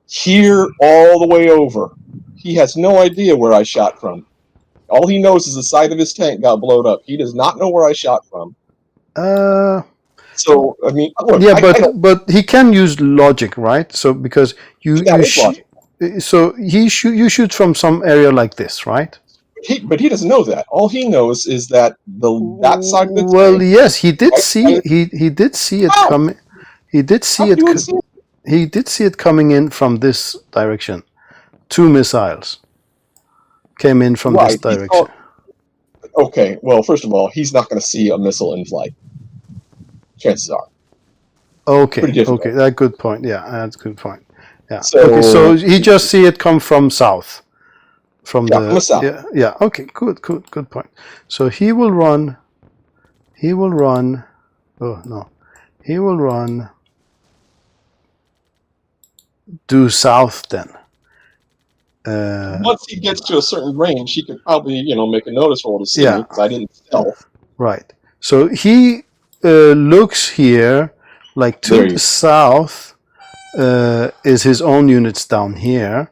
Speaker 2: here all the way over. He has no idea where I shot from. All he knows is the side of his tank got blown up. He does not know where I shot from. So I mean, look,
Speaker 1: yeah, but he can use logic, right? So because you shoot from some area like this, right?
Speaker 2: But he doesn't know that. All he knows is that that side of the tank.
Speaker 1: Well, yes, he did see he did see it coming. He did see it. He did see it coming in from this direction. 2 missiles came in from this direction.
Speaker 2: Okay, well, first of all, he's not going to see a missile in flight. Chances are.
Speaker 1: Okay, that's a good point. Yeah, that's a good point. Yeah.
Speaker 2: So,
Speaker 1: okay. So he just see it come from south. From
Speaker 2: from the south.
Speaker 1: Yeah. Yeah. Okay. Good. Good. Good point. So he will run. He will run. Oh no. He will run due south then.
Speaker 2: Once he gets to a certain range, he could probably, make a notice roll to see me,
Speaker 1: Yeah.
Speaker 2: because I didn't stealth.
Speaker 1: Right. So he looks here, like to the south is his own units down here,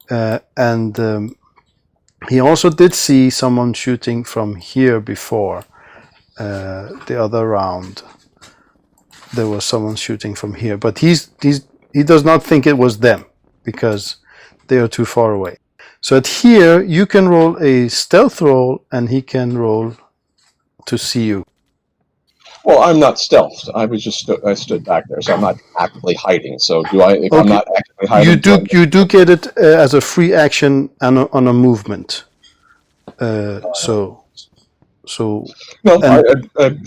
Speaker 1: and he also did see someone shooting from here before. The other round, there was someone shooting from here, but he does not think it was them because they are too far away. So at here, you can roll a stealth roll, and he can roll to see you.
Speaker 2: Well, I'm not stealthed. I was just I stood back there, so I'm not actively hiding. So do I? If I'm
Speaker 1: Okay.
Speaker 2: not actively hiding,
Speaker 1: You do get it as a free action on a movement. So
Speaker 2: no,
Speaker 1: and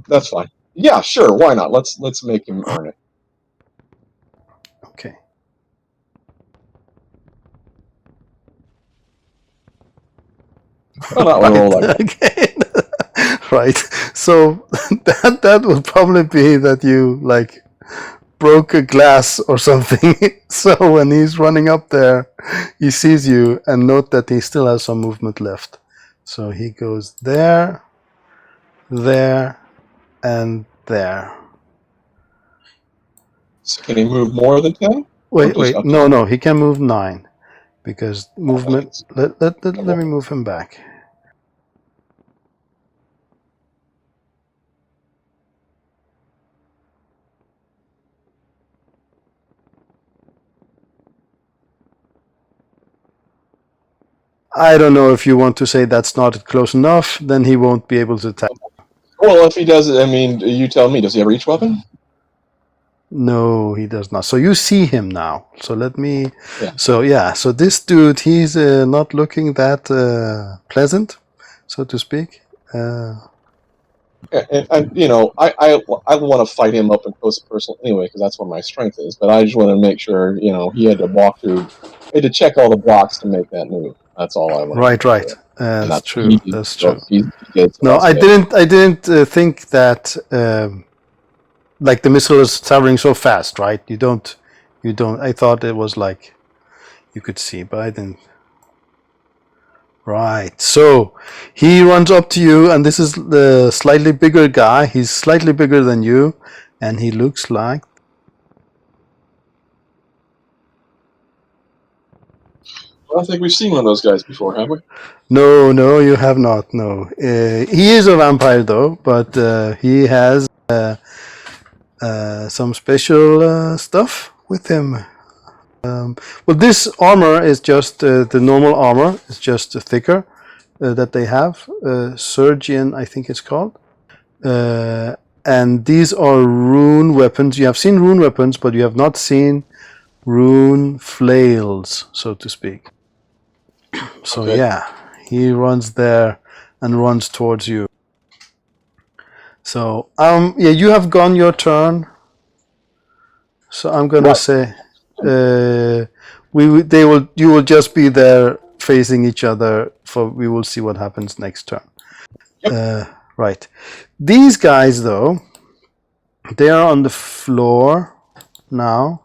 Speaker 2: that's fine. Yeah, sure. Why not? Let's make him earn it.
Speaker 1: okay.
Speaker 2: Well, not
Speaker 1: Right.
Speaker 2: roll like
Speaker 1: Okay. Right. So that would probably be that you like broke a glass or something. So when he's running up there, he sees you, and note that he still has some movement left. So he goes there, there, and there.
Speaker 2: So can he move more than 10?
Speaker 1: Wait. No. He can move 9 because movement. Let me move him back. I don't know if you want to say that's not close enough, then he won't be able to attack.
Speaker 2: Well, if he does, I mean, you tell me. Does he have a reach weapon?
Speaker 1: No, he does not. So you see him now. So let me.
Speaker 2: Yeah.
Speaker 1: So this dude, he's not looking that pleasant, so to speak.
Speaker 2: And I want to fight him up and close and personal anyway, because that's where my strength is. But I just want to make sure, he had to check all the blocks to make that move. That's all I want to make
Speaker 1: Right.
Speaker 2: sure.
Speaker 1: That's
Speaker 2: What
Speaker 1: true.
Speaker 2: he did.
Speaker 1: That's
Speaker 2: So
Speaker 1: true.
Speaker 2: he did, so
Speaker 1: No,
Speaker 2: that's
Speaker 1: I
Speaker 2: good.
Speaker 1: didn't think that. Like the missile is traveling so fast, right? You don't. I thought it was like you could see, but I didn't. Right. So he runs up to you, and this is the slightly bigger guy. He's slightly bigger than you, and he looks like.
Speaker 2: I don't think we've seen one of those guys before, have we?
Speaker 1: No, you have not. No. He is a vampire, though, but he has some special stuff with him. Well, this armor is just the normal armor. It's just thicker that they have. Surgeon, I think it's called. And these are rune weapons. You have seen rune weapons, but you have not seen rune flails, so to speak. So
Speaker 2: Okay.
Speaker 1: yeah, he runs there and runs towards you. So yeah, you have gone your turn. So I'm gonna say, you will just be there facing each other. We will see what happens next turn.
Speaker 2: Yep.
Speaker 1: Right. These guys, though, they are on the floor now.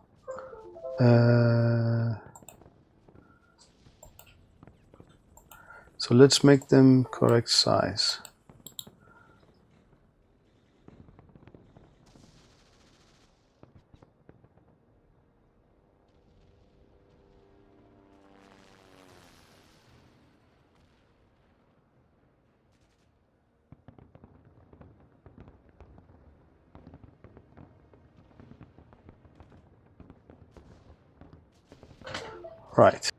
Speaker 1: So let's make them correct size. Right.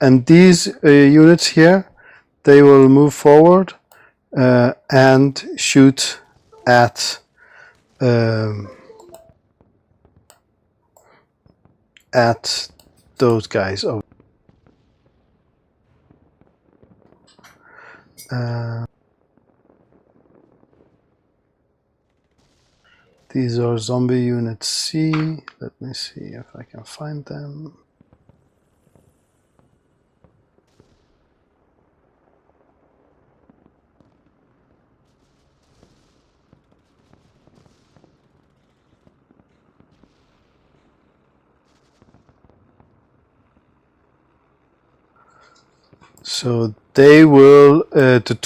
Speaker 1: And these units here, they will move forward and shoot at those guys. These are zombie unit C. Let me see if I can find them. So they will the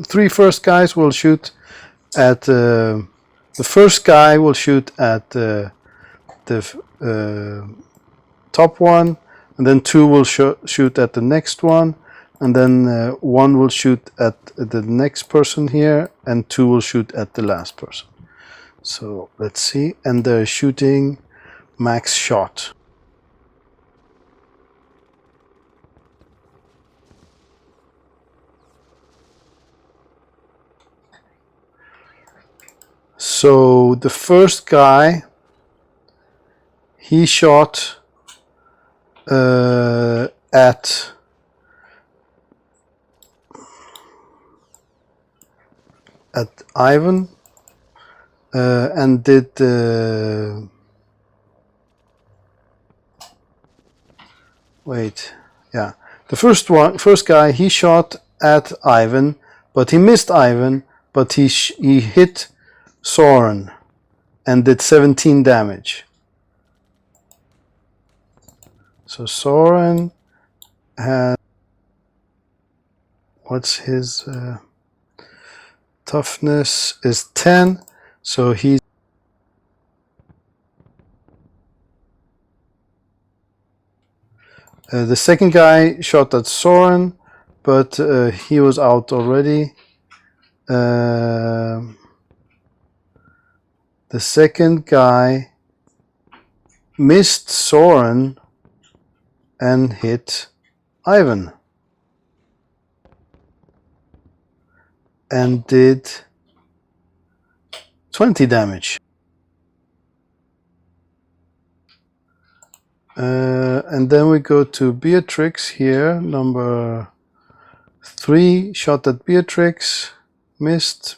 Speaker 1: three first guys will shoot at the first guy will shoot at the top one, and then two will shoot at the next one, and then one will shoot at the next person here, and two will shoot at the last person. So let's see, and they're shooting max shot. So the first guy, he shot at Ivan and did the first guy, he shot at Ivan, but he missed Ivan, but he hit Soren and did 17 damage. So Soren had, what's his toughness is 10, so he's the second guy shot at Soren, but he was out already. The second guy missed Soren and hit Ivan and did 20 damage. And then we go to Beatrix here, number 3, shot at Beatrix, missed,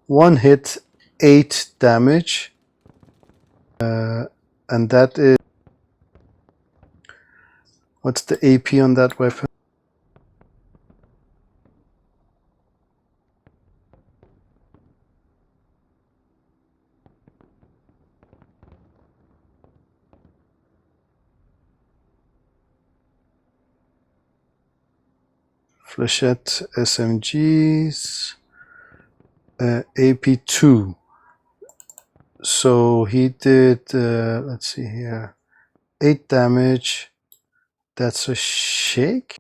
Speaker 1: one hit, 8 damage, and that is, what's the AP on that weapon? Flechette SMGs, AP2. So he did, let's see here, 8 damage. That's a shake.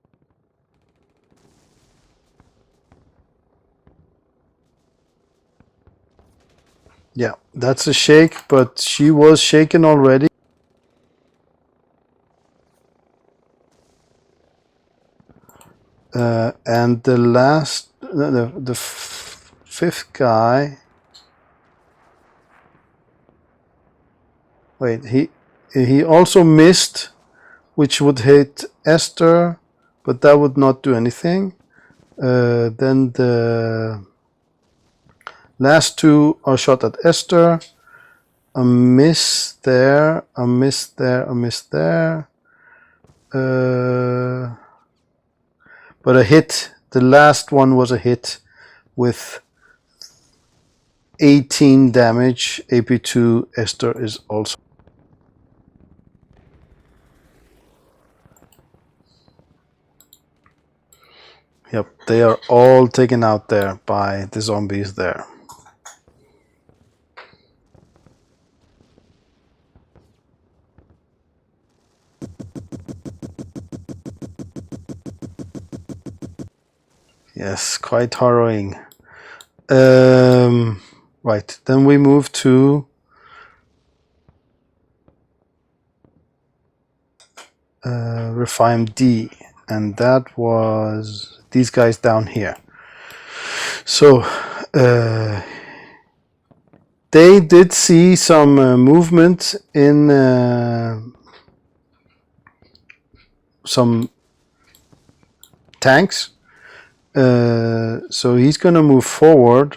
Speaker 1: Yeah, that's a shake, but she was shaken already. And the last, the fifth guy. Wait, he also missed, which would hit Esther, but that would not do anything. Then the last two are shot at Esther. A miss there, a miss there, a miss there. But a hit. The last one was a hit with 18 damage. AP2 Esther is also. Yep, they are all taken out there by the zombies there. Yes, quite harrowing. Right, then we move to Rephaim D, and that was these guys down here. So they did see some movement in some tanks. So he's gonna move forward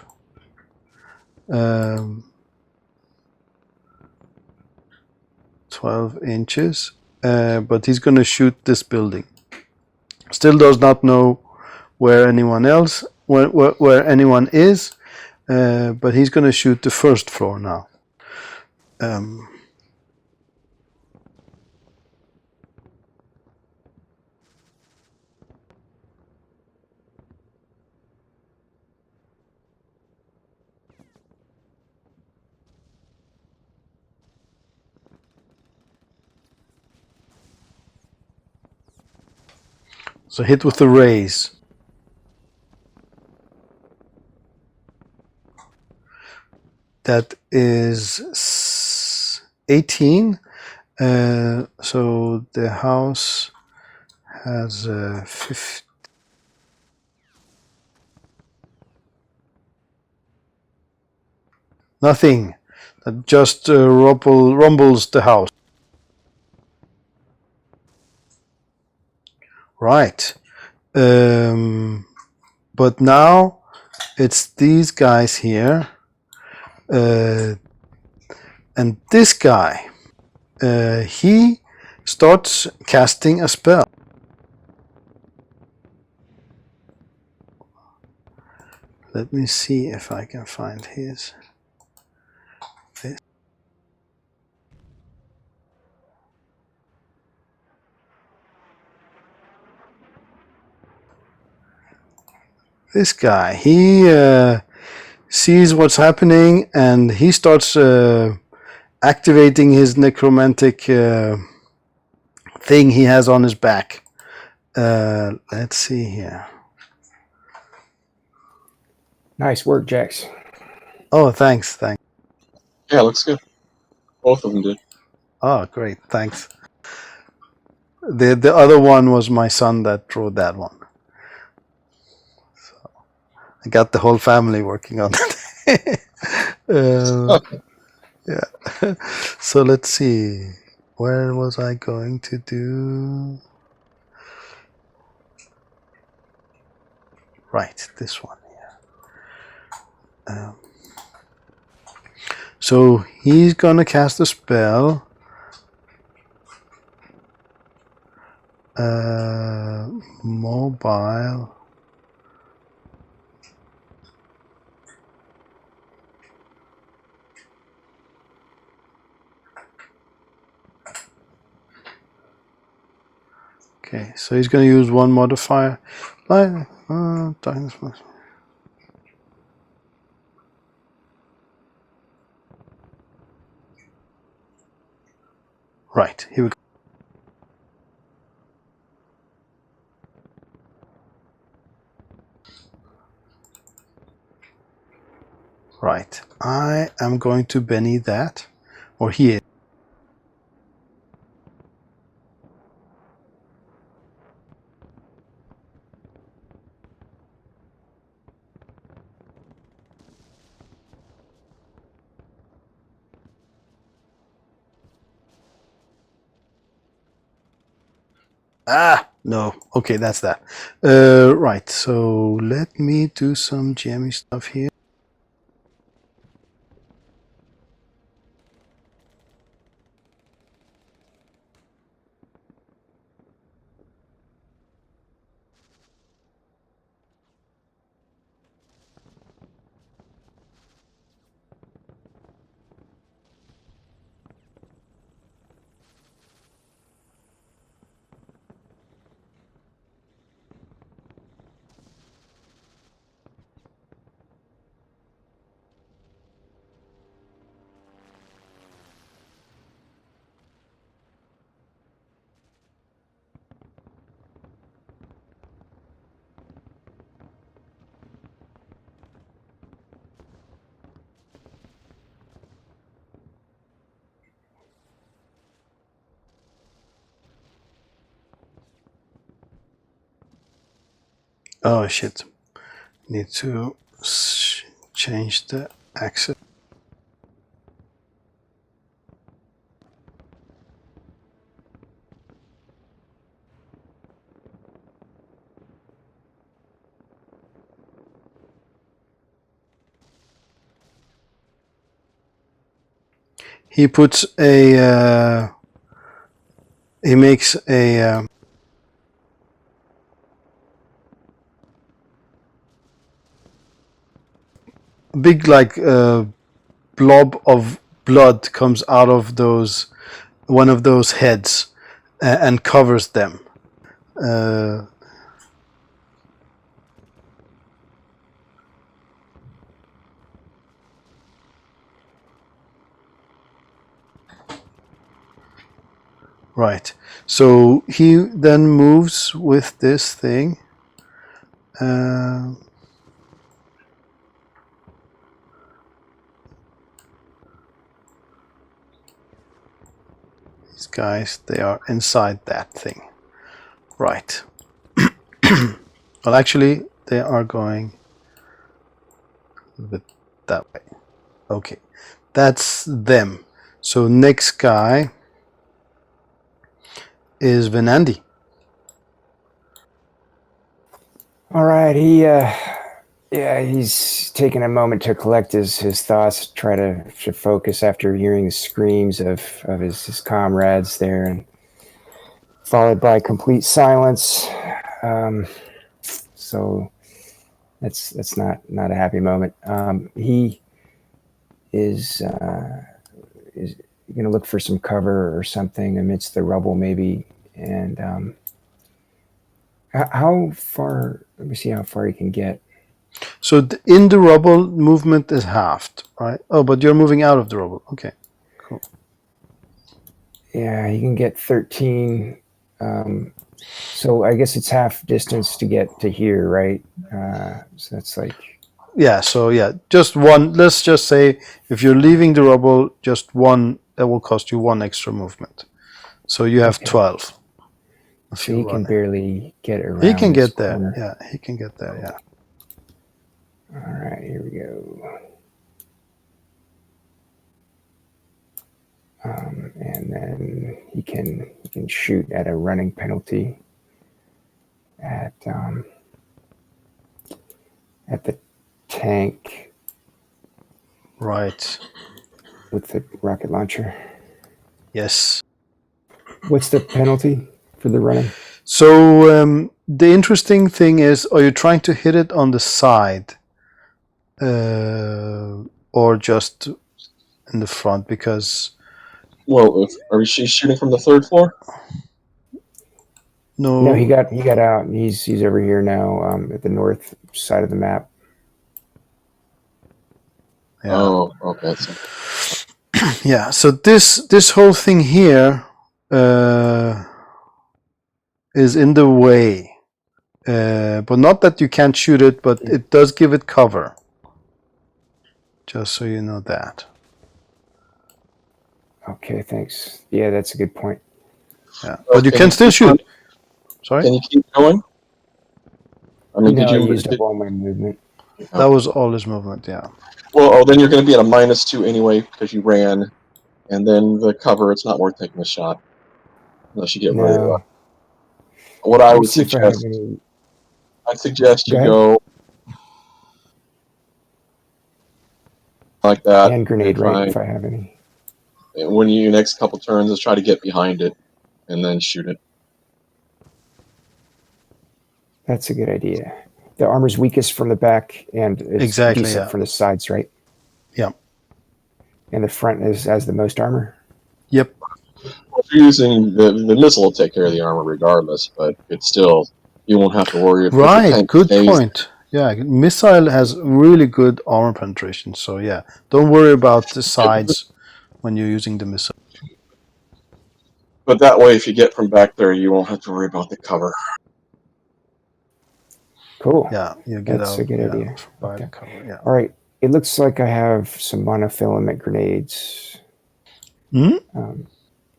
Speaker 1: 12 inches, but he's going to shoot this building. Still does not know where anyone is, but he's going to shoot the first floor now. So hit with the raise. That is 18. So the house has 50. Nothing. That just rumbles the house. Right. But now it's these guys here. And this guy, he starts casting a spell. Let me see if I can find his. This guy, he sees what's happening and he starts activating his necromantic thing he has on his back. Let's see here.
Speaker 3: Nice work, Jax.
Speaker 1: Oh, thanks.
Speaker 2: Yeah, looks good. Both of them did.
Speaker 1: Oh, great, thanks. The other one was my son that drew that one. So I got the whole family working on it. Yeah. So let's see. Where was I going to do? Right, this one here. So he's gonna cast a spell. Mobile. Okay, so he's going to use one modifier. Right, here we go. Right, I am going to Benny that, or he is. No. Okay, that's that. Right, so let me do some jammy stuff here. Oh shit. Need to change the access. he puts a he makes a big like blob of blood comes out of one of those heads and covers them. Right. So he then moves with this thing. These guys, they are inside that thing. Right. Well, actually, they are going a little bit that way. Okay. That's them. So next guy is Venandi.
Speaker 3: All right, he's taking a moment to collect his thoughts, try to focus after hearing the screams of his comrades there, and followed by complete silence. So that's not a happy moment. He is going to look for some cover or something amidst the rubble, maybe, and how far? Let me see how far he can get.
Speaker 1: So in the rubble, movement is halved, right? Oh, but you're moving out of the rubble. Okay, cool.
Speaker 3: Yeah, he can get 13. So I guess it's half distance to get to here, right? So that's like...
Speaker 1: Yeah, so yeah, just one. Let's just say if you're leaving the rubble, just one, that will cost you one extra movement. So you have 12.
Speaker 3: So he can barely get around.
Speaker 1: He can get there.
Speaker 3: Corner.
Speaker 1: Yeah, he can get there. Yeah.
Speaker 3: All right, here we go. And then he can shoot at a running penalty at the tank.
Speaker 1: Right.
Speaker 3: With the rocket launcher.
Speaker 1: Yes.
Speaker 3: What's the penalty for the running?
Speaker 1: So the interesting thing is, are you trying to hit it on the side or just in the front? Because...
Speaker 2: Well, are she shooting from the third floor?
Speaker 3: No, he got out. He's over here now at the north side of the map.
Speaker 1: Yeah.
Speaker 2: Oh, okay. So.
Speaker 1: Yeah. So this whole thing here is in the way, but not that you can't shoot it, but it does give it cover. Just so you know that.
Speaker 3: Okay, thanks. Yeah, that's a good point.
Speaker 1: Yeah, but you can still shoot. Sorry?
Speaker 2: Can you keep going? I mean,
Speaker 3: no,
Speaker 2: did you
Speaker 3: I used up all my movement?
Speaker 1: That was all his movement, yeah.
Speaker 2: Well, then you're going to be at a -2 anyway because you ran, and then the cover, it's not worth taking a shot unless you get really lucky. What I would suggest, I'd suggest you go like that.
Speaker 3: And grenade right if I have any.
Speaker 2: And when you next couple turns, let's try to get behind it and then shoot it.
Speaker 3: That's a good idea. The armor's weakest from the back, and it's decent from the sides, right?
Speaker 1: Yeah.
Speaker 3: And the front has the most armor?
Speaker 1: Yep.
Speaker 2: Well, if you're using the missile will take care of the armor regardless, but it's still, you won't have to worry.
Speaker 1: Right, good point. Yeah, missile has really good armor penetration, so yeah, don't worry about the sides when you're using the missile.
Speaker 2: But that way, if you get from back there, you won't have to worry about the cover.
Speaker 3: Cool.
Speaker 1: Yeah, you get
Speaker 3: That's a good idea.
Speaker 1: Okay. Cover, yeah.
Speaker 3: All right. It looks like I have some monofilament grenades.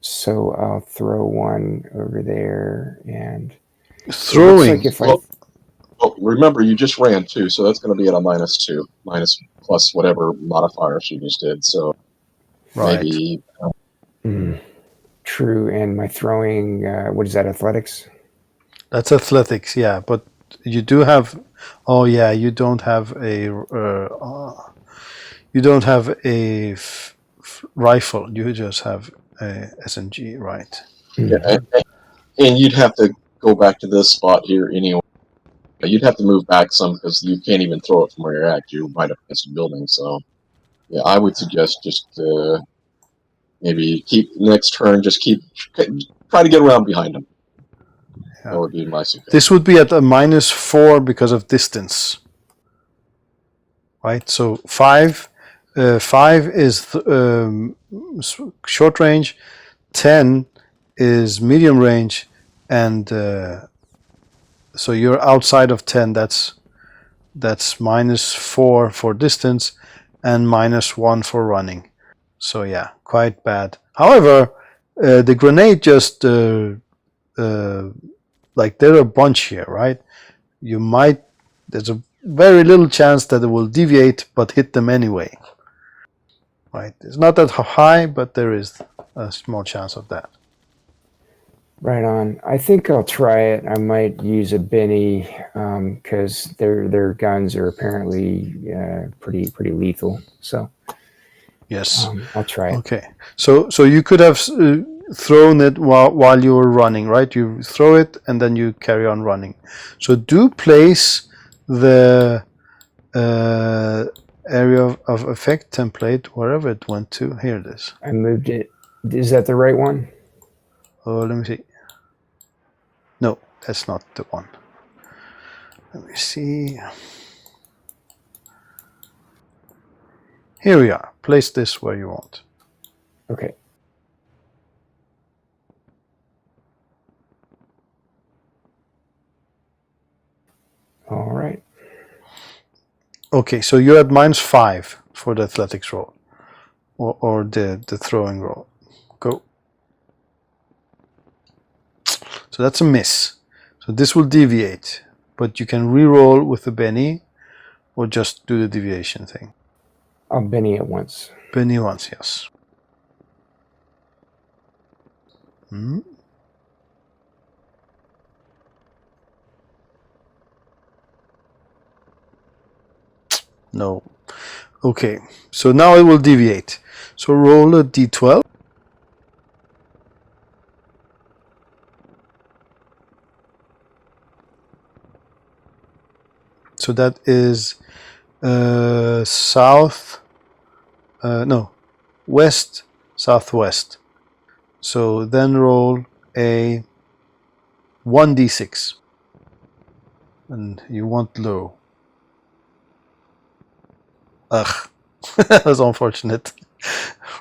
Speaker 3: So I'll throw one over there and
Speaker 1: throwing.
Speaker 2: Well, remember, you just ran too, so that's going to be at a -2, plus whatever modifier she just did. So maybe.
Speaker 3: True. And my throwing, what is that? Athletics?
Speaker 1: That's athletics, yeah. But you do have. Oh yeah, you don't have a. You don't have a rifle. You just have a SMG, right?
Speaker 2: Yeah, and you'd have to go back to this spot here anyway. You'd have to move back some because you can't even throw it from where you're at. You might have against a building. So, yeah, I would suggest just maybe keep next turn. Just try to get around behind him.
Speaker 1: Yeah.
Speaker 2: That would be my suggestion.
Speaker 1: This would be at a -4 because of distance, right? So 5 is short range, 10 is medium range, and so you're outside of 10. That's -4 for distance and -1 for running. So yeah, quite bad. However, the grenade just like there are a bunch here, right? There's a very little chance that it will deviate but hit them anyway, right? It's not that high, but there is a small chance of that.
Speaker 3: Right on. I think I'll try it. I might use a Benny because their guns are apparently pretty lethal. So
Speaker 1: Yes.
Speaker 3: I'll try it.
Speaker 1: Okay. So you could have thrown it while you were running, right? You throw it and then you carry on running. So do place the area of effect template wherever it went to. Here it is.
Speaker 3: I moved it. Is that the right one?
Speaker 1: Oh, let me see. No, that's not the one. Let me see. Here we are. Place this where you want.
Speaker 3: Okay. All right.
Speaker 1: Okay, so you're at -5 for the athletics roll, or the throwing roll. Go. So that's a miss. So this will deviate, but you can re-roll with the Benny, or just do the deviation thing.
Speaker 3: I'll Benny it once.
Speaker 1: Benny once, yes. Hmm. No. Okay, so now it will deviate. So roll a d12. So that is west, southwest. So then roll a 1d6. And you want low. Ugh, that was unfortunate.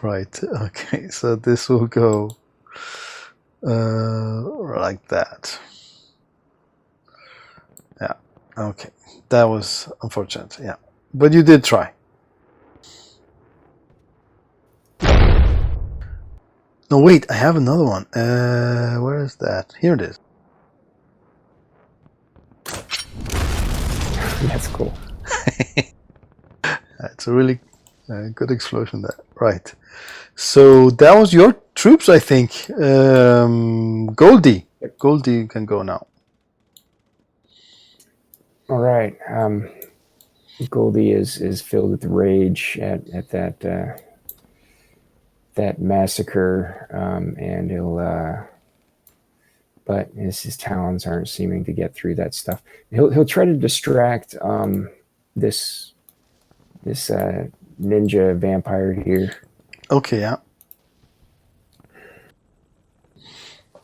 Speaker 1: Right, okay, so this will go like that. Yeah, okay, that was unfortunate, yeah. But you did try. No, wait, I have another one. Where is that? Here it is.
Speaker 3: That's cool.
Speaker 1: It's a really good explosion there. Right. So that was your troops, I think. Goldie. Goldie can go now.
Speaker 3: All right. Goldie is filled with rage at that massacre, and he'll. But his talons aren't seeming to get through that stuff. He'll try to distract this ninja vampire here.
Speaker 1: Okay, yeah.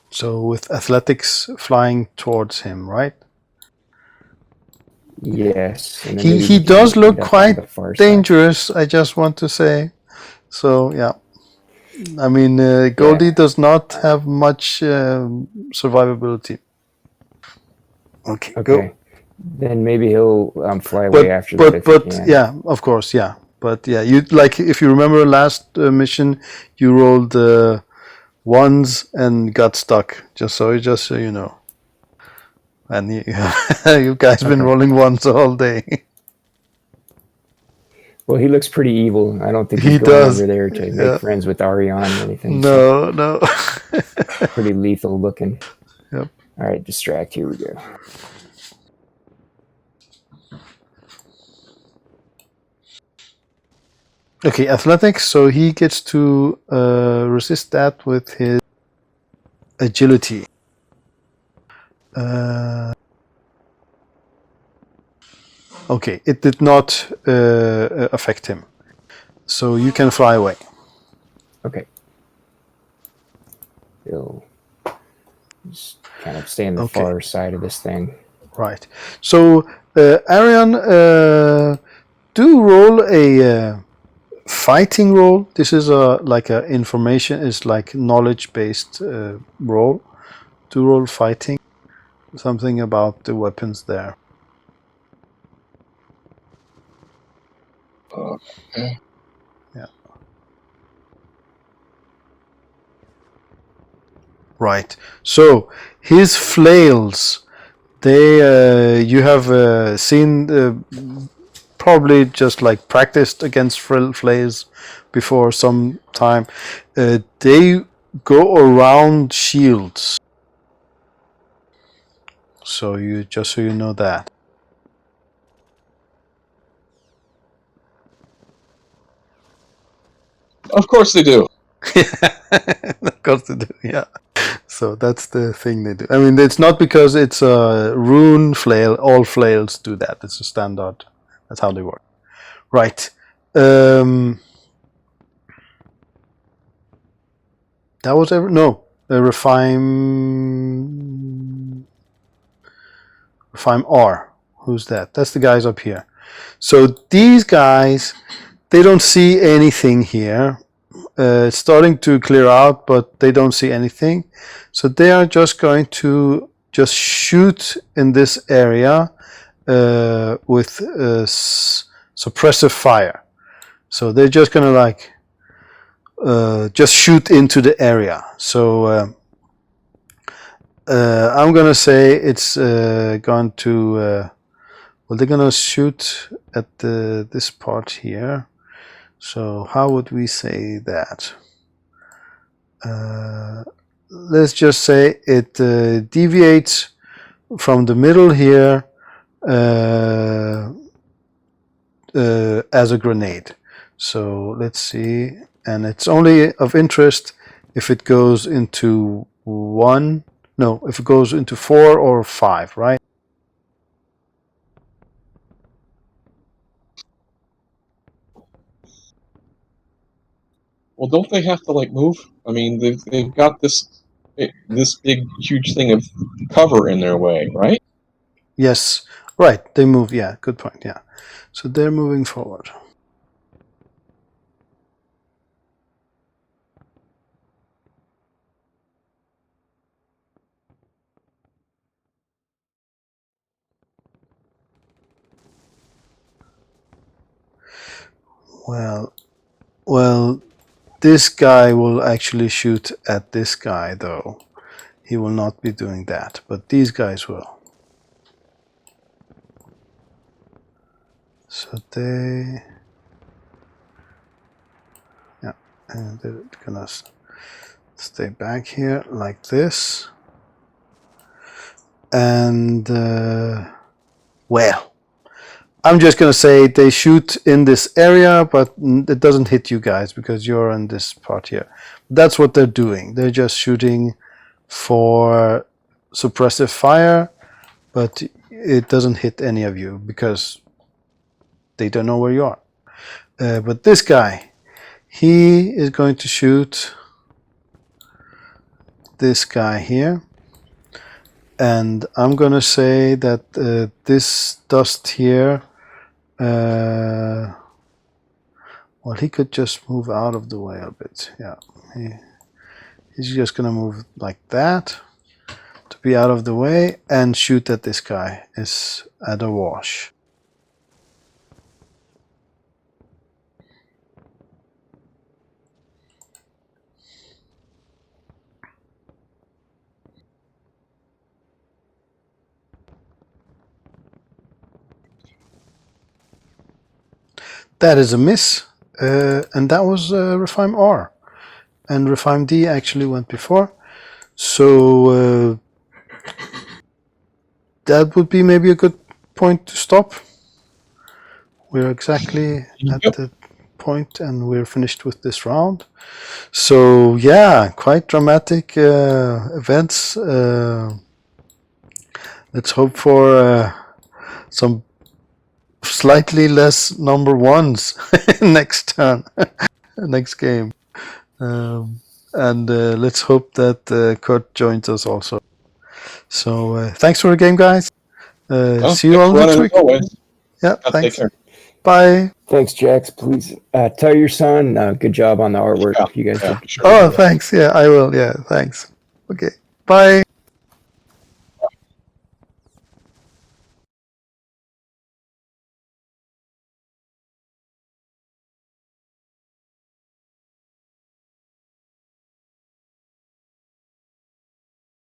Speaker 1: So with athletics flying towards him, right?
Speaker 3: Yes. And
Speaker 1: He does look quite dangerous, I just want to say. So, yeah. I mean, Goldie does not have much survivability. Okay, go.
Speaker 3: Then maybe he'll fly away after that.
Speaker 1: But yeah, of course, yeah. But yeah, you like if you remember last mission, you rolled ones and got stuck. Just so you know. And you guys been rolling ones all day.
Speaker 3: Well, he looks pretty evil. I don't think
Speaker 1: he
Speaker 3: he's going
Speaker 1: does.
Speaker 3: over there to make friends with Ariane or anything.
Speaker 1: No, no.
Speaker 3: Pretty lethal looking.
Speaker 1: Yep.
Speaker 3: All right, distract. Here we go.
Speaker 1: Okay, athletics. So he gets to resist that with his agility. Okay, it did not affect him. So you can fly away.
Speaker 3: Okay. He'll just kind of stay on the
Speaker 1: Okay.
Speaker 3: far side of this thing.
Speaker 1: Right. So, Arion, do roll a fighting roll. This is like a information, is like knowledge-based roll. Do roll fighting. Something about the weapons there.
Speaker 2: Okay.
Speaker 1: Yeah. Right. So his flails. They you have seen probably just like practiced against flails before some time. They go around shields. So you just so you know that.
Speaker 2: Of course they do.
Speaker 1: Of course they do. Yeah. So that's the thing they do. I mean, it's not because it's a rune flail. All flails do that. It's a standard. That's how they work. Right. That was no. Rephaim R. Who's that? That's the guys up here. So these guys, they don't see anything here. It's starting to clear out, but they don't see anything. So they are just going to just shoot in this area with suppressive fire. So they're just going to like just shoot into the area. So I'm going to say it's going to, well, they're going to shoot at this part here. So how would we say that? Let's just say it deviates from the middle here as a grenade. So let's see, and it's only of interest if it goes into if it goes into 4 or 5, right?
Speaker 2: Well, don't they have to like move? I mean, they've got this big huge thing of cover in their way, right?
Speaker 1: Yes, right. They move. Yeah, good point. Yeah, so they're moving forward. Well, this guy will actually shoot at this guy, though. He will not be doing that, but these guys will. So they, yeah, and they're gonna stay back here like this. And, well, I'm just gonna say they shoot in this area, but it doesn't hit you guys because you're in this part here. That's what they're doing. They're just shooting for suppressive fire, but it doesn't hit any of you because they don't know where you are. But this guy, he is going to shoot this guy here. And I'm going to say that this dust here, well, he could just move out of the way a bit. Yeah, he's just going to move like that to be out of the way and shoot at this guy. It's at a wash. That is a miss, and that was Rephaim R. And Rephaim D actually went before. So that would be maybe a good point to stop. We're exactly at
Speaker 2: Yep.
Speaker 1: the point, and we're finished with this round. So yeah, quite dramatic events. Let's hope for some slightly less number ones next turn, next game. And let's hope that Kurt joins us also. So thanks for the game, guys. See you all next week. Yeah, thanks.
Speaker 2: Take care.
Speaker 1: Bye.
Speaker 3: Thanks, Jax. Please tell your son good job on the artwork.
Speaker 2: Yeah,
Speaker 3: You guys
Speaker 2: yeah,
Speaker 3: did.
Speaker 2: sure.
Speaker 1: Oh, thanks. Yeah, I will. Yeah, thanks. Okay. Bye.